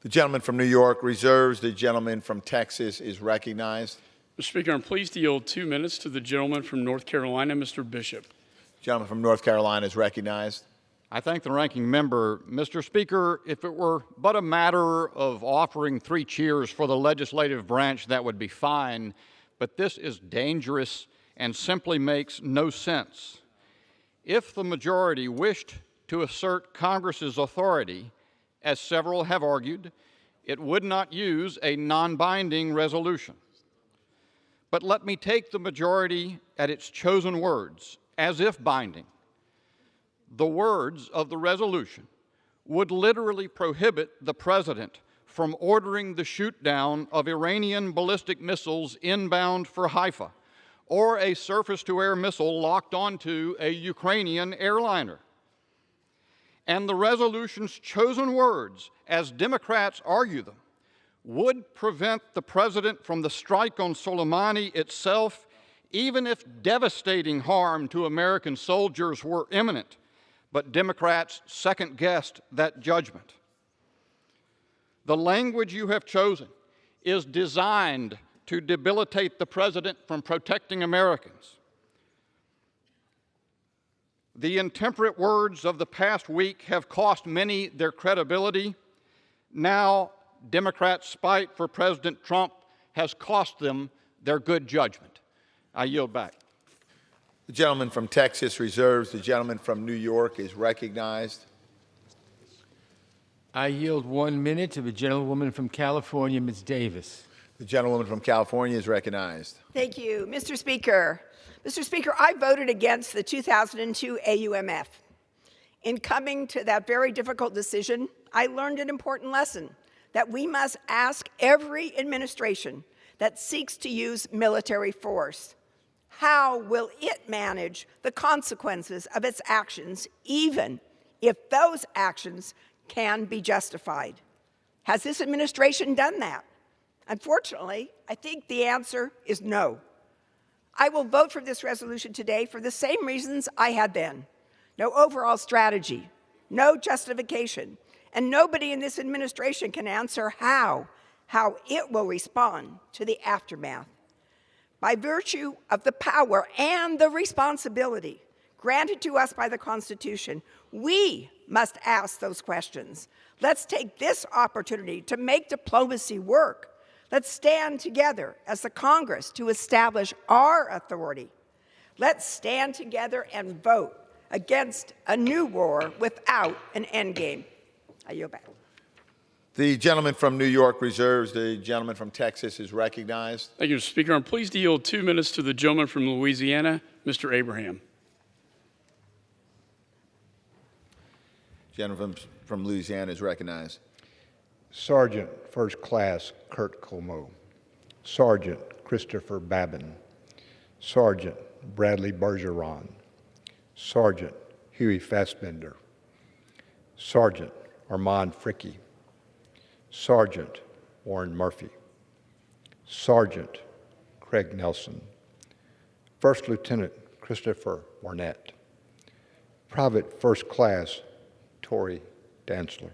The gentleman from New York reserves. The gentleman from Texas is recognized. Mr. Speaker, I'm pleased to yield 2 minutes to the gentleman from North Carolina, Mr. Bishop. Gentleman from North Carolina is recognized. I thank the ranking member. Mr. Speaker, if it were but a matter of offering 3 cheers for the legislative branch, that would be fine. But this is dangerous and simply makes no sense. If the majority wished to assert Congress's authority, as several have argued, it would not use a non-binding resolution. But let me take the majority at its chosen words, as if binding. The words of the resolution would literally prohibit the President from ordering the shoot-down of Iranian ballistic missiles inbound for Haifa, or a surface-to-air missile locked onto a Ukrainian airliner. And the resolution's chosen words, as Democrats argue them, would prevent the President from the strike on Soleimani itself, even if devastating harm to American soldiers were imminent. But Democrats second-guessed that judgment. The language you have chosen is designed to debilitate the President from protecting Americans. The intemperate words of the past week have cost many their credibility. Now, Democrats' spite for President Trump has cost them their good judgment. I yield back. The gentleman from Texas reserves. The gentleman from New York is recognized. I yield 1 minute to the gentlewoman from California, Ms. Davis. The gentlewoman from California is recognized. Thank you, Mr. Speaker. Mr. Speaker, I voted against the 2002 AUMF. In coming to that very difficult decision, I learned an important lesson, that we must ask every administration that seeks to use military force, how will it manage the consequences of its actions, even if those actions can be justified? Has this administration done that? Unfortunately, I think the answer is no. I will vote for this resolution today for the same reasons I had then. No overall strategy, no justification, and nobody in this administration can answer how it will respond to the aftermath. By virtue of the power and the responsibility granted to us by the Constitution, we must ask those questions. Let's take this opportunity to make diplomacy work. Let's stand together as the Congress to establish our authority. Let's stand together and vote against a new war without an endgame. I yield back. The gentleman from New York reserves. The gentleman from Texas is recognized. Thank you, Mr. Speaker. I'm pleased to yield 2 minutes to the gentleman from Louisiana, Mr. Abraham. Gentleman from Louisiana is recognized. Sergeant First Class Kurt Como, Sergeant Christopher Babin, Sergeant Bradley Bergeron, Sergeant Huey Fassbender, Sergeant Armand Fricke, Sergeant Warren Murphy, Sergeant Craig Nelson, First Lieutenant Christopher Barnett, Private First Class Tory Dantzler,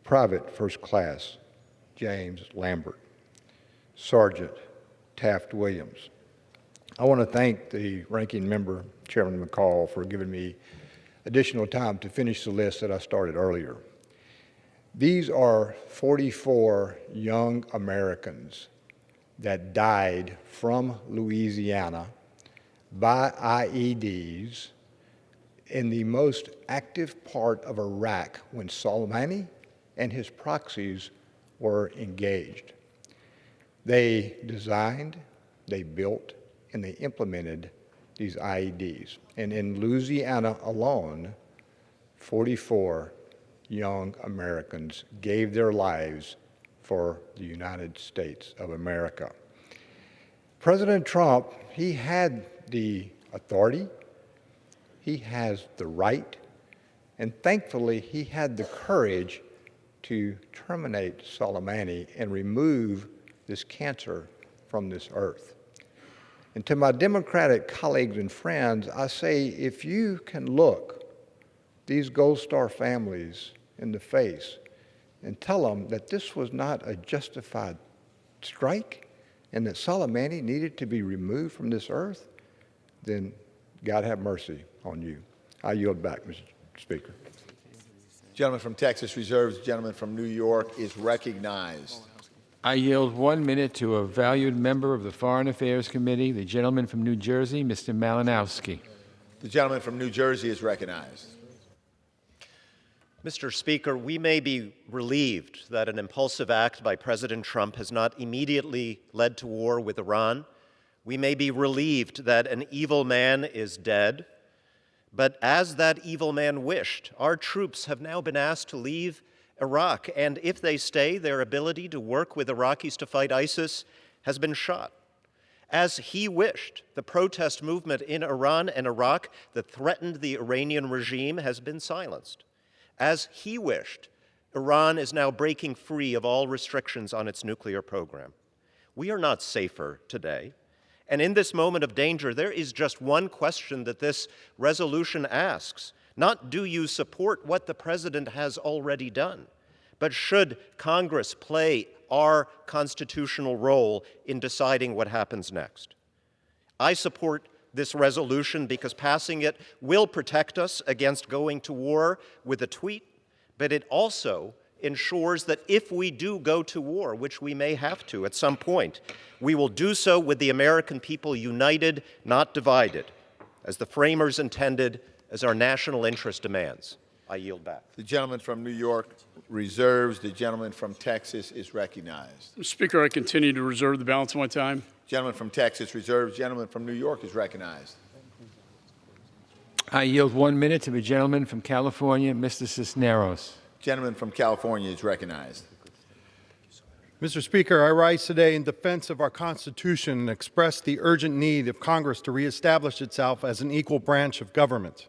Private First Class James Lambert, Sergeant Taft Williams. I want to thank the ranking member, Chairman McCall, for giving me additional time to finish the list that I started earlier. These are 44 young Americans that died from Louisiana by IEDs in the most active part of Iraq when Soleimani and his proxies were engaged. They designed, they built, and they implemented these IEDs. And in Louisiana alone, 44 young Americans gave their lives for the United States of America. President Trump, he had the authority, he has the right, and thankfully he had the courage to terminate Soleimani and remove this cancer from this earth. And to my Democratic colleagues and friends, I say, if you can look these Gold Star families in the face and tell them that this was not a justified strike and that Soleimani needed to be removed from this earth, then God have mercy on you. I yield back, Mr. Speaker. Gentleman from Texas reserves. Gentleman from New York is recognized. I yield 1 minute to a valued member of the Foreign Affairs Committee, the gentleman from New Jersey, Mr. Malinowski. The gentleman from New Jersey is recognized. Mr. Speaker, we may be relieved that an impulsive act by President Trump has not immediately led to war with Iran. We may be relieved that an evil man is dead. But as that evil man wished, our troops have now been asked to leave Iraq, and if they stay, their ability to work with Iraqis to fight ISIS has been shot. As he wished, the protest movement in Iran and Iraq that threatened the Iranian regime has been silenced. As he wished, Iran is now breaking free of all restrictions on its nuclear program. We are not safer today. And in this moment of danger, there is just one question that this resolution asks. Not do you support what the president has already done, but should Congress play our constitutional role in deciding what happens next? I support this resolution because passing it will protect us against going to war with a tweet, but it also ensures that if we do go to war, which we may have to at some point, we will do so with the American people united, not divided, as the framers intended, as our national interest demands. I yield back. The gentleman from New York reserves. The gentleman from Texas is recognized. Mr. Speaker, I continue to reserve the balance of my time. Gentleman from Texas reserves. Gentleman from New York is recognized. I yield 1 minute to the gentleman from California, Mr. Cisneros. Gentleman from California is recognized. Mr. Speaker, I rise today in defense of our Constitution and express the urgent need of Congress to reestablish itself as an equal branch of government.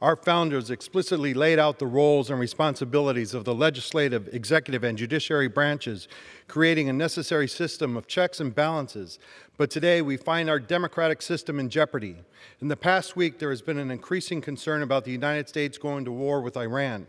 Our founders explicitly laid out the roles and responsibilities of the legislative, executive, and judiciary branches, creating a necessary system of checks and balances. But today, we find our democratic system in jeopardy. In the past week, there has been an increasing concern about the United States going to war with Iran.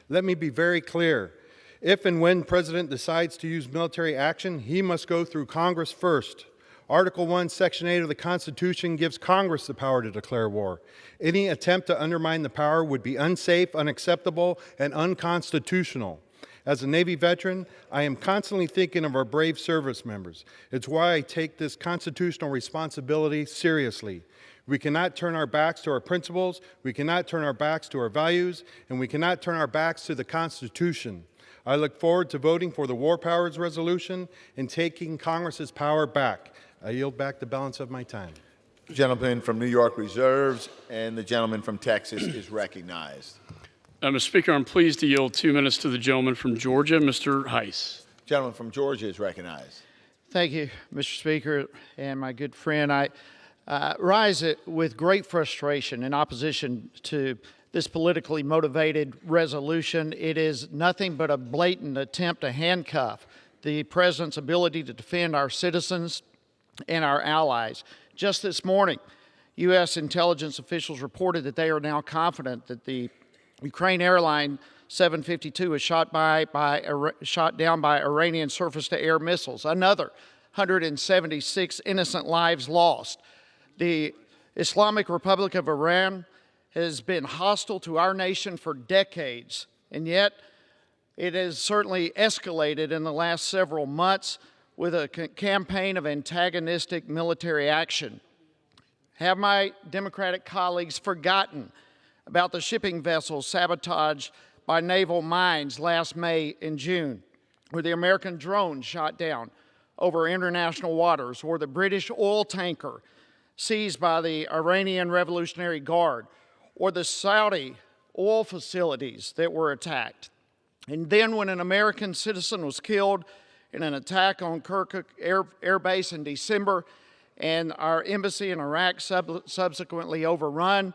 Let me be very clear. If and when President decides to use military action, he must go through Congress first. Article 1, Section 8 of the Constitution gives Congress the power to declare war. Any attempt to undermine the power would be unsafe, unacceptable, and unconstitutional. As a Navy veteran, I am constantly thinking of our brave service members. It's why I take this constitutional responsibility seriously. We cannot turn our backs to our principles, we cannot turn our backs to our values, and we cannot turn our backs to the Constitution. I look forward to voting for the War Powers Resolution and taking Congress's power back. I yield back the balance of my time. The gentleman from New York reserves, and the gentleman from Texas is recognized. Mr. Speaker, I'm pleased to yield 2 minutes to the gentleman from Georgia, Mr. Heiss. Gentleman from Georgia is recognized. Thank you, Mr. Speaker, and my good friend. I rise with great frustration in opposition to this politically motivated resolution. It is nothing but a blatant attempt to handcuff the President's ability to defend our citizens and our allies. Just this morning, U.S. intelligence officials reported that they are now confident that the Ukraine airline 752 was shot down by Iranian surface-to-air missiles. Another 176 innocent lives lost. The Islamic Republic of Iran has been hostile to our nation for decades, and yet it has certainly escalated in the last several months with a campaign of antagonistic military action. Have my Democratic colleagues forgotten about the shipping vessels sabotaged by naval mines last May and June, or the American drone shot down over international waters, or the British oil tanker seized by the Iranian Revolutionary Guard, or the Saudi oil facilities that were attacked? And then when an American citizen was killed in an attack on Kirkuk Air Base in December, and our embassy in Iraq subsequently overrun,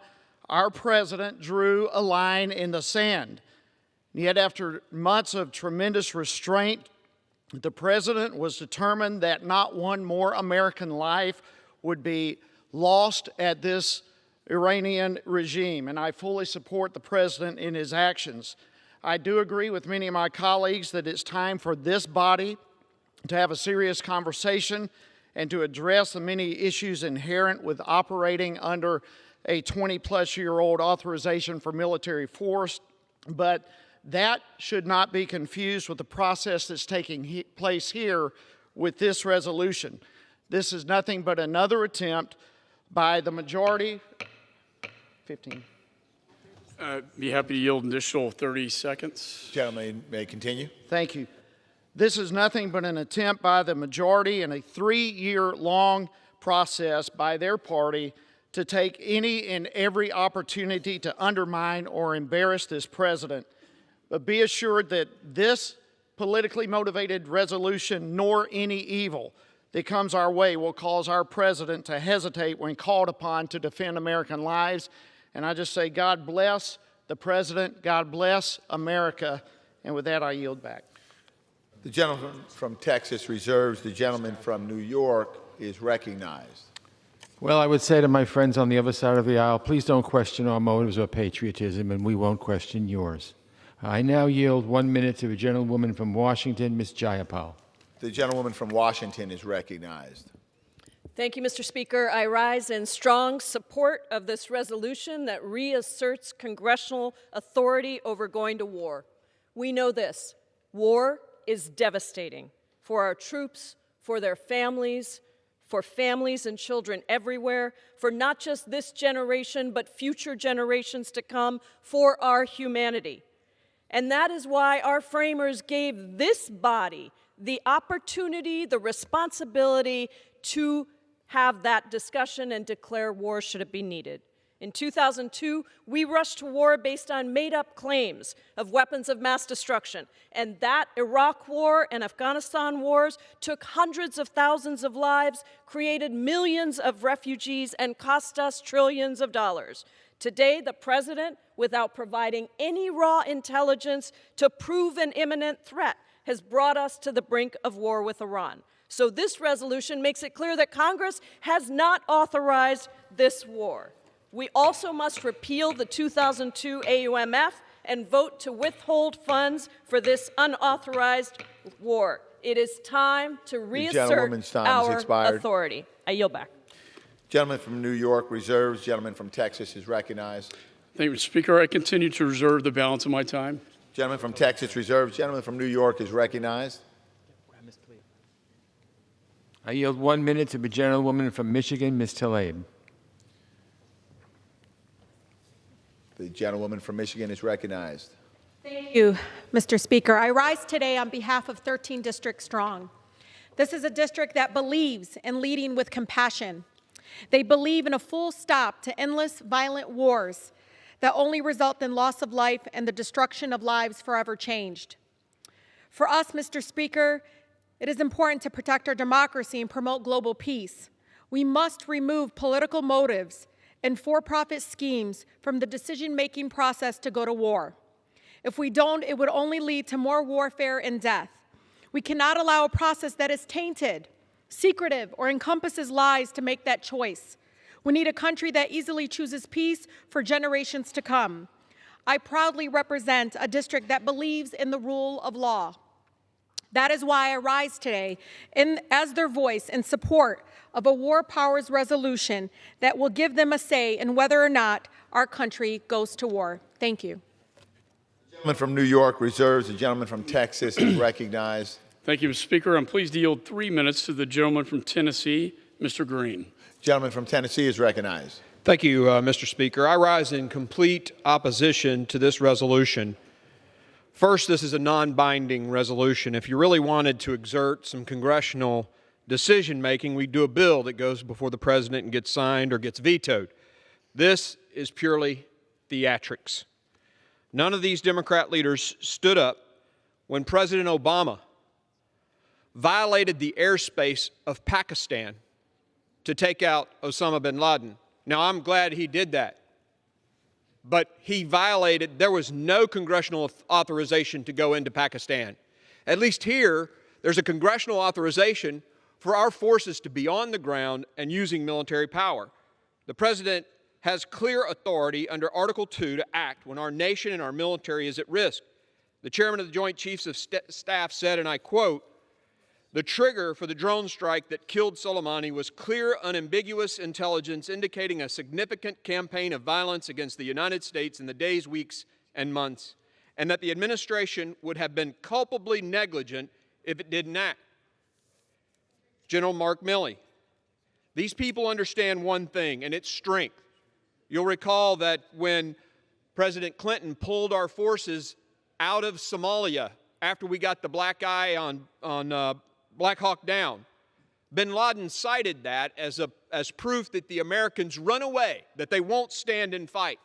our president drew a line in the sand. Yet after months of tremendous restraint, the president was determined that not one more American life would be lost at this Iranian regime, and I fully support the president in his actions. I do agree with many of my colleagues that it's time for this body to have a serious conversation and to address the many issues inherent with operating under a 20-plus-year-old authorization for military force, but that should not be confused with the process that's taking place here with this resolution. This is nothing but another attempt by the majority. 15. Be happy to yield an additional 30 seconds. Gentleman may continue. Thank you. This is nothing but an attempt by the majority in a 3-year-long process by their party to take any and every opportunity to undermine or embarrass this president. But be assured that this politically motivated resolution, nor any evil that comes our way, will cause our president to hesitate when called upon to defend American lives. And I just say, God bless the president, God bless America, and with that I yield back. The gentleman from Texas reserves. The gentleman from New York is recognized. Well, I would say to my friends on the other side of the aisle, please don't question our motives or patriotism, and we won't question yours. I now yield 1 minute to the gentlewoman from Washington, Ms. Jayapal. The gentlewoman from Washington is recognized. Thank you, Mr. Speaker. I rise in strong support of this resolution that reasserts congressional authority over going to war. We know this. War is devastating for our troops, for their families, for families and children everywhere, for not just this generation, but future generations to come, for our humanity. And that is why our framers gave this body the opportunity, the responsibility to have that discussion and declare war should it be needed. In 2002, we rushed to war based on made-up claims of weapons of mass destruction. And that Iraq war and Afghanistan wars took hundreds of thousands of lives, created millions of refugees, and cost us trillions of dollars. Today, the president, without providing any raw intelligence to prove an imminent threat, has brought us to the brink of war with Iran. So this resolution makes it clear that Congress has not authorized this war. We also must repeal the 2002 AUMF and vote to withhold funds for this unauthorized war. It is time to reassert our authority. I yield back. Gentleman from New York reserves. Gentleman from Texas is recognized. Thank you, Mr. Speaker. I continue to reserve the balance of my time. Gentleman from Texas reserves. Gentleman from New York is recognized. I yield 1 minute to the gentlewoman from Michigan, Ms. Tlaib. The gentlewoman from Michigan is recognized. Thank you, Mr. Speaker. I rise today on behalf of 13 District Strong. This is a district that believes in leading with compassion. They believe in a full stop to endless violent wars that only result in loss of life and the destruction of lives forever changed. For us, Mr. Speaker, it is important to protect our democracy and promote global peace. We must remove political motives and for-profit schemes from the decision-making process to go to war. If we don't, it would only lead to more warfare and death. We cannot allow a process that is tainted, secretive, or encompasses lies to make that choice. We need a country that easily chooses peace for generations to come. I proudly represent a district that believes in the rule of law. That is why I rise today as their voice in support of a war powers resolution that will give them a say in whether or not our country goes to war. Thank you. The gentleman from New York reserves. The gentleman from Texas is recognized. Thank you, Mr. Speaker. I'm pleased to yield 3 minutes to the gentleman from Tennessee, Mr. Green. Gentleman from Tennessee is recognized. Thank you, Mr. Speaker. I rise in complete opposition to this resolution. First, this is a non-binding resolution. If you really wanted to exert some congressional decision-making, we'd do a bill that goes before the president and gets signed or gets vetoed. This is purely theatrics. None of these Democrat leaders stood up when President Obama violated the airspace of Pakistan to take out Osama bin Laden. Now, I'm glad he did that. But he violated, there was no congressional authorization to go into Pakistan. At least here, there's a congressional authorization for our forces to be on the ground and using military power. The President has clear authority under Article 2 to act when our nation and our military is at risk. The Chairman of the Joint Chiefs of Staff said, and I quote, "The trigger for the drone strike that killed Soleimani was clear, unambiguous intelligence indicating a significant campaign of violence against the United States in the days, weeks, and months, and that the administration would have been culpably negligent if it didn't act." General Mark Milley. These people understand one thing, and it's strength. You'll recall that when President Clinton pulled our forces out of Somalia after we got the black eye on Black Hawk Down, bin Laden cited that as proof that the Americans run away, that they won't stand and fight.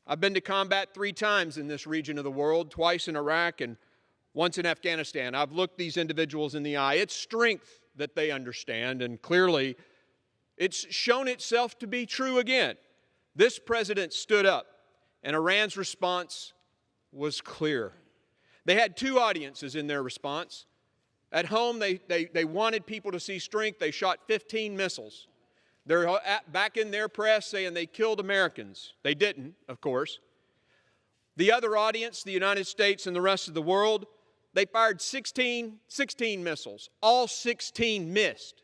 I've been to combat 3 times in this region of the world, twice in Iraq and once in Afghanistan. I've looked these individuals in the eye. It's strength that they understand, and clearly it's shown itself to be true again. This president stood up, and Iran's response was clear. They had 2 audiences in their response. At home, they wanted people to see strength. They shot 15 missiles. They're back in their press saying they killed Americans. They didn't, of course. The other audience, the United States and the rest of the world, they fired 16 missiles. All 16 missed.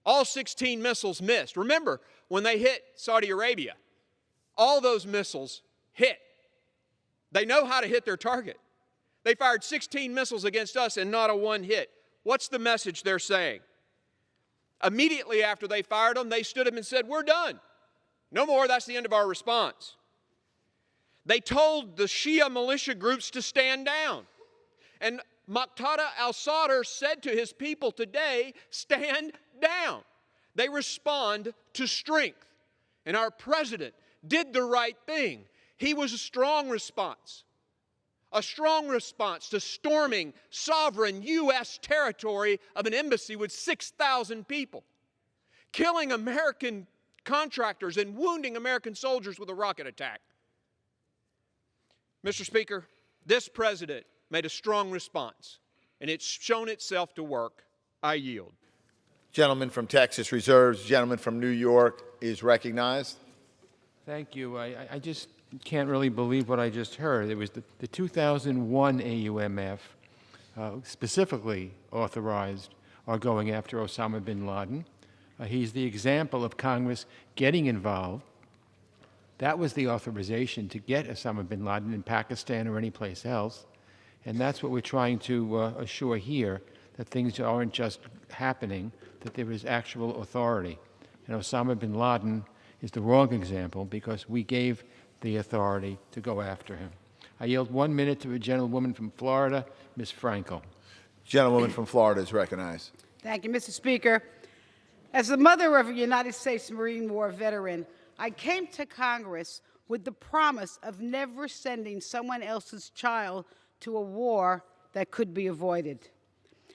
All 16 missiles missed. Remember, when they hit Saudi Arabia, all those missiles hit. They know how to hit their target. They fired 16 missiles against us and not a one hit. What's the message they're saying? Immediately after they fired them, they stood up and said, we're done. No more, that's the end of our response. They told the Shia militia groups to stand down. And Muqtada al-Sadr said to his people today, stand down. They respond to strength. And our president did the right thing. He was a strong response to storming sovereign U.S. territory of an embassy with 6,000 people, killing American contractors and wounding American soldiers with a rocket attack. Mr. Speaker, this president made a strong response, and it's shown itself to work. I yield. Gentleman from Texas reserves. Gentleman from New York is recognized. Thank you. I just can't really believe what I just heard. It was the 2001 AUMF specifically authorized our going after Osama bin Laden. He's the example of Congress getting involved. That was the authorization to get Osama bin Laden in Pakistan or anyplace else. And that's what we're trying to assure here, that things aren't just happening, that there is actual authority. And Osama bin Laden is the wrong example because we gave the authority to go after him. I yield 1 minute to a gentlewoman from Florida, Ms. Frankel. Gentlewoman from Florida is recognized. Thank you, Mr. Speaker. As the mother of a United States Marine War veteran, I came to Congress with the promise of never sending someone else's child to a war that could be avoided.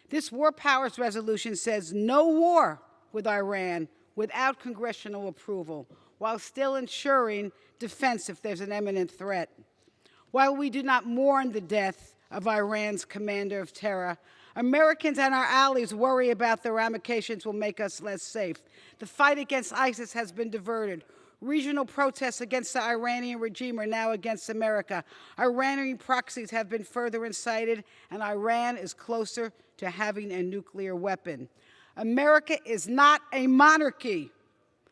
This War Powers Resolution says no war with Iran without congressional approval, while still ensuring defense if there's an imminent threat. While we do not mourn the death of Iran's commander of terror, Americans and our allies worry about the ramifications will make us less safe. The fight against ISIS has been diverted. Regional protests against the Iranian regime are now against America. Iranian proxies have been further incited, and Iran is closer to having a nuclear weapon. America is not a monarchy.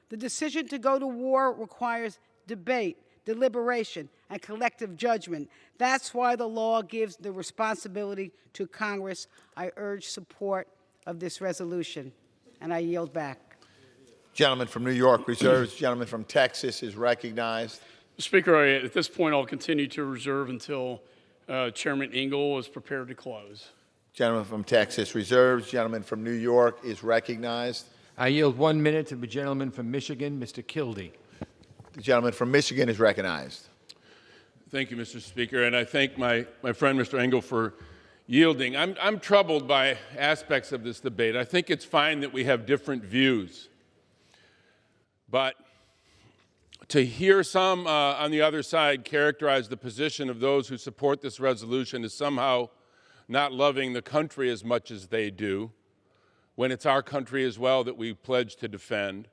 The decision to go to war requires debate, deliberation, and collective judgment. That's why the law gives the responsibility to Congress. I urge support of this resolution, and I yield back. Gentleman from New York reserves. Gentleman from Texas is recognized. Speaker, at this point, I'll continue to reserve until Chairman Engel is prepared to close. Gentleman from Texas reserves. Gentleman from New York is recognized. I yield 1 minute to the gentleman from Michigan, Mr. Kildee. The gentleman from Michigan is recognized. Thank you, Mr. Speaker, and I thank my friend, Mr. Engel, for yielding. I'm troubled by aspects of this debate. I think it's fine that we have different views. But to hear some on the other side characterize the position of those who support this resolution as somehow not loving the country as much as they do, when it's our country as well that we pledge to defend.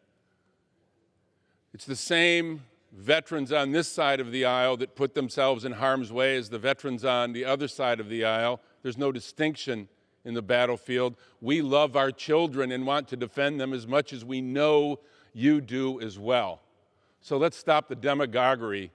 It's the same veterans on this side of the aisle that put themselves in harm's way as the veterans on the other side of the aisle. There's no distinction in the battlefield. We love our children and want to defend them as much as we know you do as well. So let's stop the demagoguery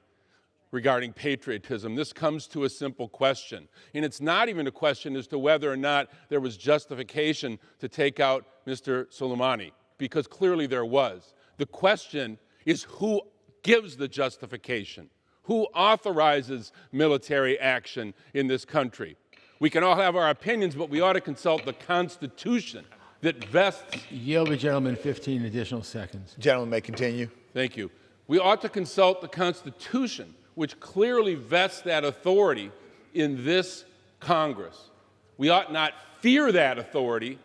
regarding patriotism. This comes to a simple question, and it's not even a question as to whether or not there was justification to take out Mr. Soleimani, because clearly there was. The question is who gives the justification? Who authorizes military action in this country? We can all have our opinions, but we ought to consult the Constitution that vests. Yield the gentleman 15 additional seconds. Gentleman may continue. Thank you. We ought to consult the Constitution, which clearly vests that authority in this Congress. We ought not fear that authority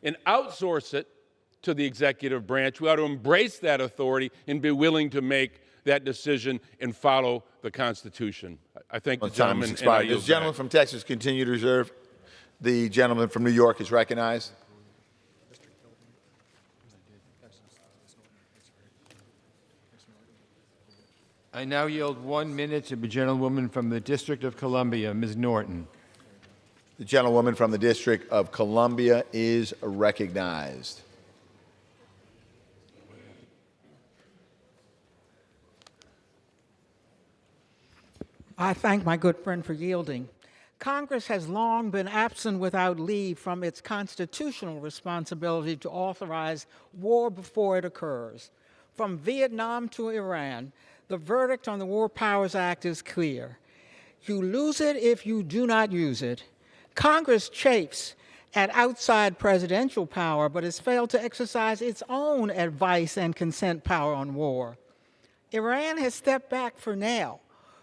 and outsource it to the executive branch. We ought to embrace that authority and be willing to make that decision and follow the Constitution. I thank the gentleman. Does the gentleman from Texas continue to reserve? The gentleman from New York is recognized. I now yield 1 minute to the gentlewoman from the District of Columbia, Ms. Norton. The gentlewoman from the District of Columbia is recognized. I thank my good friend for yielding. Congress has long been absent without leave from its constitutional responsibility to authorize war before it occurs. From Vietnam to Iran, the verdict on the War Powers Act is clear. You lose it if you do not use it. Congress chafes at outside presidential power, but has failed to exercise its own advice and consent power on war. Iran has stepped back for now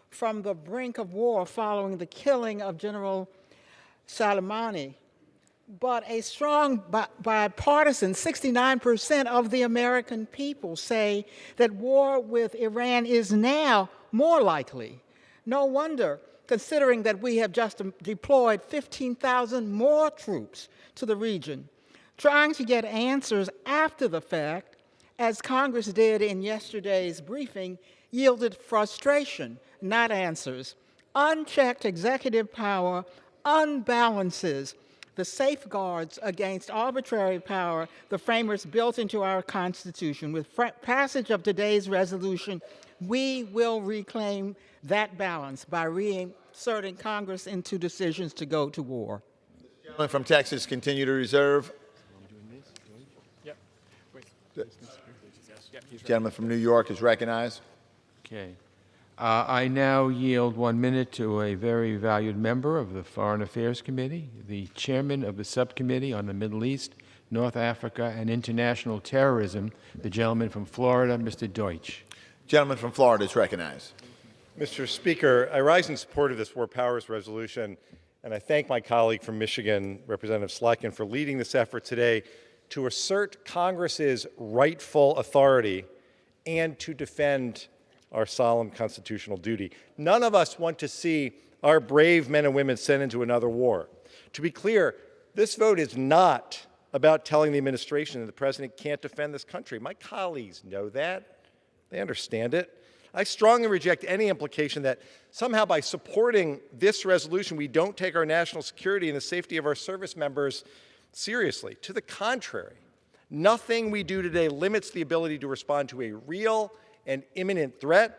from the brink of war following the killing of General Soleimani, but a strong bipartisan 69% of the American people say that war with Iran is now more likely. No wonder, considering that we have just deployed 15,000 more troops to the region. Trying to get answers after the fact, as Congress did in yesterday's briefing, yielded frustration, not answers. Unchecked executive power unbalances the safeguards against arbitrary power the framers built into our Constitution. With passage of today's resolution, we will reclaim that balance by reinserting Congress into decisions to go to war. The gentleman from Texas, continue to reserve. The gentleman from New York is recognized. Okay. I now yield 1 minute to a very valued member of the Foreign Affairs Committee, the chairman of the Subcommittee on the Middle East, North Africa, and International Terrorism, the gentleman from Florida, Mr. Deutsch. Gentleman from Florida is recognized. Mr. Speaker, I rise in support of this War Powers resolution, and I thank my colleague from Michigan, Representative Slotkin, for leading this effort today to assert Congress's rightful authority and to defend our solemn constitutional duty. None of us want to see our brave men and women sent into another war. To be clear, this vote is not about telling the administration that the president can't defend this country. My colleagues know that. They understand it. I strongly reject any implication that somehow by supporting this resolution, we don't take our national security and the safety of our service members seriously. To the contrary, nothing we do today limits the ability to respond to a real and imminent threat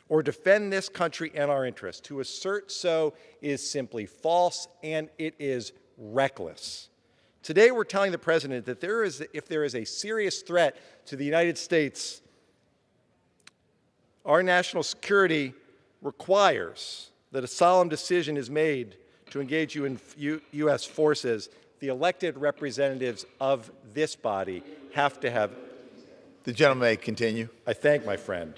or defend this country and our interests. To assert so is simply false, and it is reckless. Today we're telling the president that if there is a serious threat to the United States, our national security requires that a solemn decision is made to engage U.S. forces. The elected representatives of this body have to have. The gentleman may continue. I thank my friend.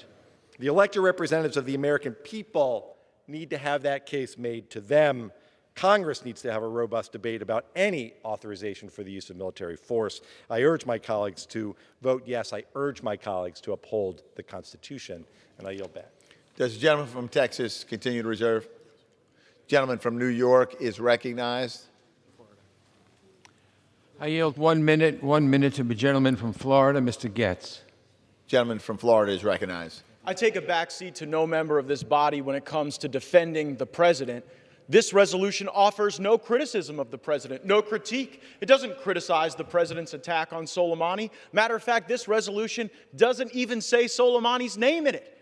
The elected representatives of the American people need to have that case made to them. Congress needs to have a robust debate about any authorization for the use of military force. I urge my colleagues to vote yes. I urge my colleagues to uphold the Constitution, and I yield back. Does the gentleman from Texas continue to reserve? Gentleman from New York is recognized. I yield 1 minute to the gentleman from Florida, Mr. Getz. Gentleman from Florida is recognized. I take a backseat to no member of this body when it comes to defending the president. This resolution offers no criticism of the president, no critique. It doesn't criticize the president's attack on Soleimani. Matter of fact, this resolution doesn't even say Soleimani's name in it.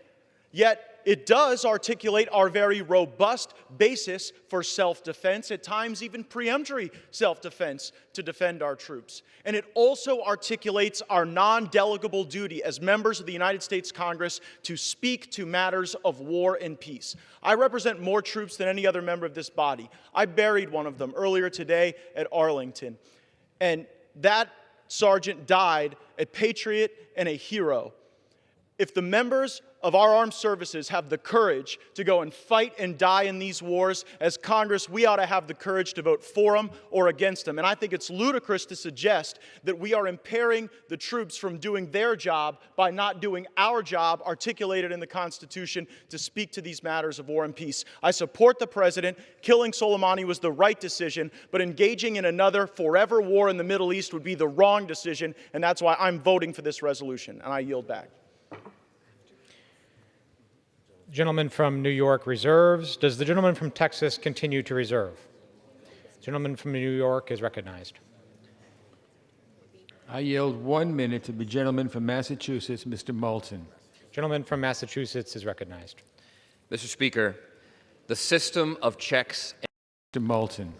Yet, it does articulate our very robust basis for self-defense, at times even preemptory self-defense to defend our troops. And it also articulates our non-delegable duty as members of the United States Congress to speak to matters of war and peace. I represent more troops than any other member of this body. I buried one of them earlier today at Arlington. And that sergeant died a patriot and a hero. If the members of our armed services have the courage to go and fight and die in these wars, as Congress, we ought to have the courage to vote for them or against them. And I think it's ludicrous to suggest that we are impairing the troops from doing their job by not doing our job articulated in the Constitution to speak to these matters of war and peace. I support the president. Killing Soleimani was the right decision, but engaging in another forever war in the Middle East would be the wrong decision, and that's why I'm voting for this resolution, and I yield back. Gentleman from New York reserves. Does the gentleman from Texas continue to reserve? Gentleman from New York is recognized. I yield 1 minute to the gentleman from Massachusetts, Mr. Moulton. Gentleman from Massachusetts is recognized. Mr. Speaker, the system of checks and Mr. Moulton.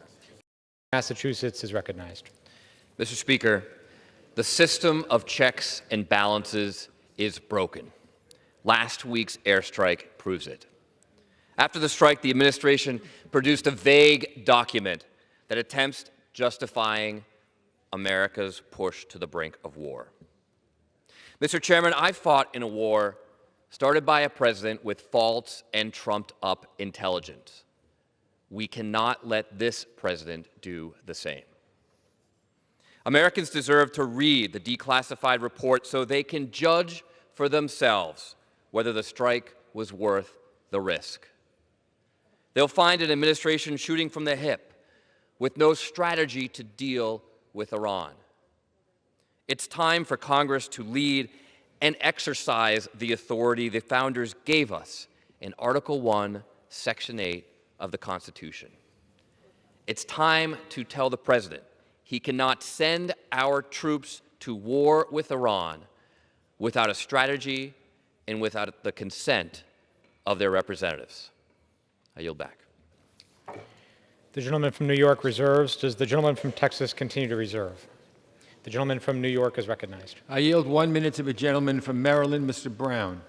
Massachusetts is recognized. Mr. Speaker, the system of checks and balances is broken. Last week's airstrike proves it. After the strike, the administration produced a vague document that attempts justifying America's push to the brink of war. Mr. Chairman, I fought in a war started by a president with false and trumped-up intelligence. We cannot let this president do the same. Americans deserve to read the declassified report so they can judge for themselves whether the strike was worth the risk. They'll find an administration shooting from the hip with no strategy to deal with Iran. It's time for Congress to lead and exercise the authority the founders gave us in Article 1, Section 8 of the Constitution. It's time to tell the President he cannot send our troops to war with Iran without a strategy and without the consent of their representatives. I yield back. The gentleman from New York reserves. Does the gentleman from Texas continue to reserve? The gentleman from New York is recognized. I yield 1 minute to the gentleman from Maryland, Mr. Brown.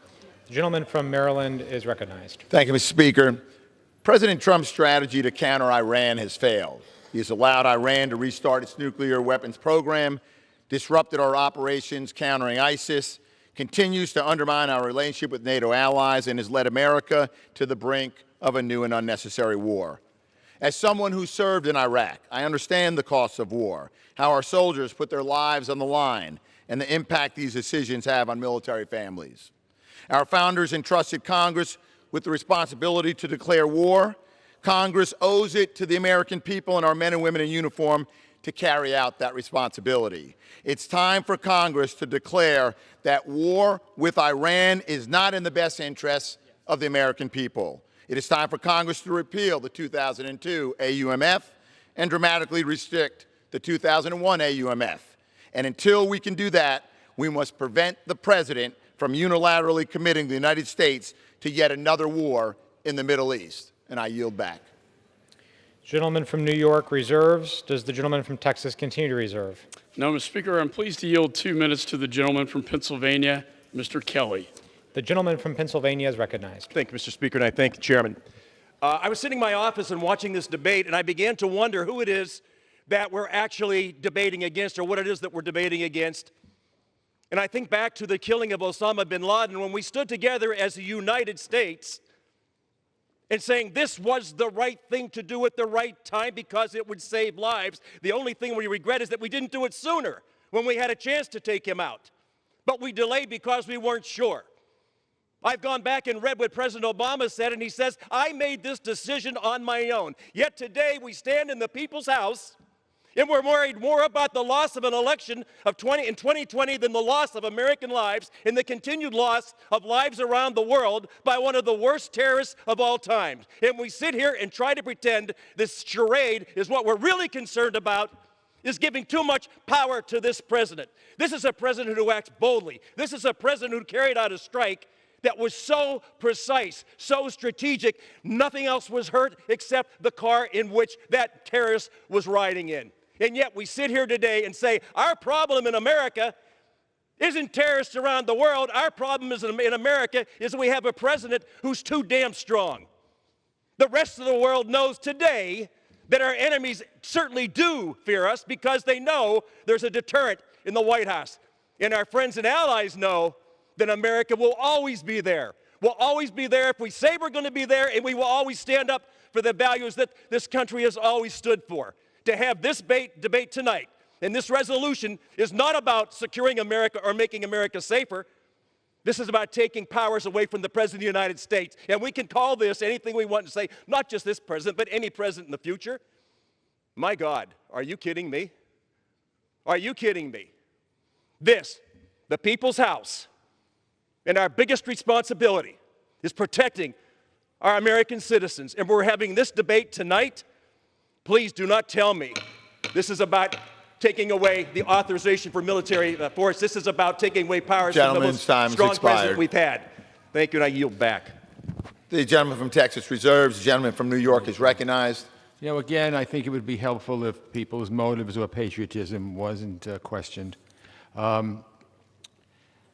The gentleman from Maryland is recognized. Thank you, Mr. Speaker. President Trump's strategy to counter Iran has failed. He has allowed Iran to restart its nuclear weapons program, disrupted our operations countering ISIS, continues to undermine our relationship with NATO allies, and has led America to the brink of a new and unnecessary war. As someone who served in Iraq, I understand the costs of war, how our soldiers put their lives on the line, and the impact these decisions have on military families. Our founders entrusted Congress with the responsibility to declare war. Congress owes it to the American people and our men and women in uniform to carry out that responsibility. It's time for Congress to declare that war with Iran is not in the best interests of the American people. It is time for Congress to repeal the 2002 AUMF and dramatically restrict the 2001 AUMF. And until we can do that, we must prevent the President from unilaterally committing the United States to yet another war in the Middle East. And I yield back. Gentleman from New York reserves. Does the gentleman from Texas continue to reserve? No, Mr. Speaker, I'm pleased to yield 2 minutes to the gentleman from Pennsylvania, Mr. Kelly. The gentleman from Pennsylvania is recognized. Thank you, Mr. Speaker, and I thank the chairman. I was sitting in my office and watching this debate, and I began to wonder who it is that we're actually debating against, or what it is that we're debating against. And I think back to the killing of Osama bin Laden, when we stood together as a United States and saying this was the right thing to do at the right time because it would save lives. The only thing we regret is that we didn't do it sooner when we had a chance to take him out. But we delayed because we weren't sure. I've gone back and read what President Obama said, and he says, I made this decision on my own. Yet today we stand in the people's house, and we're worried more about the loss of an election in 2020 than the loss of American lives and the continued loss of lives around the world by one of the worst terrorists of all time. And we sit here and try to pretend this charade is what we're really concerned about, is giving too much power to this president. This is a president who acts boldly. This is a president who carried out a strike that was so precise, so strategic, nothing else was hurt except the car in which that terrorist was riding in. And yet we sit here today and say, our problem in America isn't terrorists around the world. Our problem is in America is we have a president who's too damn strong. The rest of the world knows today that our enemies certainly do fear us because they know there's a deterrent in the White House. And our friends and allies know that America will always be there. We'll always be there if we say we're going to be there, and we will always stand up for the values that this country has always stood for. To have this debate tonight and this resolution is not about securing America or making America safer. This is about taking powers away from the President of the United States. And we can call this anything we want to say, not just this president, but any president in the future. My God, are you kidding me? Are you kidding me? This, the people's house, and our biggest responsibility is protecting our American citizens. And we're having this debate tonight. Please do not tell me this is about taking away the authorization for military force. This is about taking away powers from the most strong president we've had. Thank you, and I yield back. The gentleman from Texas reserves. The gentleman from New York is recognized. You know, again, I think it would be helpful if people's motives or patriotism wasn't questioned. I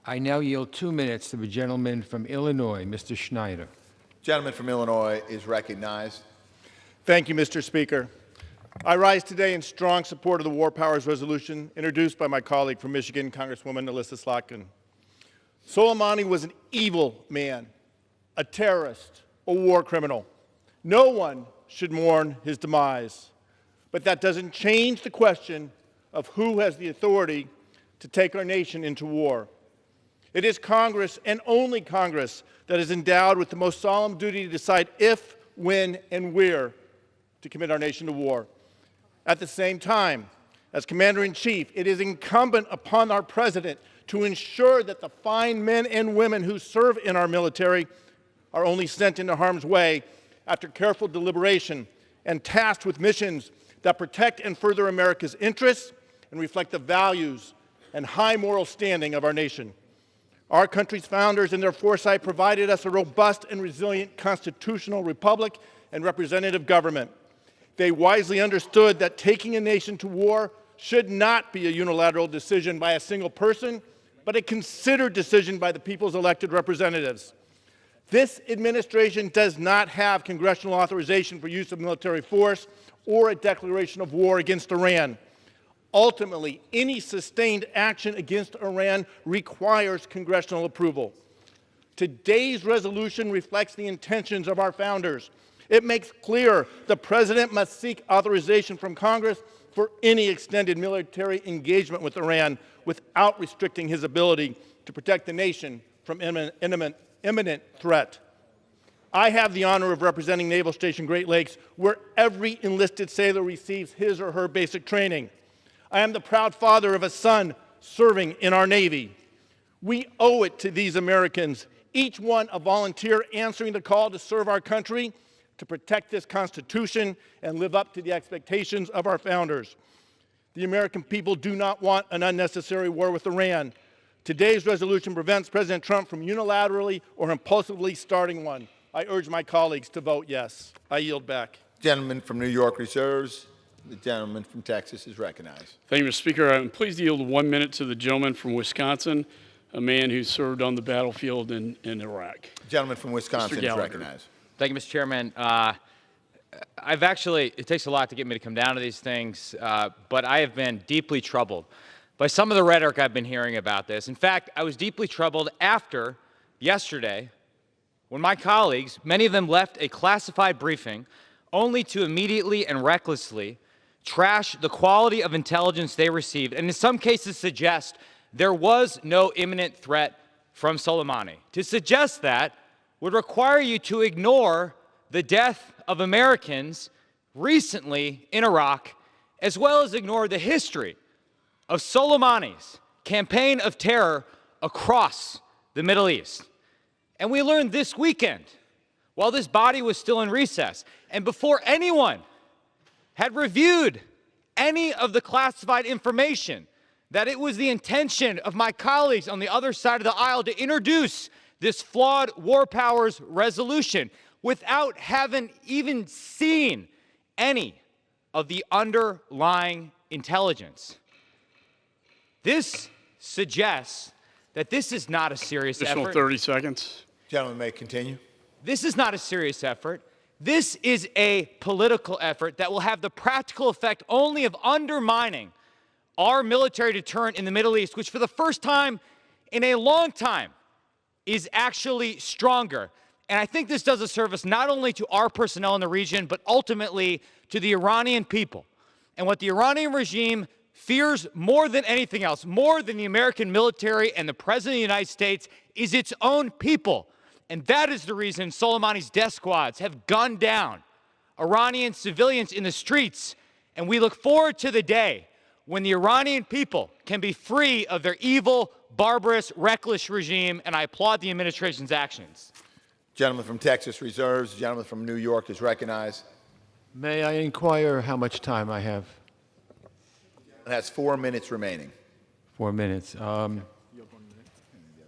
now yield 2 minutes to the gentleman from Illinois, Mr. Schneider. Gentleman from Illinois is recognized. Thank you, Mr. Speaker. I rise today in strong support of the War Powers Resolution introduced by my colleague from Michigan, Congresswoman Alyssa Slotkin. Soleimani was an evil man, a terrorist, a war criminal. No one should mourn his demise. But that doesn't change the question of who has the authority to take our nation into war. It is Congress, and only Congress, that is endowed with the most solemn duty to decide if, when, and where to commit our nation to war. At the same time, as Commander-in-Chief, it is incumbent upon our President to ensure that the fine men and women who serve in our military are only sent into harm's way after careful deliberation and tasked with missions that protect and further America's interests and reflect the values and high moral standing of our nation. Our country's founders, in their foresight, provided us a robust and resilient constitutional republic and representative government. They wisely understood that taking a nation to war should not be a unilateral decision by a single person, but a considered decision by the people's elected representatives. This administration does not have congressional authorization for use of military force or a declaration of war against Iran. Ultimately, any sustained action against Iran requires congressional approval. Today's resolution reflects the intentions of our founders. It makes clear the President must seek authorization from Congress for any extended military engagement with Iran without restricting his ability to protect the nation from imminent threat. I have the honor of representing Naval Station Great Lakes, where every enlisted sailor receives his or her basic training. I am the proud father of a son serving in our Navy. We owe it to these Americans, each one a volunteer answering the call to serve our country, to protect this Constitution, and live up to the expectations of our founders. The American people do not want an unnecessary war with Iran. Today's resolution prevents President Trump from unilaterally or impulsively starting one. I urge my colleagues to vote yes. I yield back. Gentleman from New York reserves. The gentleman from Texas is recognized. Thank you, Mr. Speaker. I'm pleased to yield 1 minute to the gentleman from Wisconsin, a man who served on the battlefield in Iraq. Gentleman from Wisconsin is recognized. Thank you, Mr. Chairman. It takes a lot to get me to come down to these things, but I have been deeply troubled by some of the rhetoric I've been hearing about this. In fact, I was deeply troubled after yesterday when my colleagues, many of them left a classified briefing only to immediately and recklessly trash the quality of intelligence they received, and in some cases suggest there was no imminent threat from Soleimani. To suggest that would require you to ignore the death of Americans recently in Iraq, as well as ignore the history of Soleimani's campaign of terror across the Middle East. And we learned this weekend, while this body was still in recess, and before anyone had reviewed any of the classified information, that it was the intention of my colleagues on the other side of the aisle to introduce this flawed War Powers resolution without having even seen any of the underlying intelligence. This suggests that this is not a serious effort. Additional 30 seconds. Gentleman may continue. This is not a serious effort. This is a political effort that will have the practical effect only of undermining our military deterrent in the Middle East, which for the first time in a long time is actually stronger. And I think this does a service not only to our personnel in the region, but ultimately to the Iranian people. And what the Iranian regime fears more than anything else, more than the American military and the President of the United States, is its own people. And that is the reason Soleimani's death squads have gunned down Iranian civilians in the streets. And we look forward to the day when the Iranian people can be free of their evil, barbarous, reckless regime, and I applaud the administration's actions. Gentleman from Texas reserves. Gentleman from New York is recognized. May I inquire how much time I have? It has 4 minutes remaining. 4 minutes.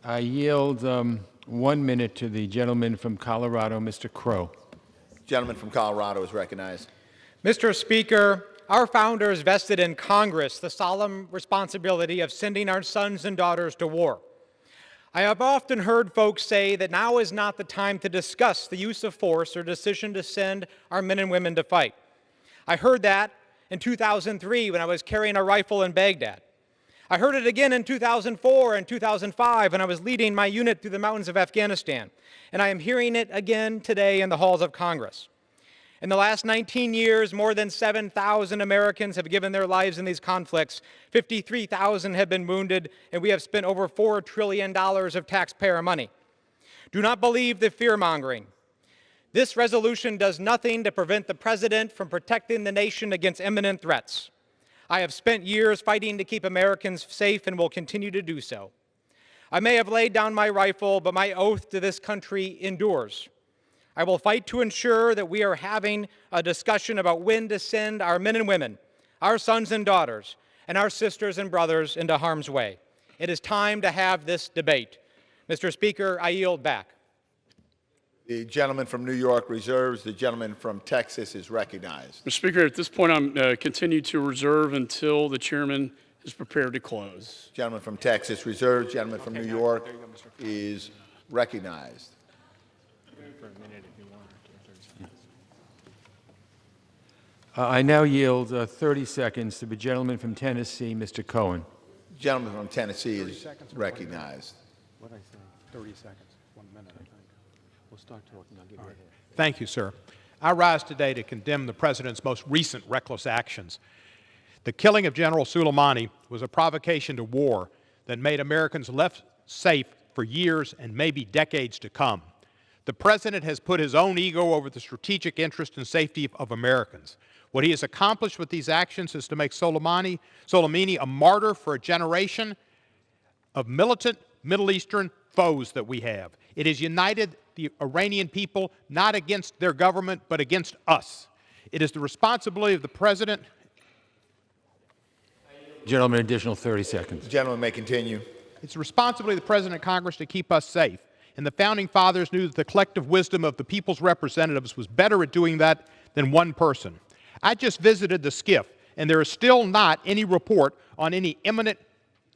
I yield 1 minute to the gentleman from Colorado, Mr. Crow. Gentleman from Colorado is recognized. Mr. Speaker, our founders vested in Congress the solemn responsibility of sending our sons and daughters to war. I have often heard folks say that now is not the time to discuss the use of force or decision to send our men and women to fight. I heard that in 2003 when I was carrying a rifle in Baghdad. I heard it again in 2004 and 2005 when I was leading my unit through the mountains of Afghanistan. And I am hearing it again today in the halls of Congress. In the last 19 years, more than 7,000 Americans have given their lives in these conflicts. 53,000 have been wounded, and we have spent over $4 trillion of taxpayer money. Do not believe the fear-mongering. This resolution does nothing to prevent the President from protecting the nation against imminent threats. I have spent years fighting to keep Americans safe and will continue to do so. I may have laid down my rifle, but my oath to this country endures. I will fight to ensure that we are having a discussion about when to send our men and women, our sons and daughters, and our sisters and brothers into harm's way. It is time to have this debate. Mr. Speaker, I yield back. The gentleman from New York reserves. The gentleman from Texas is recognized. Mr. Speaker, at this point, I'm continue to reserve until the chairman is prepared to close. Gentleman from Texas reserves. Gentleman from New York is recognized. I now yield 30 seconds to the gentleman from Tennessee, Mr. Cohen. Gentleman from Tennessee is recognized. What I say, 30 seconds, 1 minute, I think. We'll start talking, I'll give you a hand. Thank you, sir. I rise today to condemn the President's most recent reckless actions. The killing of General Soleimani was a provocation to war that made Americans less safe for years and maybe decades to come. The President has put his own ego over the strategic interest and safety of Americans. What he has accomplished with these actions is to make Soleimani a martyr for a generation of militant Middle Eastern foes that we have. It has united the Iranian people not against their government, but against us. It is the responsibility of the President. Gentleman, additional 30 seconds. The gentleman may continue. It's the responsibility of the President and Congress to keep us safe. And the Founding Fathers knew that the collective wisdom of the people's representatives was better at doing that than one person. I just visited the SCIF, and there is still not any report on any imminent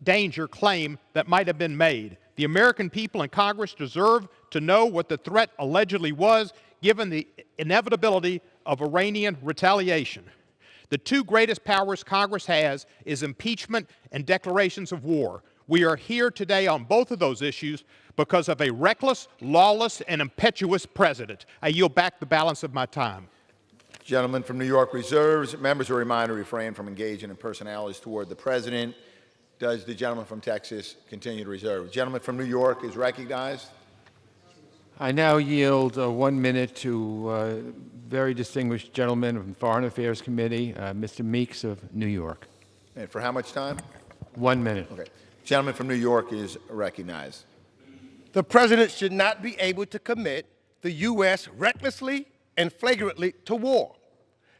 danger claim that might have been made. The American people and Congress deserve to know what the threat allegedly was, given the inevitability of Iranian retaliation. The two greatest powers Congress has is impeachment and declarations of war. We are here today on both of those issues because of a reckless, lawless, and impetuous President. I yield back the balance of my time. Gentleman from New York reserves. Members are reminded to refrain from engaging in personalities toward the President. Does the gentleman from Texas continue to reserve? The gentleman from New York is recognized. I now yield 1 minute to very distinguished gentleman from Foreign Affairs Committee, Mr. Meeks of New York. And for how much time? 1 minute. Okay. Gentleman from New York is recognized. The President should not be able to commit the U.S. recklessly and flagrantly to war.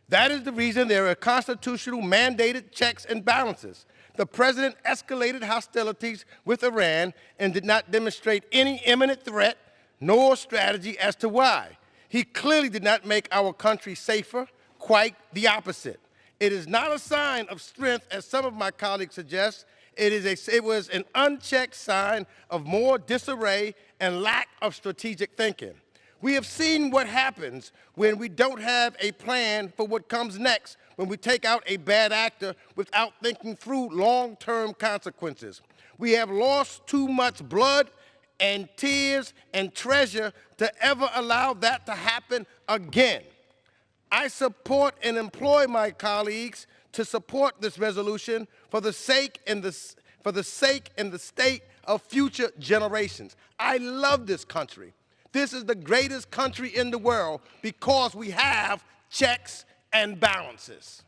That is the reason there are constitutional mandated checks and balances. The President escalated hostilities with Iran and did not demonstrate any imminent threat nor strategy as to why. He clearly did not make our country safer, quite the opposite. It is not a sign of strength, as some of my colleagues suggest. It was an unchecked sign of more disarray and lack of strategic thinking. We have seen what happens when we don't have a plan for what comes next, when we take out a bad actor without thinking through long-term consequences. We have lost too much blood and tears and treasure to ever allow that to happen again. I support and employ my colleagues to support this resolution for the sake and the state of future generations. I love this country. This is the greatest country in the world because we have checks and balances.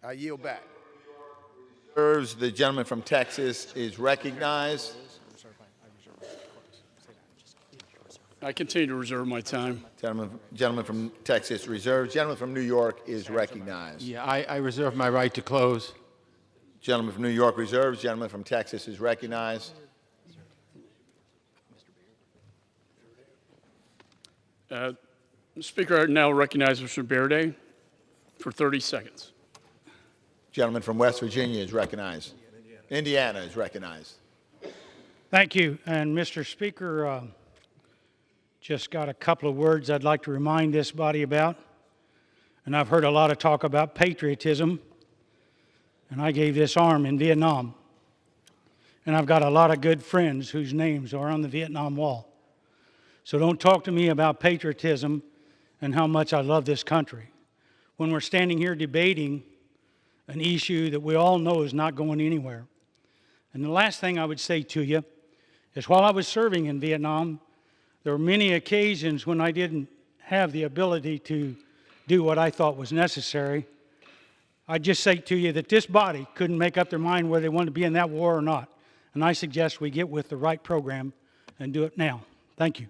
I yield back. The gentleman from Texas is recognized. I continue to reserve my time. Gentleman from Texas reserves. Gentleman from New York is recognized. Yeah, I reserve my right to close. Gentleman from New York reserves. Gentleman from Texas is recognized. Speaker, I now recognize Mr. Berde. for 30 seconds. Gentleman from West Virginia is recognized. Indiana is recognized. Thank you. And Mr. Speaker, just got a couple of words I'd like to remind this body about. And I've heard a lot of talk about patriotism. And I gave this arm in Vietnam. And I've got a lot of good friends whose names are on the Vietnam Wall. So don't talk to me about patriotism and how much I love this country when we're standing here debating an issue that we all know is not going anywhere. And the last thing I would say to you is while I was serving in Vietnam, there were many occasions when I didn't have the ability to do what I thought was necessary. I'd just say to you that this body couldn't make up their mind whether they wanted to be in that war or not. And I suggest we get with the right program and do it now. Thank you.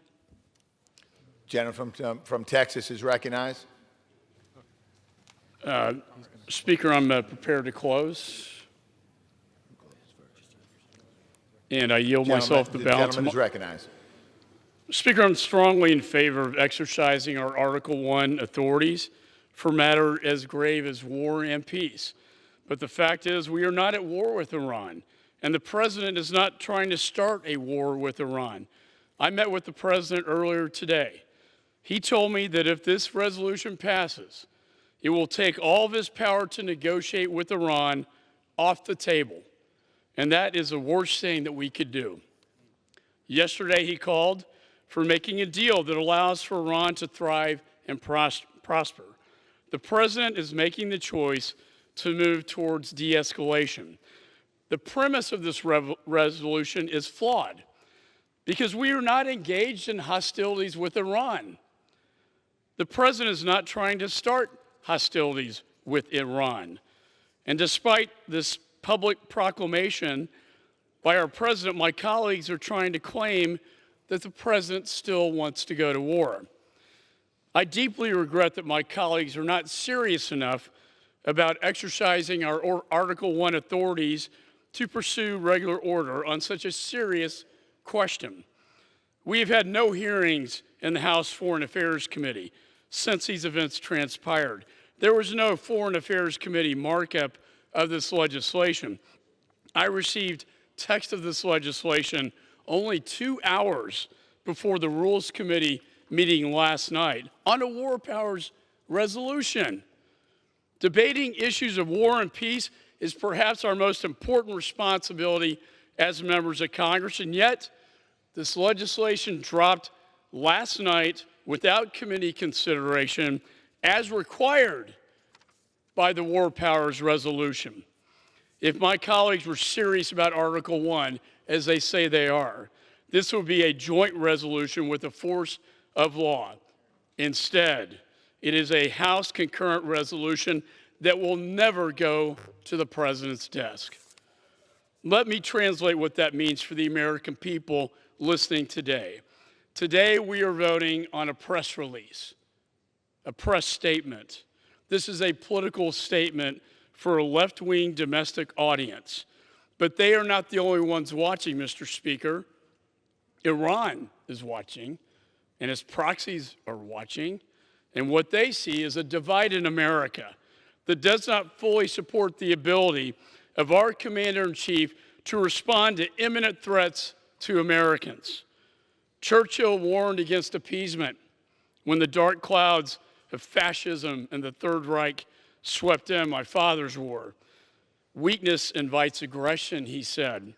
Gentleman from Texas is recognized. Speaker, I'm prepared to close. And I yield myself the balance. Gentleman is recognized. Speaker, I'm strongly in favor of exercising our Article I authorities for matter as grave as war and peace. But the fact is we are not at war with Iran, and the President is not trying to start a war with Iran. I met with the President earlier today. He told me that if this resolution passes, it will take all of his power to negotiate with Iran off the table. And that is the worst thing that we could do. Yesterday he called for making a deal that allows for Iran to thrive and prosper. The President is making the choice to move towards de-escalation. The premise of this resolution is flawed because we are not engaged in hostilities with Iran. The President is not trying to start hostilities with Iran. And despite this public proclamation by our President, my colleagues are trying to claim that the President still wants to go to war. I deeply regret that my colleagues are not serious enough about exercising our Article I authorities to pursue regular order on such a serious question. We have had no hearings in the House Foreign Affairs Committee since these events transpired. There was no Foreign Affairs Committee markup of this legislation. I received text of this legislation only 2 hours before the Rules Committee meeting last night on a war powers resolution. Debating issues of war and peace is perhaps our most important responsibility as members of Congress, and yet this legislation dropped last night without committee consideration as required by the War Powers Resolution. If my colleagues were serious about Article I, as they say they are, this would be a joint resolution with the force of law. Instead, it is a House concurrent resolution that will never go to the President's desk. Let me translate what that means for the American people listening today. Today, we are voting on a press release, a press statement. This is a political statement for a left-wing domestic audience. But they are not the only ones watching, Mr. Speaker. Iran is watching, and its proxies are watching, and what they see is a divided America that does not fully support the ability of our Commander-in-Chief to respond to imminent threats to Americans. Churchill warned against appeasement when the dark clouds of fascism and the Third Reich swept in my father's war. Weakness invites aggression, he said.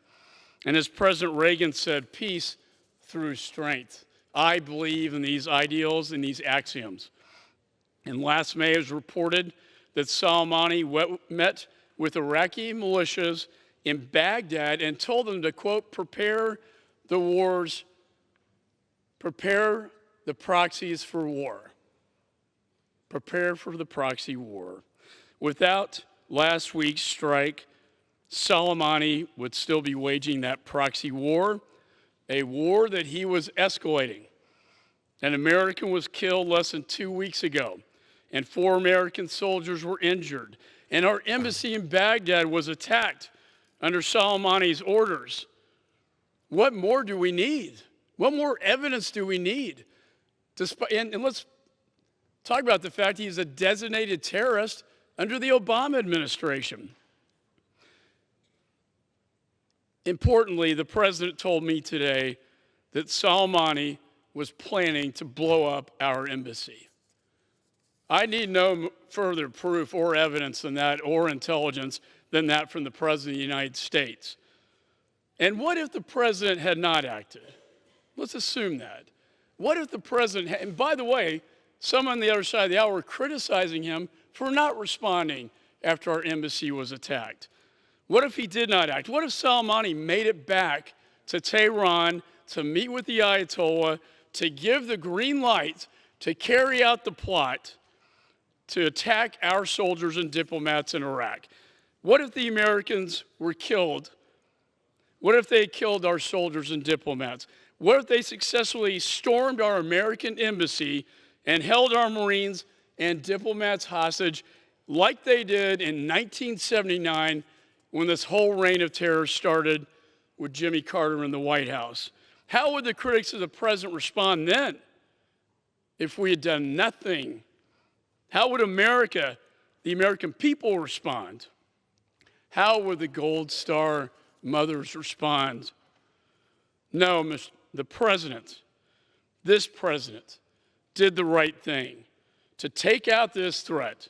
And as President Reagan said, peace through strength. I believe in these ideals and these axioms. And last May it was reported that Soleimani met with Iraqi militias in Baghdad and told them to, quote, prepare the proxies for war. Prepare for the proxy war. Without last week's strike, Soleimani would still be waging that proxy war, a war that he was escalating. An American was killed less than 2 weeks ago, and 4 American soldiers were injured. And our embassy in Baghdad was attacked under Soleimani's orders. What more do we need? What more evidence do we need? And let's Talk about the fact he's a designated terrorist under the Obama administration. Importantly, the president told me today that Soleimani was planning to blow up our embassy. I need no further proof or evidence than that, or intelligence than that from the President of the United States. And what if the President had not acted? Let's assume that. What if the President had, and by the way, some on the other side of the aisle were criticizing him for not responding after our embassy was attacked. What if he did not act? What if Soleimani made it back to Tehran to meet with the Ayatollah, to give the green light to carry out the plot to attack our soldiers and diplomats in Iraq? What if the Americans were killed? What if they killed our soldiers and diplomats? What if they successfully stormed our American embassy and held our Marines and diplomats hostage like they did in 1979 when this whole reign of terror started with Jimmy Carter in the White House? How would the critics of the president respond then if we had done nothing? How would America, the American people, respond? How would the Gold Star mothers respond? No, the president, this president, did the right thing to take out this threat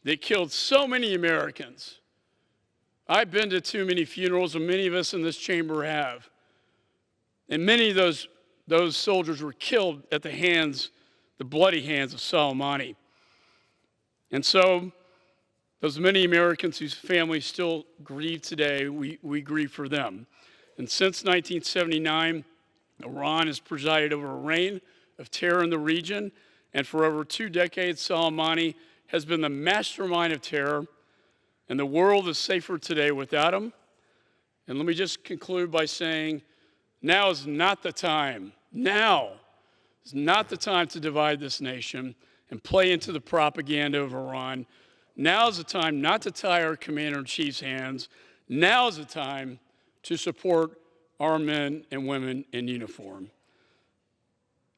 that killed so many Americans. I've been to too many funerals, and many of us in this chamber have. And many of those soldiers were killed at the hands, the bloody hands of Soleimani. And so, those many Americans whose families still grieve today, we grieve for them. And since 1979, Iran has presided over a reign of terror in the region, and for over 2 decades, Soleimani has been the mastermind of terror, and the world is safer today without him. And let me just conclude by saying, now is not the time. Now is not the time to divide this nation and play into the propaganda of Iran. Now is the time not to tie our commander-in-chief's hands. Now is the time to support our men and women in uniform.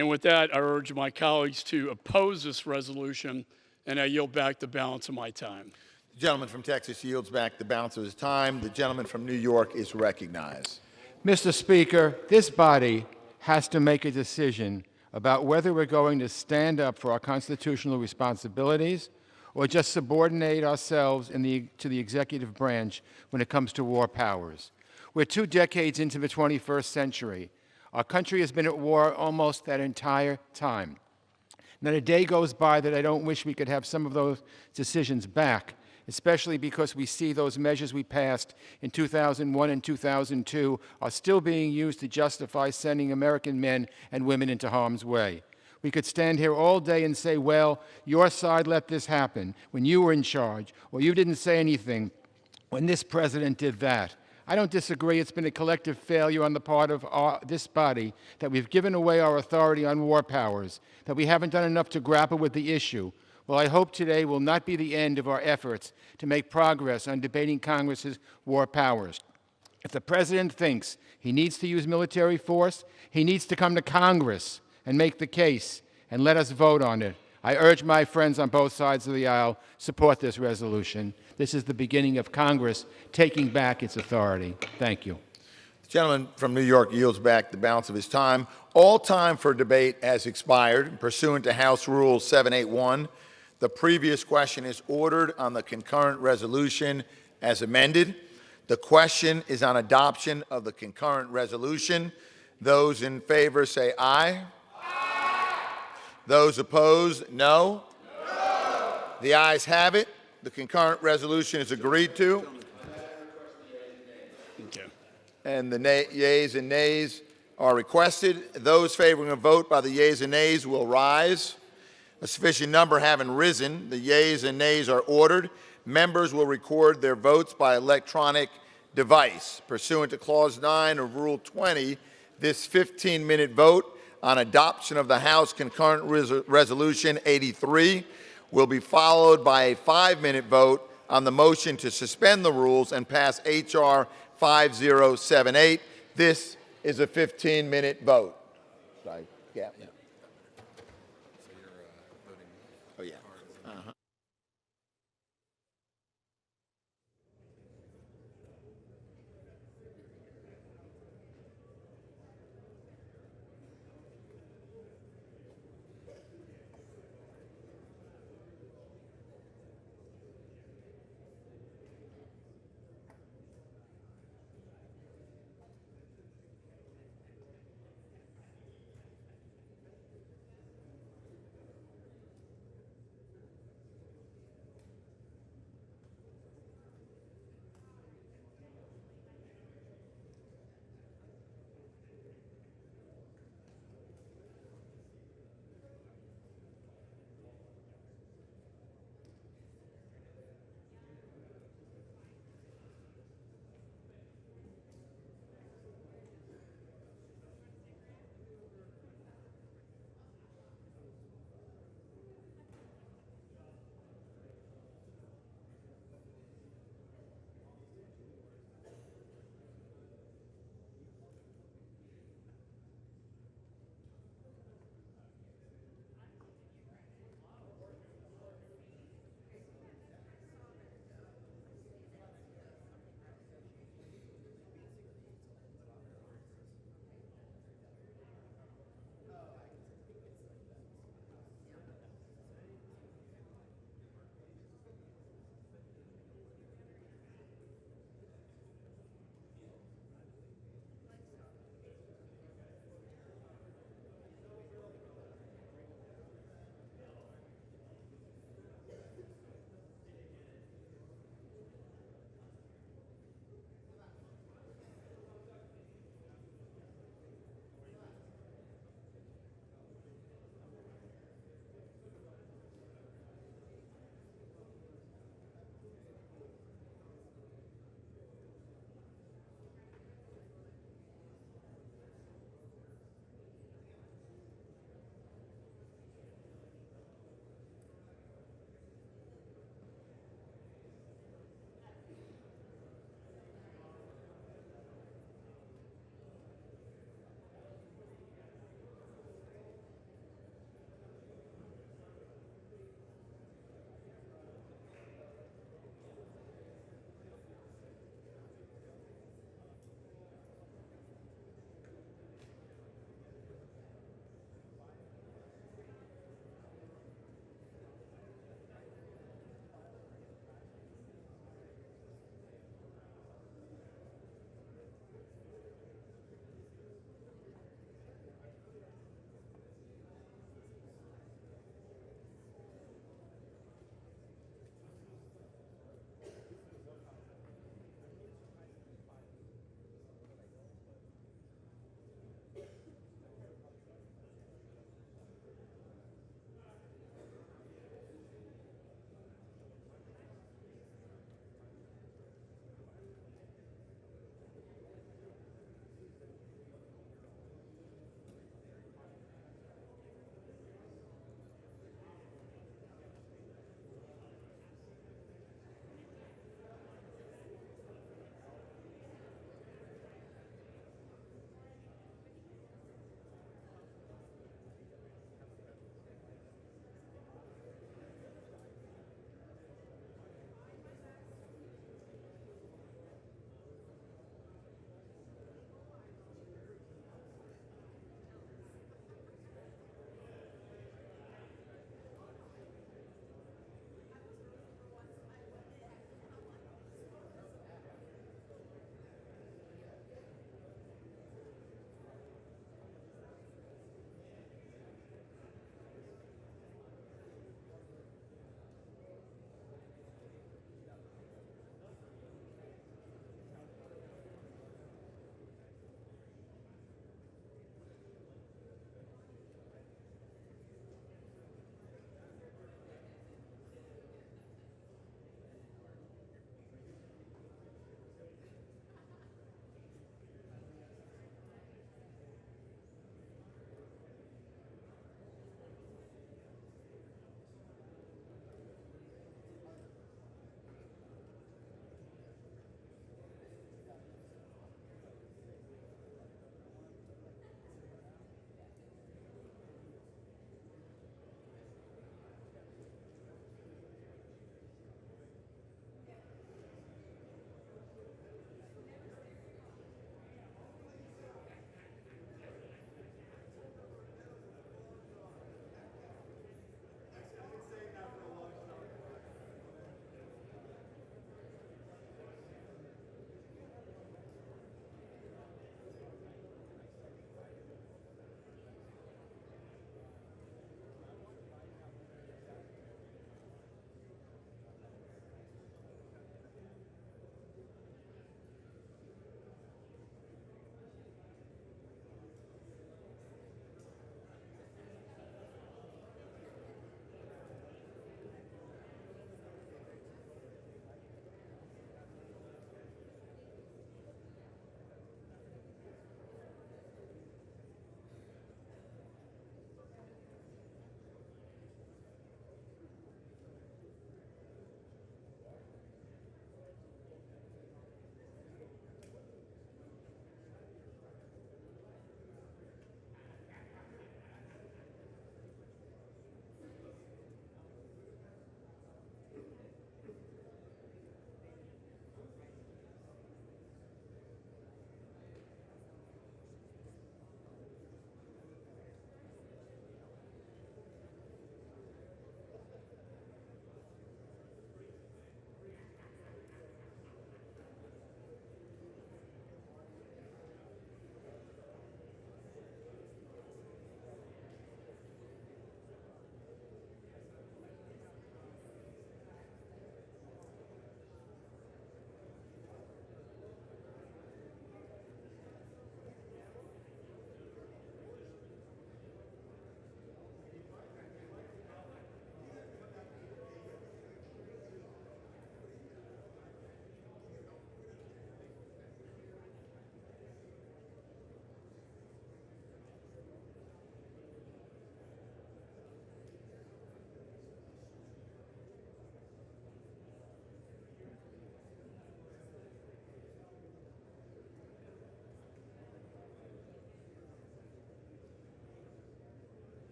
And with that, I urge my colleagues to oppose this resolution, and I yield back the balance of my time. The gentleman from Texas yields back the balance of his time. The gentleman from New York is recognized. Mr. Speaker, this body has to make a decision about whether we're going to stand up for our constitutional responsibilities or just subordinate ourselves to the executive branch when it comes to war powers. We're 2 decades into the 21st century. Our country has been at war almost that entire time. Not a day goes by that I don't wish we could have some of those decisions back, especially because we see those measures we passed in 2001 and 2002 are still being used to justify sending American men and women into harm's way. We could stand here all day and say, well, your side let this happen when you were in charge, or you didn't say anything when this president did that. I don't disagree. It's been a collective failure on the part of this body that we've given away our authority on war powers, that we haven't done enough to grapple with the issue. Well, I hope today will not be the end of our efforts to make progress on debating Congress's war powers. If the president thinks he needs to use military force, he needs to come to Congress and make the case and let us vote on it. I urge my friends on both sides of the aisle, support this resolution. This is the beginning of Congress taking back its authority. Thank you. The gentleman from New York yields back the balance of his time. All time for debate has expired. Pursuant to House Rule 781, the previous question is ordered on the concurrent resolution as amended. The question is on adoption of the concurrent resolution. Those in favor say aye. Aye. Those opposed, no. No. The ayes have it. The concurrent resolution is agreed to. Okay. And the yeas and nays are requested. Those favoring a vote by the yeas and nays will rise. A sufficient number having risen, the yeas and nays are ordered. Members will record their votes by electronic device. Pursuant to Clause 9 of Rule 20, this 15-minute vote on adoption of the House Concurrent Resolution 83 will be followed by a 5-minute vote on the motion to suspend the rules and pass H.R. 5078. This is a 15-minute vote. Right. Yeah. So you're voting. Oh,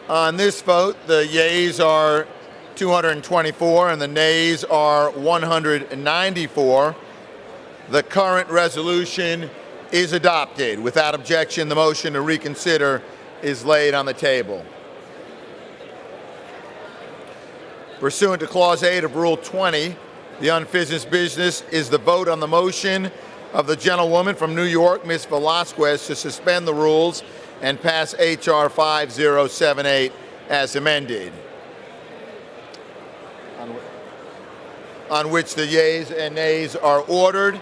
On this vote, the yeas are 224 and the nays are 194. The current resolution is adopted. Without objection, the motion to reconsider is laid on the table. Pursuant to Clause 8 of Rule 20, the unfinished business is the vote on the motion of the gentlewoman from New York, Ms. Velasquez, to suspend the rules and pass H.R. 5078 as amended, on which the yeas and nays are ordered.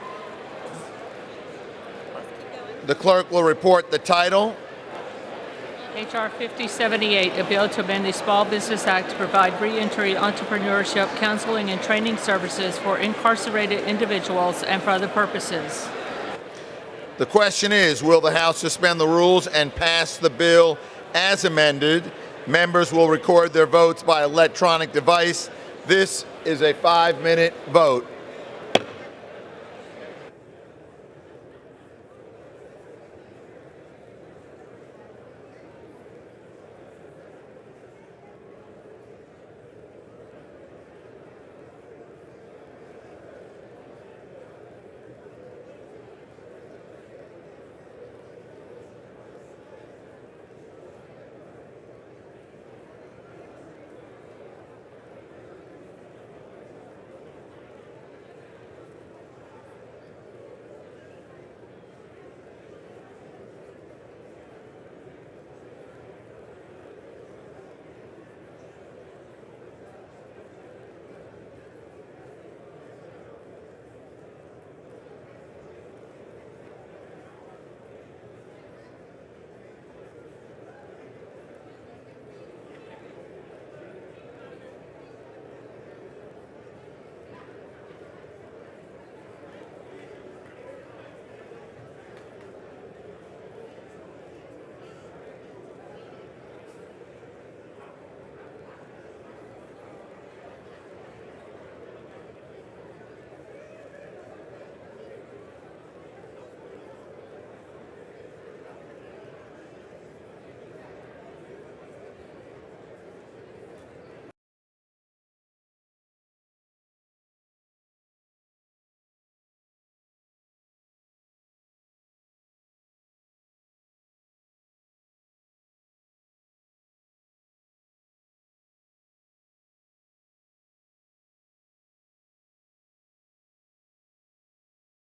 The clerk will report the title. H.R. 5078, a bill to amend the Small Business Act to provide reentry entrepreneurship, counseling, and training services for incarcerated individuals and for other purposes. The question is, will the House suspend the rules and pass the bill as amended? Members will record their votes by electronic device. This is a 5-minute vote.